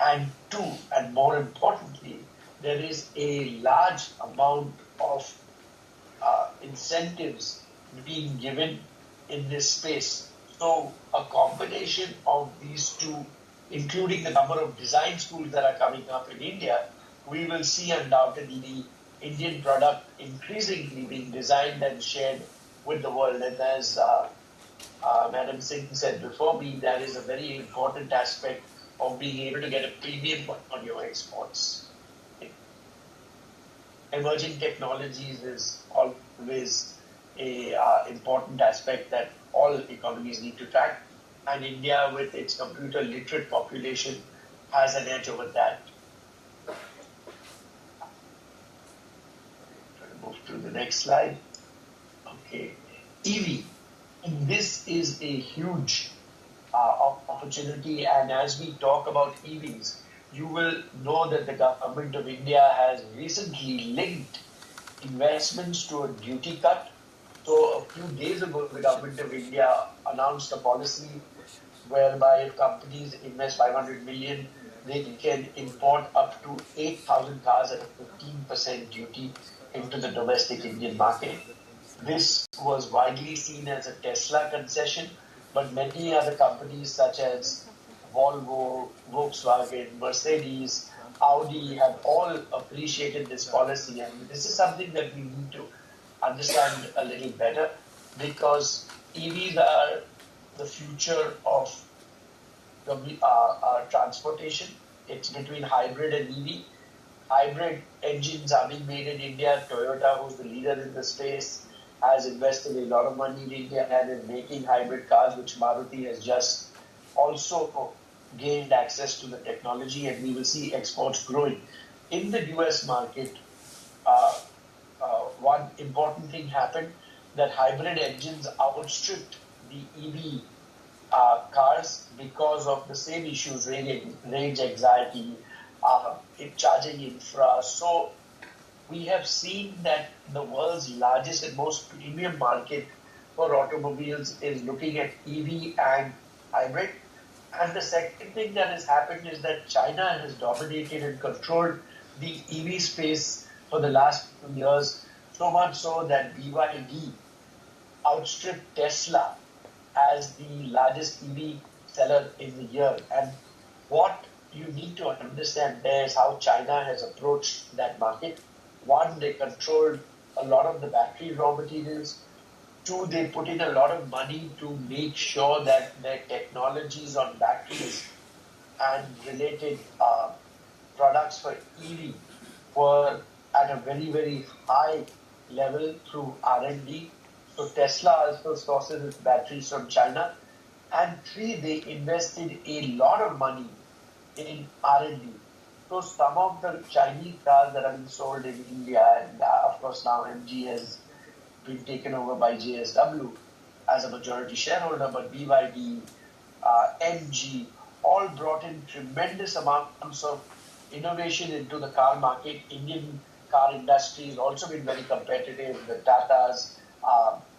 And two, and more importantly, there is a large amount of incentives being given in this space. So a combination of these two, including the number of design schools that are coming up in India, we will see undoubtedly the Indian product increasingly being designed and shared with the world. And as Madam Singh said before me, that is a very important aspect of being able to get a premium on your exports. Emerging technologies is always a important aspect that all economies need to track, and India, with its computer literate population, has an edge over that. Try to move to the next slide. Okay, EV. This is a huge opportunity, and as we talk about EVs, you will know that the government of India has recently linked investments to a duty cut. So a few days ago, the government of India announced a policy whereby if companies invest 500 million, they can import up to 8,000 cars at a 15% duty into the domestic Indian market. This was widely seen as a Tesla concession, but many other companies such as Volvo, Volkswagen, Mercedes, Audi have all appreciated this policy, and this is something that we need to understand a little better, because EVs are the future of transportation. It's between hybrid and EV. Hybrid engines are being made in India. Toyota, who's the leader in the space, has invested a lot of money in India and is making hybrid cars, which Maruti has just also gained access to the technology, and we will see exports growing. In the US market, one important thing happened, that hybrid engines outstripped the EV cars because of the same issues, range anxiety, charging infra. So we have seen that the world's largest and most premium market for automobiles is looking at EV and hybrid. And the second thing that has happened is that China has dominated and controlled the EV space for the last few years, so much so that BYD outstripped Tesla as the largest EV seller in the year. And what you need to understand there is how China has approached that market. one, they controlled a lot of the battery raw materials. Two, they put in a lot of money to make sure that their technologies on batteries and related products for EV were at a very, very high level through R&D. So Tesla also sources its batteries from China. And three, they invested a lot of money in R&D. So some of the Chinese cars that are being sold in India, and of course now MG has been taken over by JSW as a majority shareholder, but BYD, MG, all brought in tremendous amounts of innovation into the car market. Indian car industry has also been very competitive. The Tatas,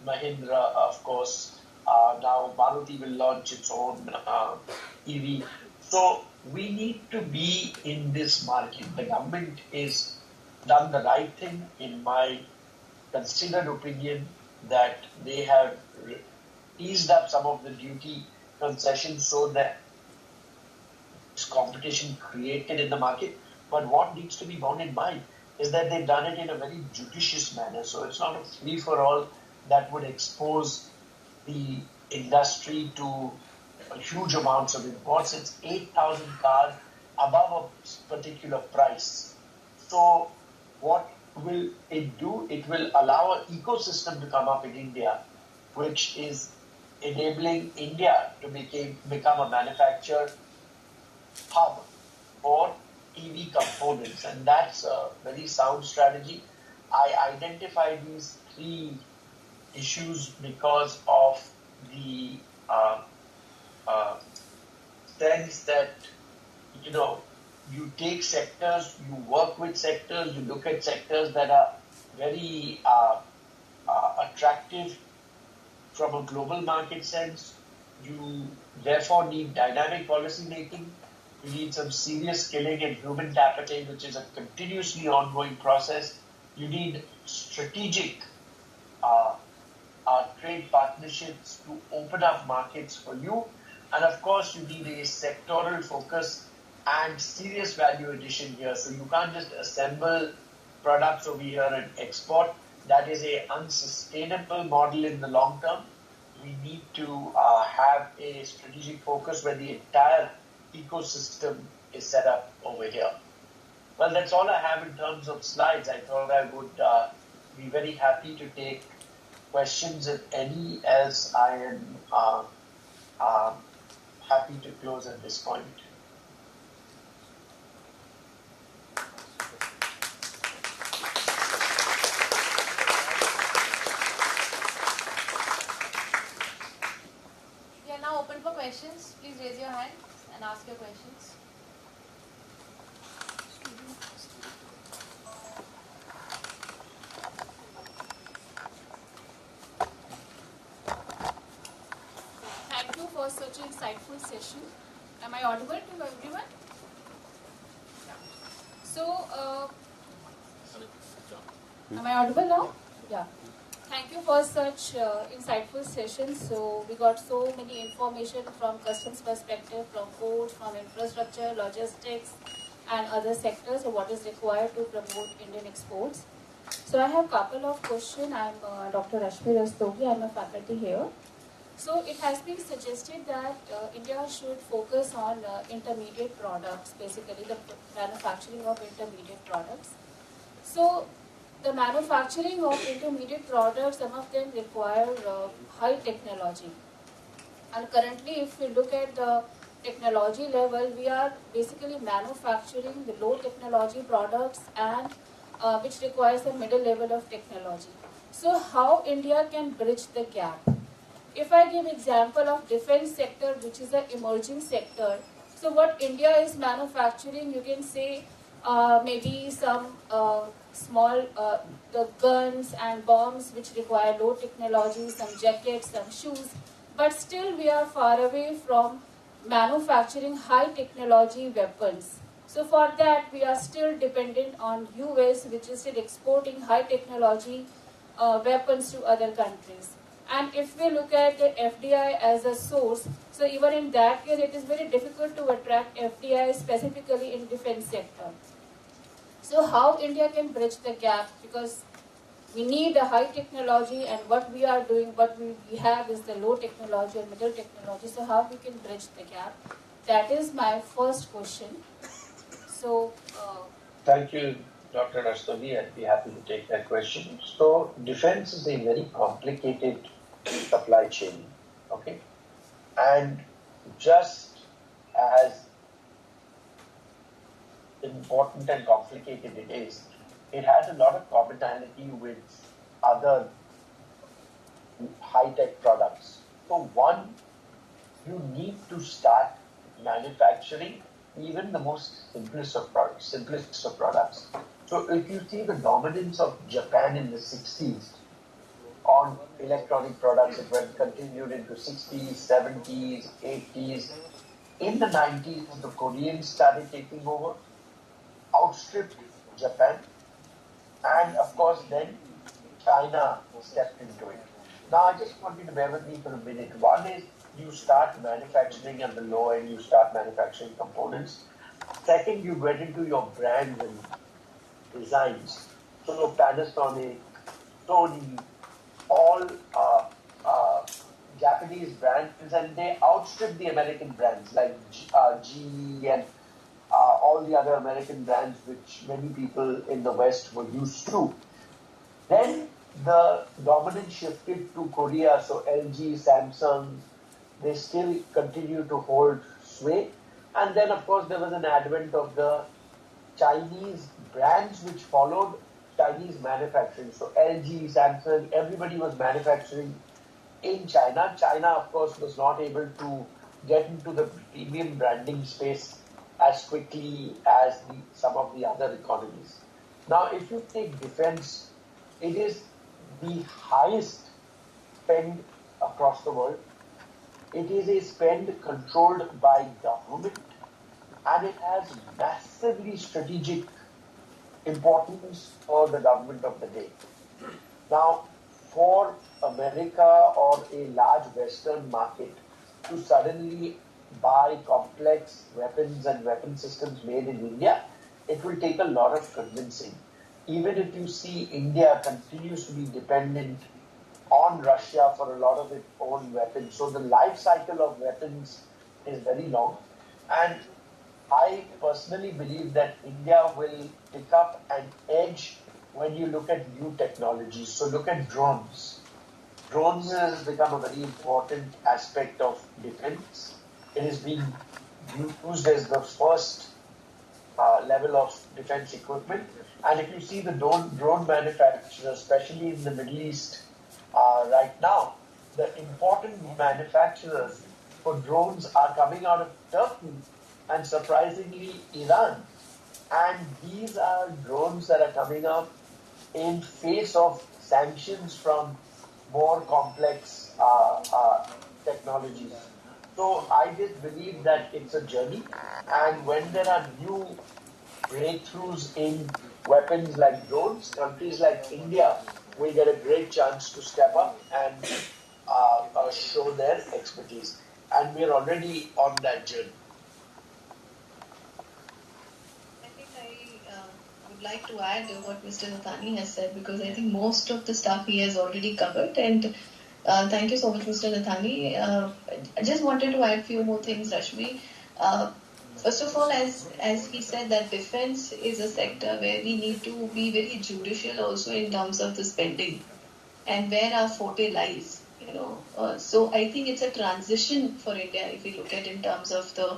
Mahindra, of course, now Maruti will launch its own EV. So we need to be in this market. The government is done the right thing, in my considered opinion, that they have eased up some of the duty concessions so that competition created in the market. But what needs to be borne in mind is that they've done it in a very judicious manner. So it's not a free-for-all that would expose the industry to huge amounts of imports. It's 8,000 cars above a particular price. So what will it do? It will allow an ecosystem to come up in India, which is enabling India to become a manufacturer hub for EV components. And that's a very sound strategy. I identify these three issues because of the sense that, you take sectors, you work with sectors, you look at sectors that are very attractive from a global market sense. You therefore need dynamic policy making. You need some serious skilling and human capital, which is a continuously ongoing process. You need strategic trade partnerships to open up markets for you. And of course, you need a sectoral focus and serious value addition here. So you can't just assemble products over here and export. That is an unsustainable model in the long term. We need to have a strategic focus where the entire ecosystem is set up over here. Well, that's all I have in terms of slides. I thought I would be very happy to take questions. If any else, I am happy to close at this point. We are now open for questions. Please raise your hand and ask your questions. Thank you for such an insightful session. Am I audible to everyone? So, am I audible now? Yeah. Thank you for such insightful sessions. So, we got so many information from customs perspective, from ports, from infrastructure, logistics, and other sectors of what is required to promote Indian exports. So, I have a couple of questions. I'm Dr. Rashmi Rastogi. I'm a faculty here. So it has been suggested that India should focus on intermediate products, basically the manufacturing of intermediate products. So the manufacturing of intermediate products, some of them require high technology. And currently, if we look at the technology level, we are basically manufacturing the low technology products and which requires a middle level of technology. So how India can bridge the gap? If I give example of defense sector, which is an emerging sector, so what India is manufacturing, you can say maybe some small the guns and bombs which require low technology, some jackets, some shoes, but still we are far away from manufacturing high technology weapons. So for that we are still dependent on US, which is still exporting high technology weapons to other countries. And if we look at the FDI as a source, so even in that case, it is very difficult to attract FDI specifically in defense sector. So how India can bridge the gap, because we need a high technology, and what we are doing, what we have is the low technology or middle technology. So how we can bridge the gap? That is my first question. So thank you, Dr. Rastogi. I'd be happy to take that question. So defense is a very complicated supply chain, okay? And just as important and complicated it is, it has a lot of commonality with other high-tech products. So one, you need to start manufacturing even the most simplest of products. So if you see the dominance of Japan in the 60s on electronic products, it went continued into 60s, 70s, 80s. In the 90s, the Koreans started taking over, outstripped Japan, and of course then China stepped into it. Now I just want you to bear with me for a minute. One is you start manufacturing at the low end, you start manufacturing components. Second, you get into your brands and designs. So Panasonic, Sony, all Japanese brands, and they outstrip the American brands like GE and all the other American brands which many people in the West were used to. Then the dominance shifted to Korea, so LG, Samsung, they still continue to hold sway. And then, of course, there was an advent of the Chinese brands which followed Chinese manufacturing. So LG, Samsung, everybody was manufacturing in China. China, of course, was not able to get into the premium branding space as quickly as some of the other economies. Now, if you take defense, it is the highest spend across the world. It is a spend controlled by government, and it has massively strategic importance for the government of the day. Now, for America or a large Western market to suddenly buy complex weapons and weapon systems made in India, it will take a lot of convincing. Even if you see India continues to be dependent on Russia for a lot of its own weapons. So the life cycle of weapons is very long. And I personally believe that India will pick up an edge when you look at new technologies. So look at drones. Drones has become a very important aspect of defense. It is being used as the first level of defense equipment. And if you see the drone manufacturers, especially in the Middle East right now, the important manufacturers for drones are coming out of Turkey and surprisingly Iran. And these are drones that are coming up in face of sanctions from more complex technologies. So I just believe that it's a journey, and when there are new breakthroughs in weapons like drones, countries like India will get a great chance to step up and show their expertise. And we're already on that journey. I think I would like to add what Mr. Nathani has said, because I think most of the stuff he has already covered. And thank you so much, Mr. Nathani. I just wanted to add a few more things, Rashmi. First of all, as he said, that defense is a sector where we need to be very judicial also in terms of the spending and where our forte lies. So I think it's a transition for India if we look at in terms of the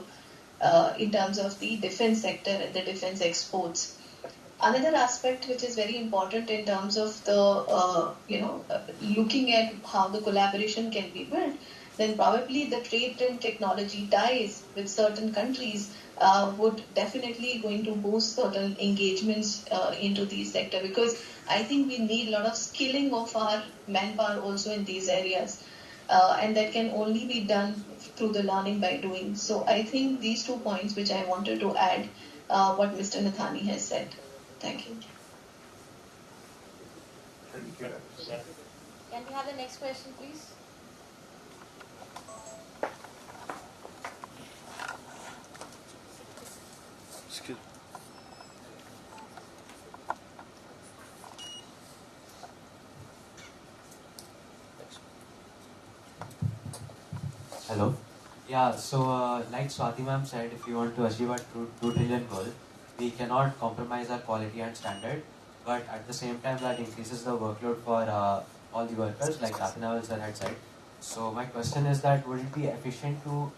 defense sector and the defense exports. Another aspect which is very important in terms of the looking at how the collaboration can be built, then probably the trade and technology ties with certain countries would definitely going to boost certain engagements into these sector, because I think we need a lot of skilling of our manpower also in these areas, and that can only be done through the learning by doing. So I think these 2 points which I wanted to add what Mr. Nathani has said. Thank you. Can we have the next question, please? Excuse me. Hello. Yeah, so like Swati ma'am said, if you want to achieve a 2 trillion goal, we cannot compromise our quality and standard, but at the same time that increases the workload for all the workers, like Rathinawal sir had said. So my question is that would it be efficient to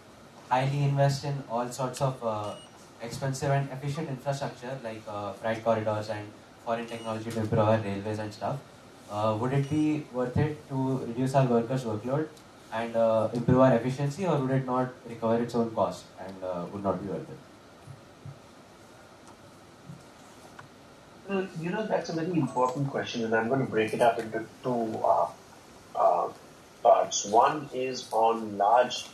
highly invest in all sorts of expensive and efficient infrastructure like freight corridors and foreign technology to improve our railways and stuff? Would it be worth it to reduce our workers' workload and improve our efficiency, or would it not recover its own cost and would not be worth it? Well, that's a very important question, and I'm going to break it up into two parts. One is on large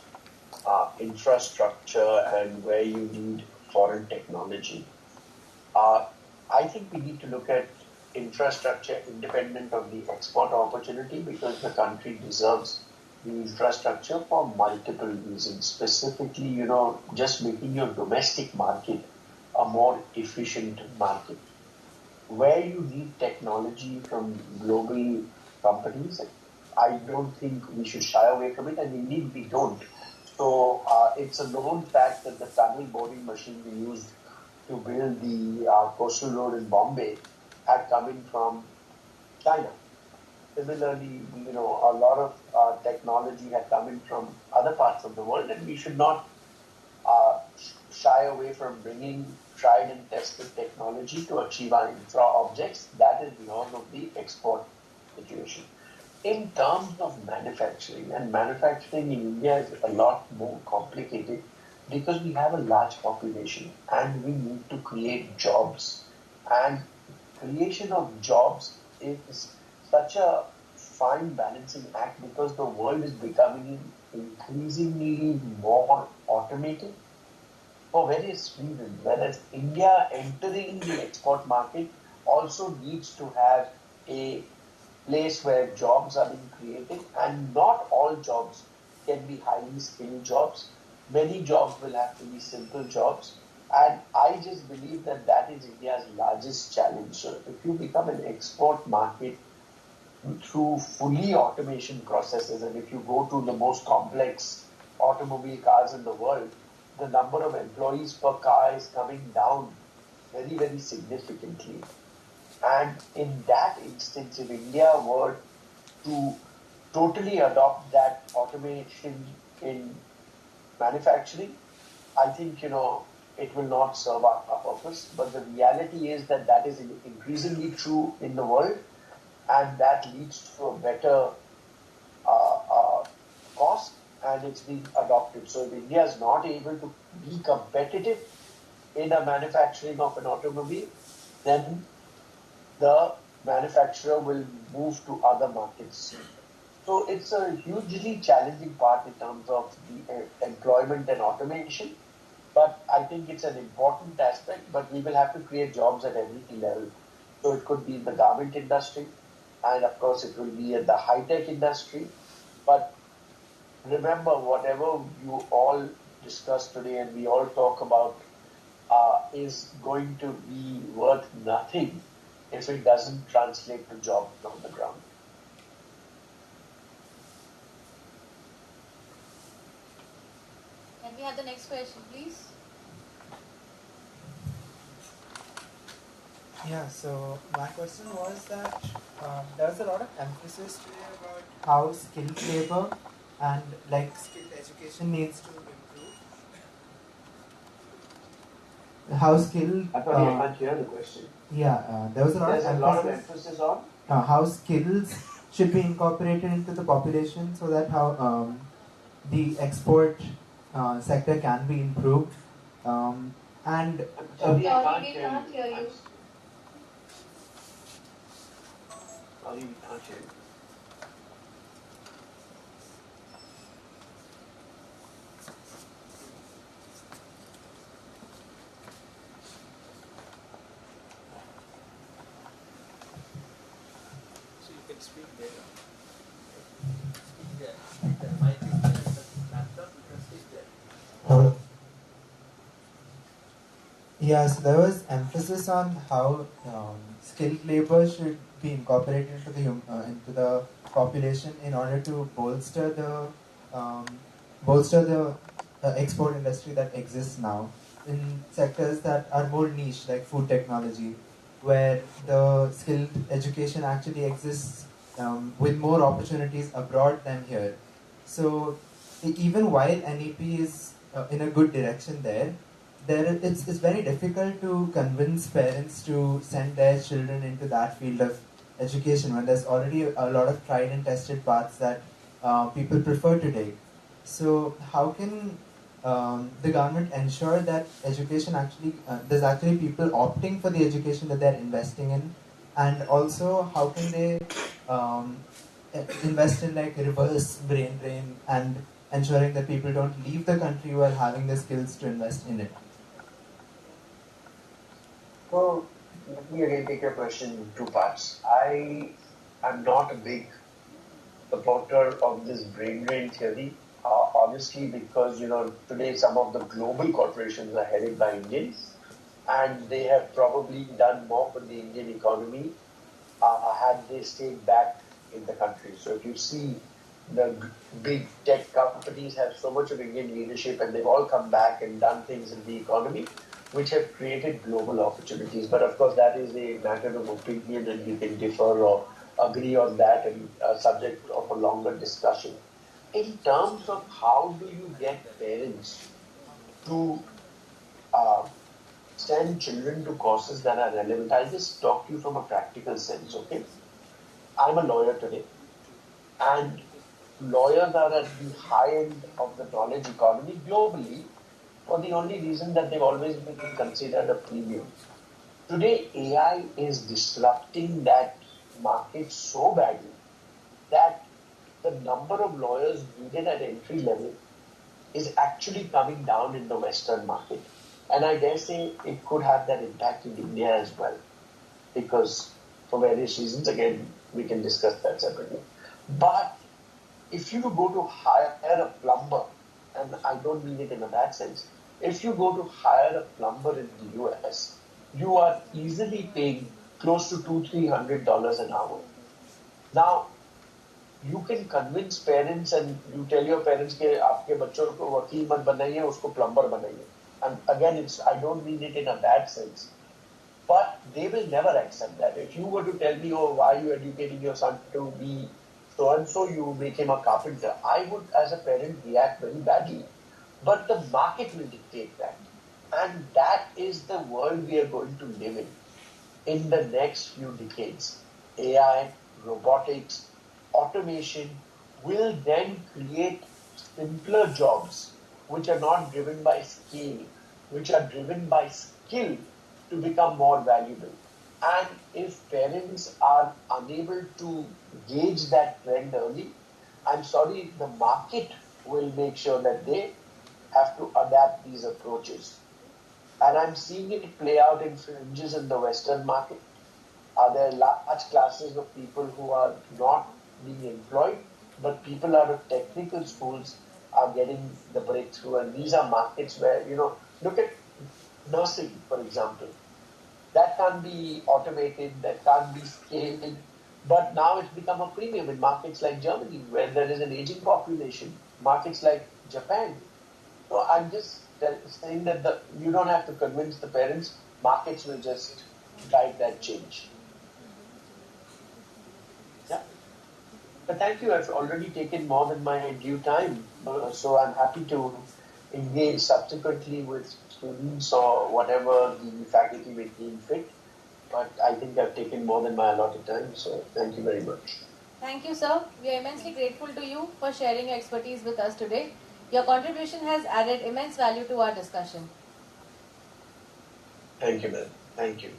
infrastructure and where you need foreign technology. I think we need to look at infrastructure independent of the export opportunity, because the country deserves the infrastructure for multiple reasons. Specifically, just making your domestic market a more efficient market. Where you need technology from global companies, I don't think we should shy away from it, and indeed we don't. So it's a known fact that the tunnel boring machine we used to build the coastal road in Bombay had come in from China. Similarly, a lot of technology had come in from other parts of the world, and we should not shy away from bringing tried and tested technology to achieve our infra objects. That is beyond of the export situation. In terms of manufacturing, and manufacturing in India is a lot more complicated because we have a large population and we need to create jobs. And creation of jobs is such a fine balancing act because the world is becoming increasingly more automated for various reasons. Whereas India entering the export market also needs to have a place where jobs are being created, and not all jobs can be highly skilled jobs. Many jobs will have to be simple jobs, and I just believe that that is India's largest challenge. So if you become an export market through fully automation processes, and if you go to the most complex automobile cars in the world, the number of employees per car is coming down very, very significantly. And in that instance, if India were to totally adopt that automation in manufacturing, I think, it will not serve our purpose. But the reality is that that is increasingly true in the world, and that leads to a better cost, and it's being adopted. So if India is not able to be competitive in a manufacturing of an automobile, then the manufacturer will move to other markets. So it's a hugely challenging part in terms of the employment and automation, but I think it's an important aspect, but we will have to create jobs at every level. So it could be in the garment industry, and of course it will be in the high-tech industry. But remember, whatever you all discussed today and we all talk about is going to be worth nothing if it doesn't translate to jobs on the ground. Can we have the next question, please? Yeah, so my question was that there's a lot of emphasis today about how skilled labor and skilled education needs to improve. How skilled... I can't hear the question. Yeah, there was a lot of emphasis on how skills should be incorporated into the population so that how the export sector can be improved. And Sorry, I Sorry, we can't hear you. Sorry, we can't hear you. So you can speak there. Speak there. The mic is there. The laptop, you can speak there. Yes, there was emphasis on how skilled labor should be incorporated into the population in order to bolster the bolster the export industry that exists now in sectors that are more niche, like food technology, where the skilled education actually exists with more opportunities abroad than here. So even while NEP is in a good direction it's very difficult to convince parents to send their children into that field of education when there's already a lot of tried and tested paths that people prefer to take. So how can the government ensure that education actually, there's actually people opting for the education that they're investing in, and also how can they invest in like reverse brain drain and ensuring that people don't leave the country while having the skills to invest in it? Well, let me again take your question in two parts. I am not a big supporter of this brain drain theory, honestly, because today some of the global corporations are headed by Indians, and they have probably done more for the Indian economy had they stayed back in the country. So if you see, the big tech companies have so much of Indian leadership, and they've all come back and done things in the economy which have created global opportunities. But of course, that is a matter of opinion, and we can differ or agree on that, and subject of a longer discussion. In terms of how do you get parents to send children to courses that are relevant, I'll just talk to you from a practical sense, okay? I'm a lawyer today, and lawyers are at the high end of the knowledge economy globally for the only reason that they've always been considered a premium. Today, AI is disrupting that market so badly that the number of lawyers needed at entry level is actually coming down in the Western market. And I dare say it could have that impact in India as well, because for various reasons, again, we can discuss that separately. But if you go to hire a plumber, and I don't mean it in a bad sense, if you go to hire a plumber in the US, you are easily paying close to $200-300 an hour. Now, you can convince parents and you tell your parents कि आपके बच्चों को वकील मत बनाइए, उसको plumber बनाइए. And again, I don't mean it in a bad sense, but they will never accept that. If you were to tell me, oh, why are you educating your son to be so-and-so, you make him a carpenter, I would, as a parent, react very badly. But the market will dictate that. And that is the world we are going to live in the next few decades. AI, robotics, automation will then create simpler jobs which are not driven by scale, which are driven by skill to become more valuable. And if parents are unable to gauge that trend early, I'm sorry, the market will make sure that they have to adapt these approaches. And I'm seeing it play out in fringes in the Western market. There are large classes of people who are not being employed, but people out of technical schools are getting the breakthrough. And these are markets where, look at nursing, for example. That can't be automated, that can't be scaled. But now it's become a premium in markets like Germany, where there is an aging population, markets like Japan. So I'm just saying that you don't have to convince the parents, markets will just drive that change. Yeah. But thank you, I've already taken more than my due time, so I'm happy to engage subsequently with students or whatever the faculty may deem fit. But I think I've taken more than my allotted time, so thank you very much. Thank you, sir. We are immensely grateful to you for sharing your expertise with us today. Your contribution has added immense value to our discussion. Thank you, ma'am. Thank you.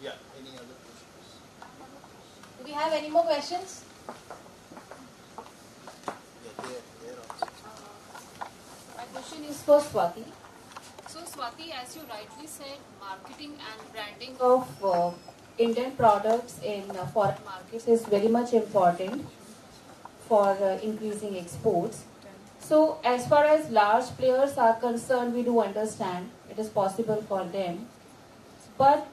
Yeah, any other questions? Do we have any more questions? My question is for Swati. So Swati, as you rightly said, marketing and branding of Indian products in foreign markets is very much important for increasing exports. So as far as large players are concerned, we do understand it is possible for them. But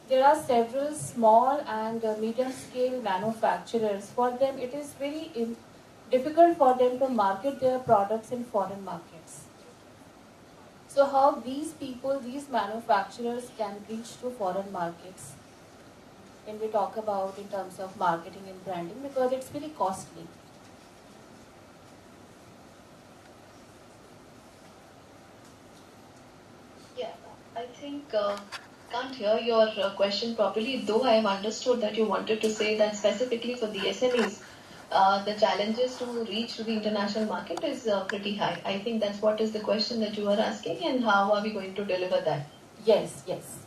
there are several small and medium scale manufacturers. For them, it is very difficult for them to market their products in foreign markets. So how these people, these manufacturers can reach to foreign markets when we talk about in terms of marketing and branding, because it's very costly. Yeah, I think can't hear your question properly, though I have understood that you wanted to say that specifically for the SMEs, the challenges to reach to the international market is pretty high. I think that's what is the question that you are asking, and how are we going to deliver that? Yes, yes.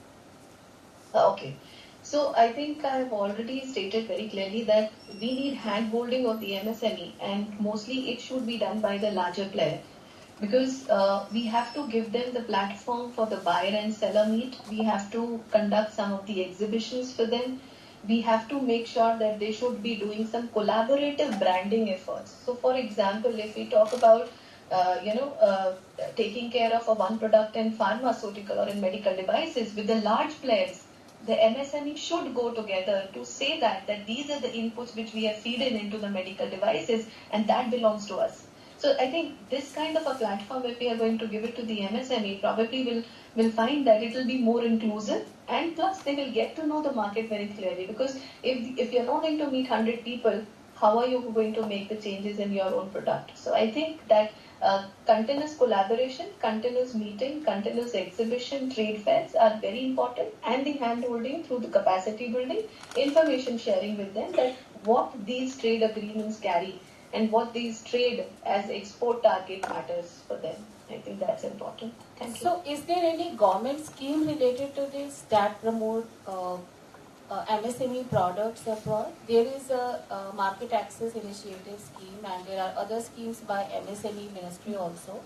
Okay. So I think I have already stated very clearly that we need hand-holding of the MSME, and mostly it should be done by the larger player, because we have to give them the platform for the buyer and seller meet. We have to conduct some of the exhibitions for them. We have to make sure that they should be doing some collaborative branding efforts. So, for example, if we talk about taking care of a one product in pharmaceutical or in medical devices with the large players, the MSME should go together to say that these are the inputs which we have feed into the medical devices, and that belongs to us. So I think this kind of a platform, if we are going to give it to the MSME, probably will find that it will be more inclusive, and plus they will get to know the market very clearly. Because if you're not going to meet 100 people, how are you going to make the changes in your own product? So I think that continuous collaboration, continuous meeting, continuous exhibition, trade fairs are very important, and the hand holding through the capacity building, information sharing with them, that what these trade agreements carry and what these trade as export target matters for them. I think that's important. Thank you. So is there any government scheme related to this that promote MSME products abroad? There is a market access initiative scheme, and there are other schemes by MSME ministry also.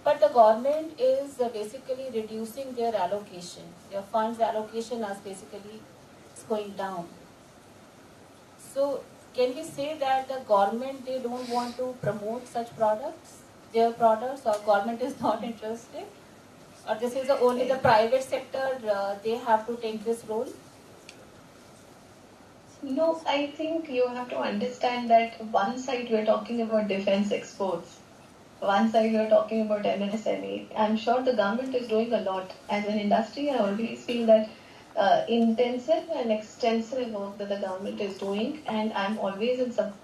But the government is basically reducing their allocation. Their funds allocation is basically going down. So can we say that the government, they don't want to promote such products, their products, or government is not interested? Or this is only the private sector, they have to take this role? No, I think you have to understand that one side we're talking about defense exports, one side we're talking about MSME. I'm sure the government is doing a lot. As an industry, I always feel that intensive and extensive work that the government is doing, and I'm always in support.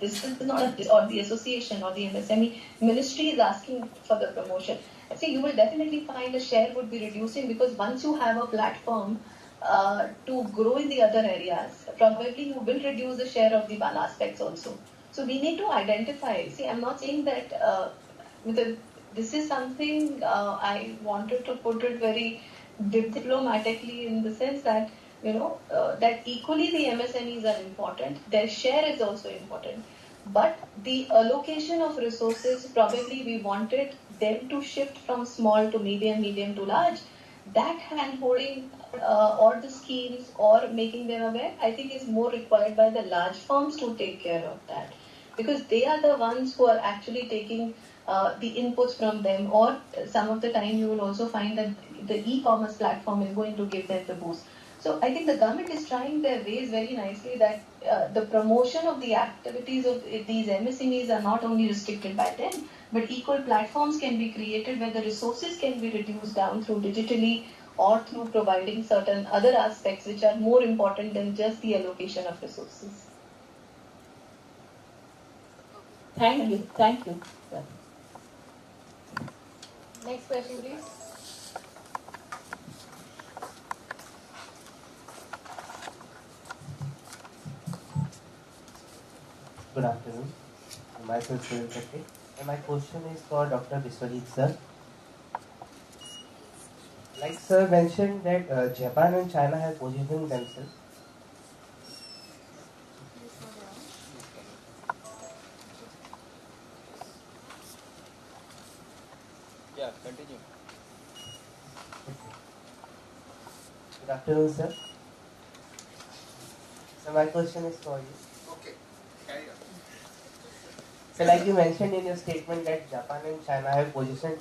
This is not or the association or the MSME ministry is asking for the promotion. See, you will definitely find the share would be reducing, because once you have a platform to grow in the other areas, probably you will reduce the share of the one aspects also. So we need to identify. See, I'm not saying that this is something I wanted to put it very diplomatically, in the sense that that equally the MSMEs are important, their share is also important, but the allocation of resources, probably we wanted them to shift from small to medium, medium to large. That hand holding or the schemes or making them aware, I think is more required by the large firms to take care of that, because they are the ones who are actually taking the inputs from them, or some of the time you will also find that the e-commerce platform is going to give them the boost. So I think the government is trying their ways very nicely, that the promotion of the activities of these MSMEs are not only restricted by them, but equal platforms can be created where the resources can be reduced down through digitally, or through providing certain other aspects which are more important than just the allocation of resources. Thank you. Thank you. Next question, please. Good afternoon. Myself Suren Katti. And my question is for Dr. Biswajit sir. Like sir mentioned that Japan and China have positioned themselves. Yeah, continue. Good afternoon, sir. So my question is for you. Okay, carry on. So like you mentioned in your statement that Japan and China have positioned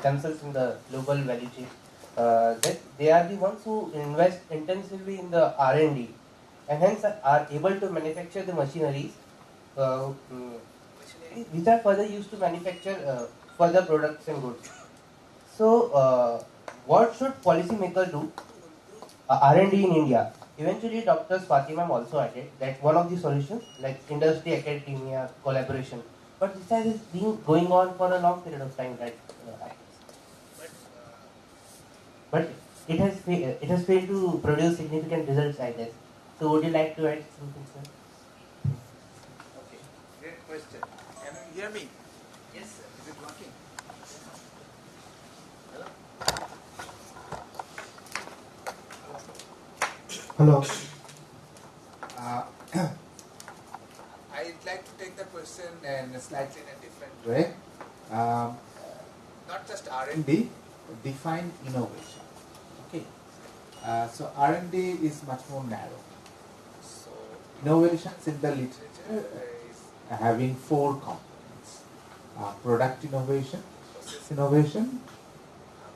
themselves in the global value chain, that they are the ones who invest intensively in the R&D and hence are able to manufacture the machineries which are further used to manufacture further products and goods. So what should policymakers do? R&D in India. Eventually, Dr. Swati ma'am also added that one of the solutions, like industry, academia, collaboration, but this has been going on for a long period of time. That, but it has failed to produce significant results, I guess. So, would you like to add something, sir? Okay, great question. Can you hear me? Yes, sir. Is it working? Hello? Hello. I'd like to take the question in slightly in a different way. Not just R&D, define innovation. Okay. So R&D is much more narrow. So innovations in the literature is having 4 components: product innovation, process innovation,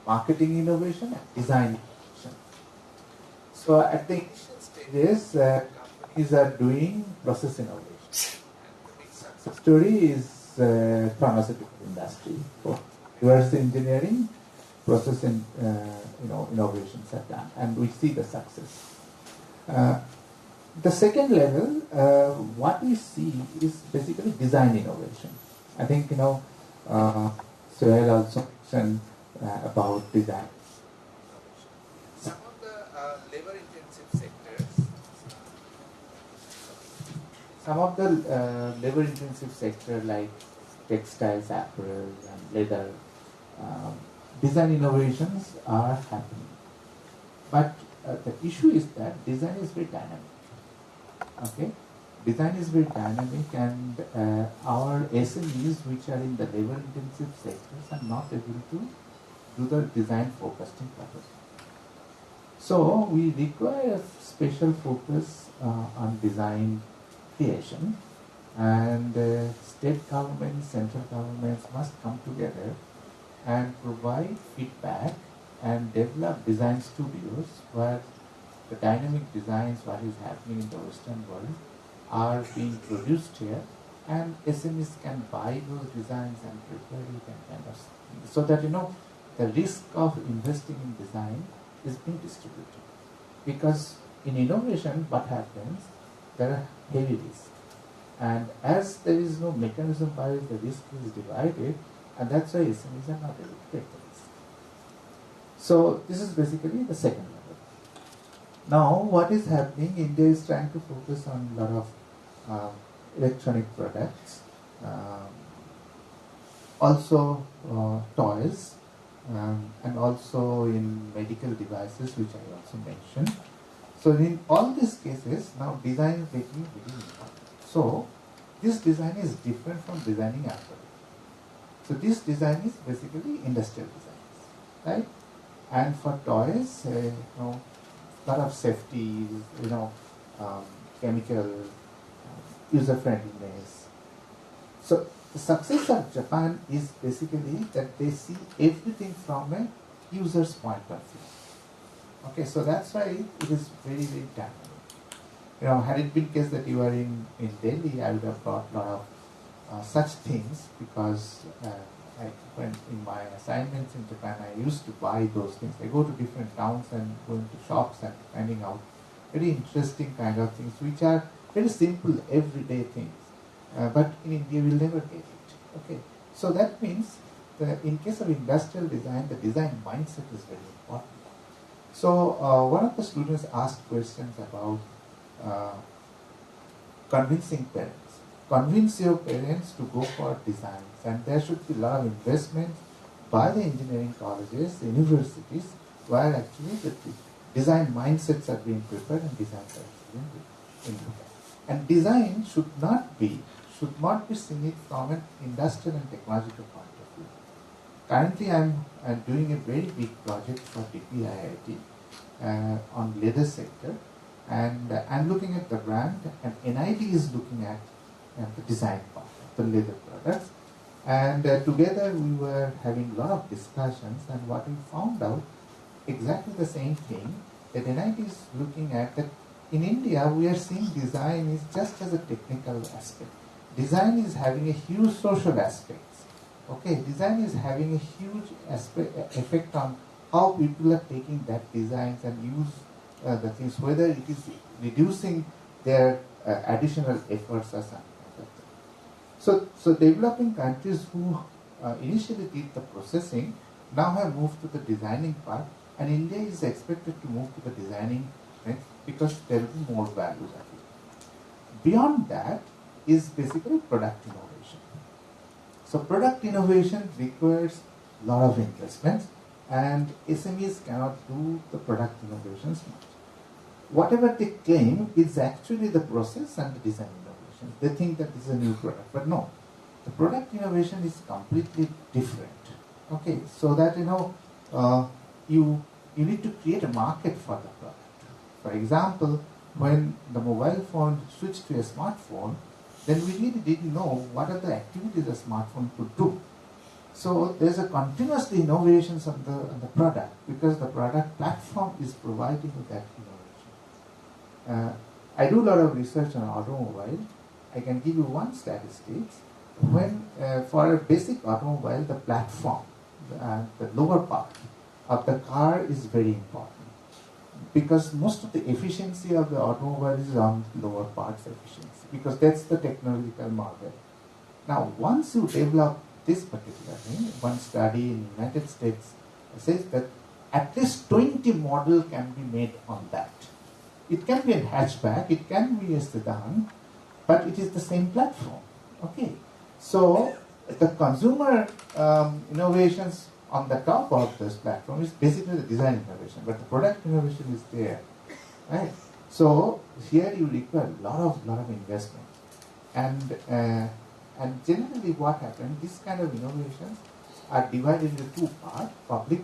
marketing innovation, and design innovation. So at the initial stages, companies are doing process innovation. And the big success story is pharmaceutical industry. For reverse engineering, process innovations are done, and we see the success. The second level, what we see is basically design innovation. I think Suhail also mentioned about design. Some of the labor-intensive sectors, like textiles, apparel, and leather, design innovations are happening. But the issue is that design is very dynamic. Okay, design is very dynamic, and our SMEs, which are in the labor-intensive sectors, are not able to do the design focusing properly. So we require a special focus on design creation, and state governments, central governments must come together and provide feedback and develop design studios where the dynamic designs, what is happening in the Western world, are being produced here, and SMEs can buy those designs and prepare it and kind of, so that the risk of investing in design is being distributed. Because in innovation, what happens? There are heavy risks, and as there is no mechanism by which the risk is divided, and that's why SMEs are not able to take the risk. So this is basically the second level. Now, what is happening? India is trying to focus on a lot of electronic products, also toys, and also in medical devices, which I also mentioned. So in all these cases, now design is making very important. So this design is different from designing apparel. So this design is basically industrial designs, right? And for toys, lot of safety, chemical, user-friendliness. So the success of Japan is basically that they see everything from a user's point of view. Okay, so that's why it is very, very dynamic. Had it been the case that you are in Delhi, I would have brought a lot of such things, because when in my assignments in Japan, I used to buy those things. I go to different towns and go into shops and finding out very interesting kind of things, which are very simple, everyday things. But in India, we'll never get it. Okay, so that means that in case of industrial design, the design mindset is very important. So one of the students asked questions about convincing parents. Convince your parents to go for designs, and there should be a lot of investment by the engineering colleges, universities, where actually the design mindsets are being prepared and designs are being implemented. And design should not be seen it from an industrial and technological point of view. Currently, I'm doing a very big project for DPIIT on leather sector, And I'm looking at the brand, and NIT is looking at the design part, the leather products. And together we were having a lot of discussions, and what we found out, exactly the same thing, that NIT is looking at that in India we are seeing design is just as a technical aspect. Design is having a huge social aspect. Okay, design is having a huge effect on how people are taking that designs and use the things, whether it is reducing their additional efforts or something like that. So developing countries who initially did the processing now have moved to the designing part, and India is expected to move to the designing next because there will be more value that way. Beyond that is basically product innovation. So product innovation requires a lot of investments, and SMEs cannot do the product innovations much. Whatever they claim is actually the process and the design innovation. They think that this is a new product, but no. The product innovation is completely different. Okay, so that you need to create a market for the product. For example, when the mobile phone switched to a smartphone, then we really didn't know what are the activities a smartphone could do. So there's a continuous innovations on the product, because the product platform is providing that innovation. I do a lot of research on automobile. I can give you one statistics. When for a basic automobile, the platform, the lower part of the car is very important, because most of the efficiency of the automobile is on lower parts efficiency, because that's the technological model. Now, once you develop this particular thing, one study in the United States says that at least 20 model can be made on that. It can be a hatchback, it can be a sedan, but it is the same platform. Okay, so the consumer innovations on the top of this platform is basically the design innovation, but the product innovation is there, right? So here you require a lot of investment, and generally what happens, this kind of innovations are divided into two parts: public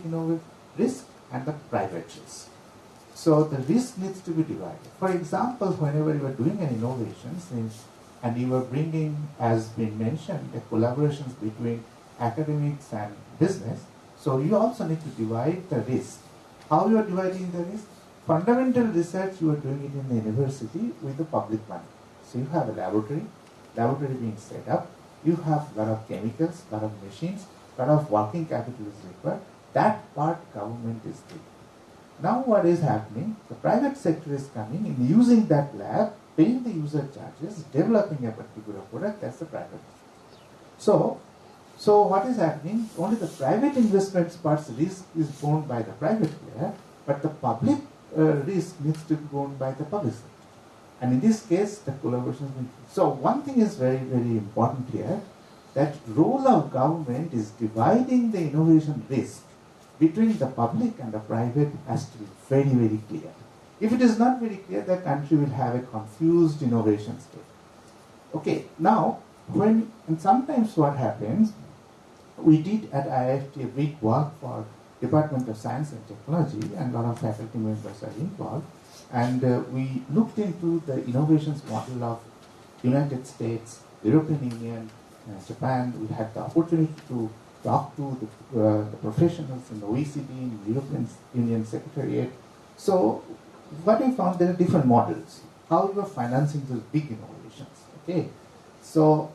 risk and the private risk. So the risk needs to be divided. For example, whenever you are doing an innovation, and you are bringing, as been mentioned, the collaborations between academics and business, so you also need to divide the risk. How you are dividing the risk? Fundamental research, you are doing it in the university with the public money. So you have a laboratory being set up, you have a lot of chemicals, a lot of machines, a lot of working capital is required. That part government is doing. Now what is happening? The private sector is coming in, using that lab, paying the user charges, developing a particular product. That's the private. So what is happening? Only the private investments parts risk is borne by the private player, but the public risk needs to be borne by the public sector. And in this case, the collaboration is. So one thing is very, very important here, that role of government is dividing the innovation risk between the public and the private has to be very, very clear. If it is not very clear, the country will have a confused innovation state. Okay, now, and sometimes what happens, we did at IIFT a big work for Department of Science and Technology, and a lot of faculty members are involved, and we looked into the innovations model of United States, European Union, Japan. We had the opportunity to talk to the professionals in the OECD, in the European Union Secretariat. So what we found, there are different models. How we are financing those big innovations. Okay, so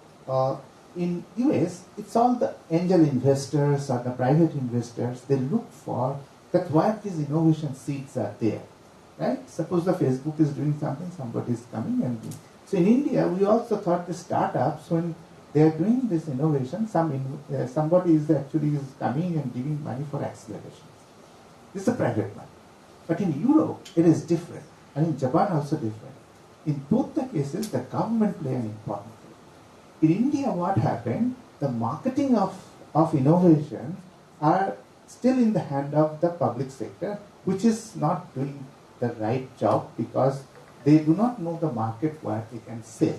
in US, it's all the angel investors or the private investors. They look for that where these innovation seeds are there, right? Suppose the Facebook is doing something, somebody is coming and doing. So in India, we also thought the startups, when they are doing this innovation, somebody is actually coming and giving money for acceleration. This is a private money. But in Europe, it is different. And in Japan also different. In both the cases, the government play an important role. In India, what happened? The marketing of innovation are still in the hand of the public sector, which is not doing the right job because they do not know the market where they can sell.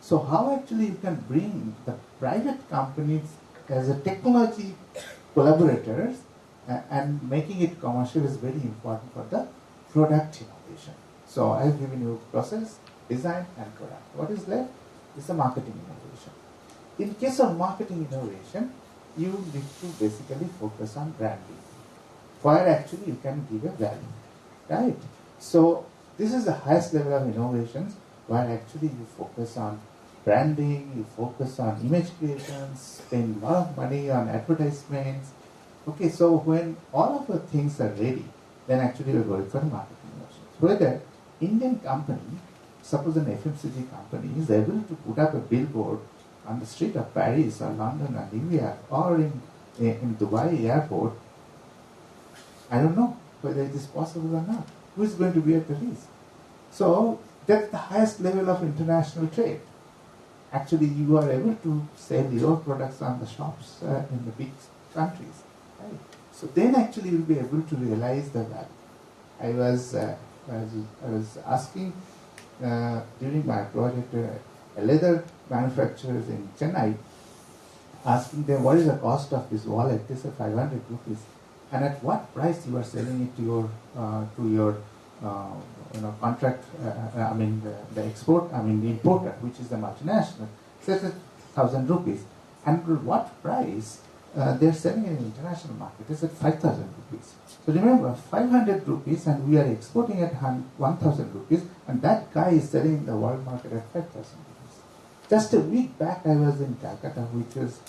So how actually you can bring the private companies as a technology collaborators and making it commercial is very important for the product innovation. So I have given you process, design and product. What is left is the marketing innovation. In case of marketing innovation, you need to basically focus on branding, where actually you can give a value, right? So this is the highest level of innovations, where actually you focus on branding, you focus on image creations, spend a lot of money on advertisements. Okay, so when all of the things are ready, then actually you're going for marketing innovations. Whether Indian company, suppose an FMCG company, is able to put up a billboard on the street of Paris or London or New York or in Dubai airport, I don't know whether it is possible or not. Who is going to be at the risk? So that's the highest level of international trade. Actually, you are able to sell your products on the shops in the big countries. Right? So then actually you'll be able to realize the value. I was asking during my project a leather manufacturers in Chennai, asking them what is the cost of this wallet. They said 500 rupees, and at what price you are selling it to your contract. I mean the importer, which is the multinational, says 1,000 rupees, and at what price they are selling in the international market? They said 5,000 rupees. So remember, 500 rupees, and we are exporting at 1,000 rupees, and that guy is selling in the world market at 5,000 rupees. Just a week back, I was in Calcutta, which was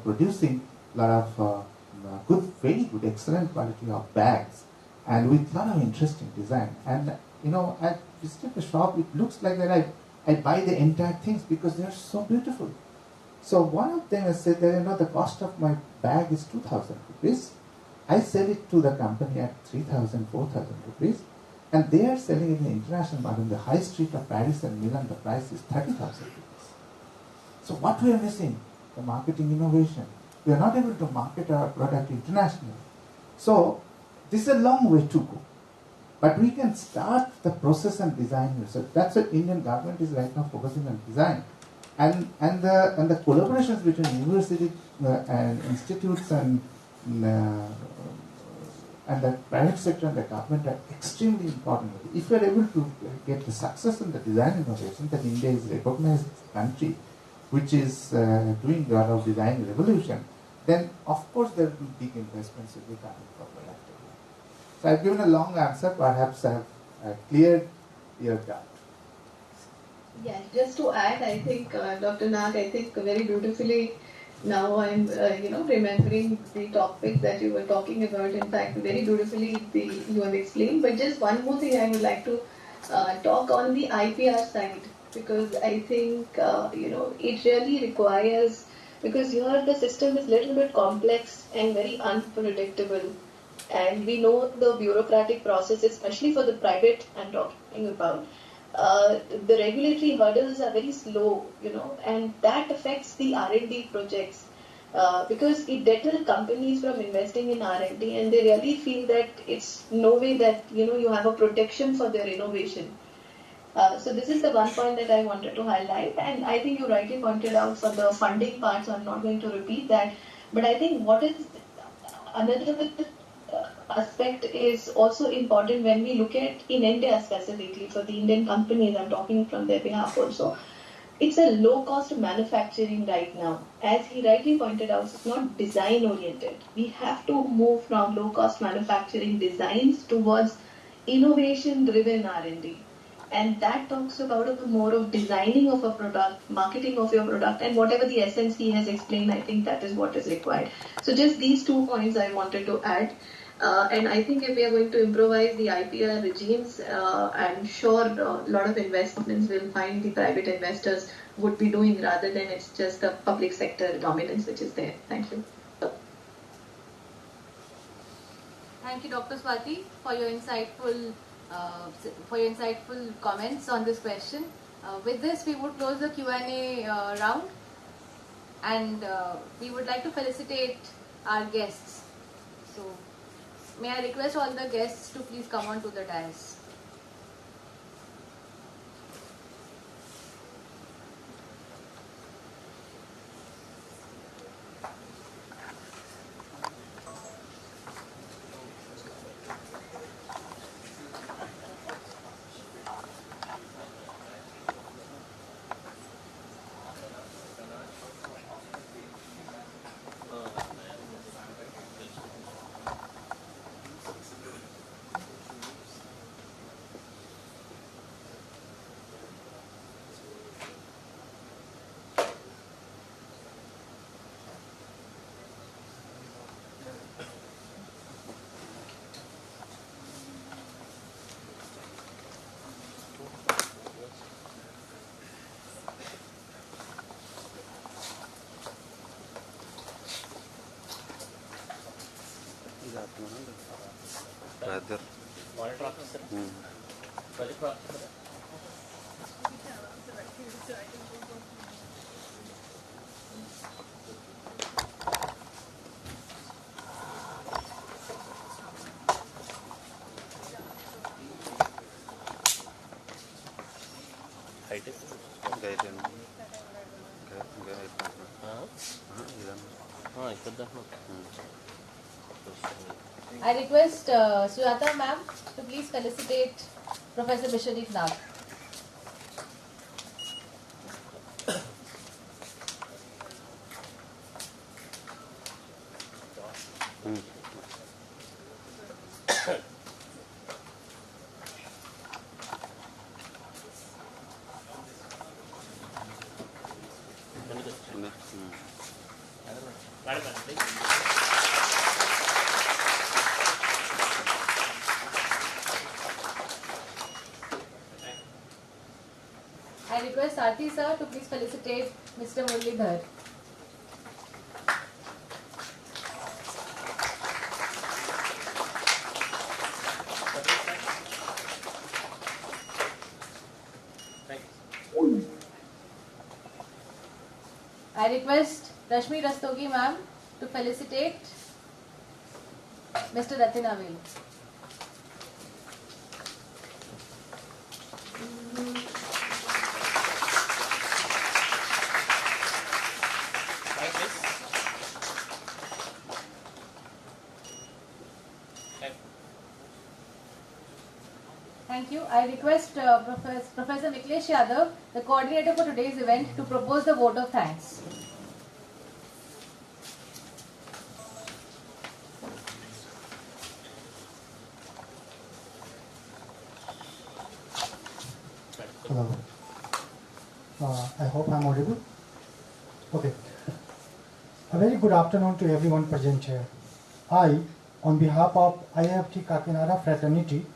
producing a lot of very good, excellent quality of bags, and with a lot of interesting design. And I visited the shop. It looks like that I buy the entire things because they are so beautiful. So one of them has said that the cost of my bag is 2,000 rupees. I sell it to the company at 3,000, 4,000 rupees, and they are selling it in the international market. In the high street of Paris and Milan, the price is 30,000 rupees. So what we are missing? The marketing innovation. We are not able to market our product internationally. So this is a long way to go. But we can start the process and design research. That's what Indian government is right now focusing on design. And the collaborations between university and institutes and the private sector and the government are extremely important. If we are able to get the success in the design innovation, then India is recognized as a country which is doing a lot of design revolution, then of course there will be big investments will be coming for product. So I've given a long answer, perhaps I've cleared your doubt. Yeah, just to add, I think Dr. Nag, I think very beautifully now I'm remembering the topic that you were talking about. In fact, very beautifully you have explained. But just one more thing I would like to talk on the IPR side, because I think it really requires, because here the system is a little bit complex and very unpredictable. And we know the bureaucratic process, especially for the private I'm talking about. The regulatory hurdles are very slow, and that affects the R&D projects because it deters companies from investing in R&D, and they really feel that it's no way that you have a protection for their innovation. So this is the one point that I wanted to highlight, and I think you rightly pointed out for the funding part, so I'm not going to repeat that. But I think what is another aspect is also important when we look at in India specifically for the Indian companies, I'm talking from their behalf also. It's a low cost manufacturing right now. As he rightly pointed out, it's not design oriented. We have to move from low cost manufacturing designs towards innovation driven R&D. And that talks about more of designing of a product, marketing of your product, and whatever the essence he has explained, I think that is what is required. So just these 2 points I wanted to add. And I think if we are going to improvise the IPR regimes, I'm sure a lot of investments will find the private investors would be doing rather than it's just the public sector dominance which is there. Thank you. Thank you, Dr. Swati, for your insightful comments on this question. With this, we would close the Q&A round, and we would like to felicitate our guests. So, may I request all the guests to please come on to the dais. brother. Monitor officer. Project officer. High-tech. Guidance. I request Sujata ma'am to please felicitate Professor Vishwadeep Nag. I request Sarthi sir to please felicitate Mr. Muralidhar. I request Rashmi Rastogi ma'am to felicitate Mr. Ratin Avil. Thank you. I request Professor Niklesh Yadav, the coordinator for today's event, to propose the vote of thanks. Hello. I hope I'm audible. Okay. A very good afternoon to everyone present here. I, on behalf of IFT Kakinada Fraternity,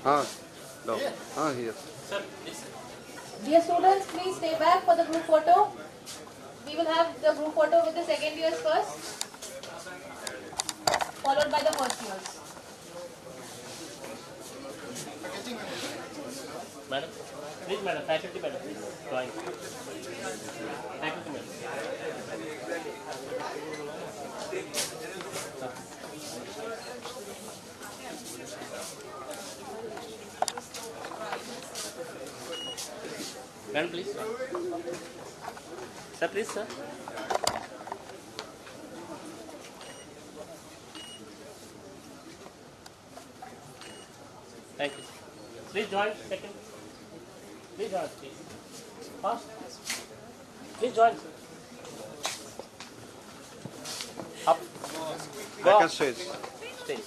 No. Here. Sir, please. Dear students, please stay back for the group photo. We will have the group photo with the second years first, followed by the first years. Madam, please, madam, faculty, madam, please join. Faculty, madam. Madam, please. Sir, please, sir. Thank you. Please join second. Please join, please. Fast. Please join. Up. Go Back up. on stage. Stage.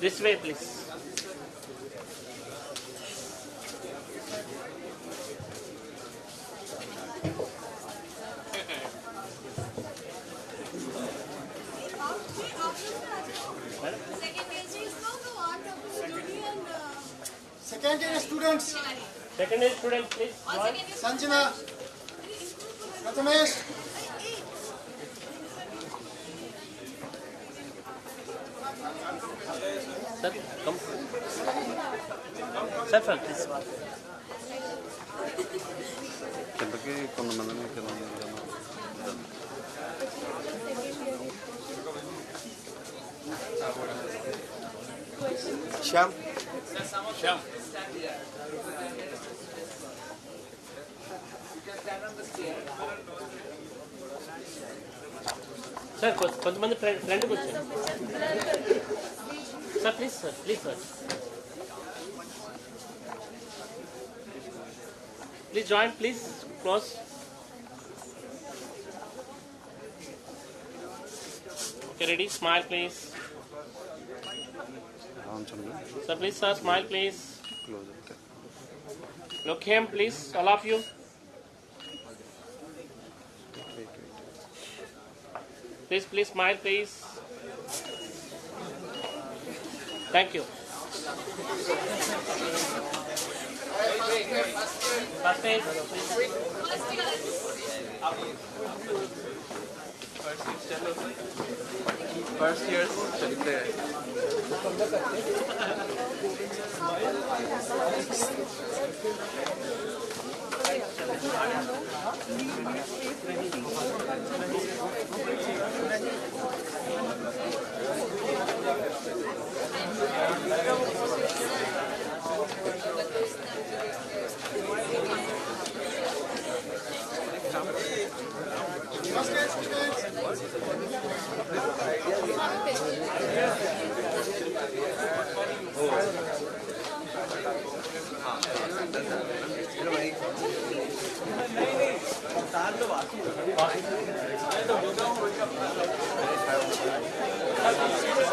This way, please. Second year students. Second year students, please. Join. Sanjana. Prathamesh. Sir, come. Sir, sir, please. కిందకి కొంతమందిని కింద Shyam Shyam. Sir, కొంతమంది friend కూర్చోండి. Sir, please, sir. Please, sir. Please join, please. Close. Okay, ready? Smile, please. Sir, please, sir. Smile, please. Look him, please. All of you. Please smile, please. Thank you. First page, First years चलते हैं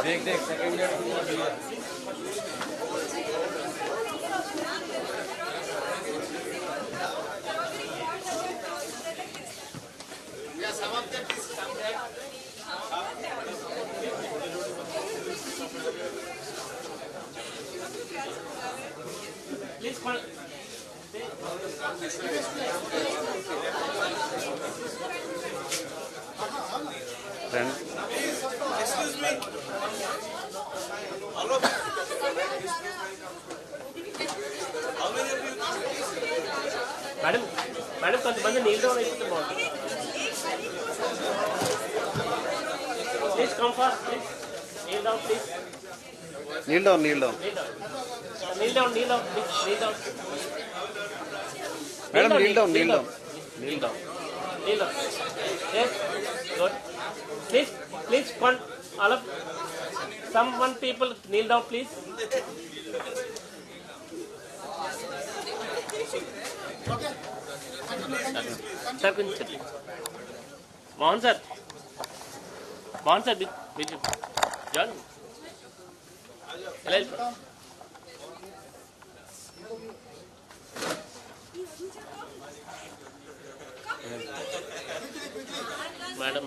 देख देख second year please come. Friend. Excuse me. All of you. How many of you? Madam, కొంతమంది kneel down అయిపోతే బాగుంటుంది. Please come fast, please. Kneel down, please. Kneel down, kneel down. Kneel down, please. Kneel down. Madam, kneel down, kneel down. Kneel down. Kneel down. Yes, good. Please, all of someone people kneel down, please. Okay. Sir, కొంచెం Mohan sir. Sponsor with John. Madam,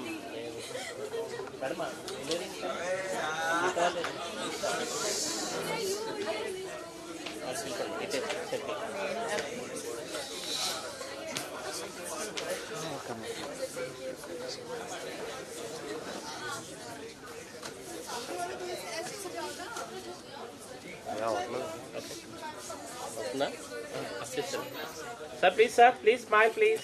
assistant. Sir, please smile, please.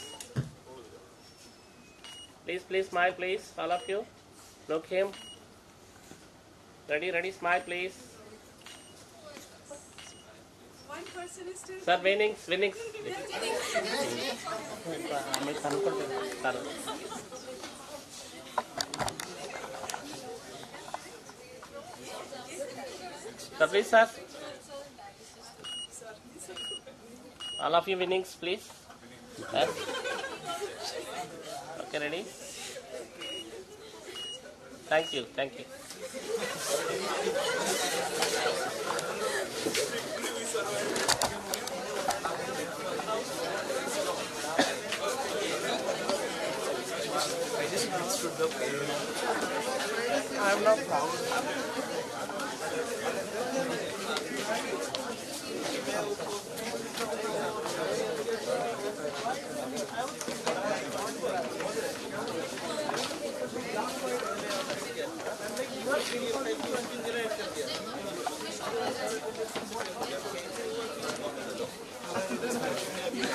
Please smile, please, all of you. Look him. Ready, smile, please. One person is still. Sir, winnings. Sir, please, sir. All of you winnings, please. Yes. Okay, ready? Thank you. I just understood the pain. I'm not proud.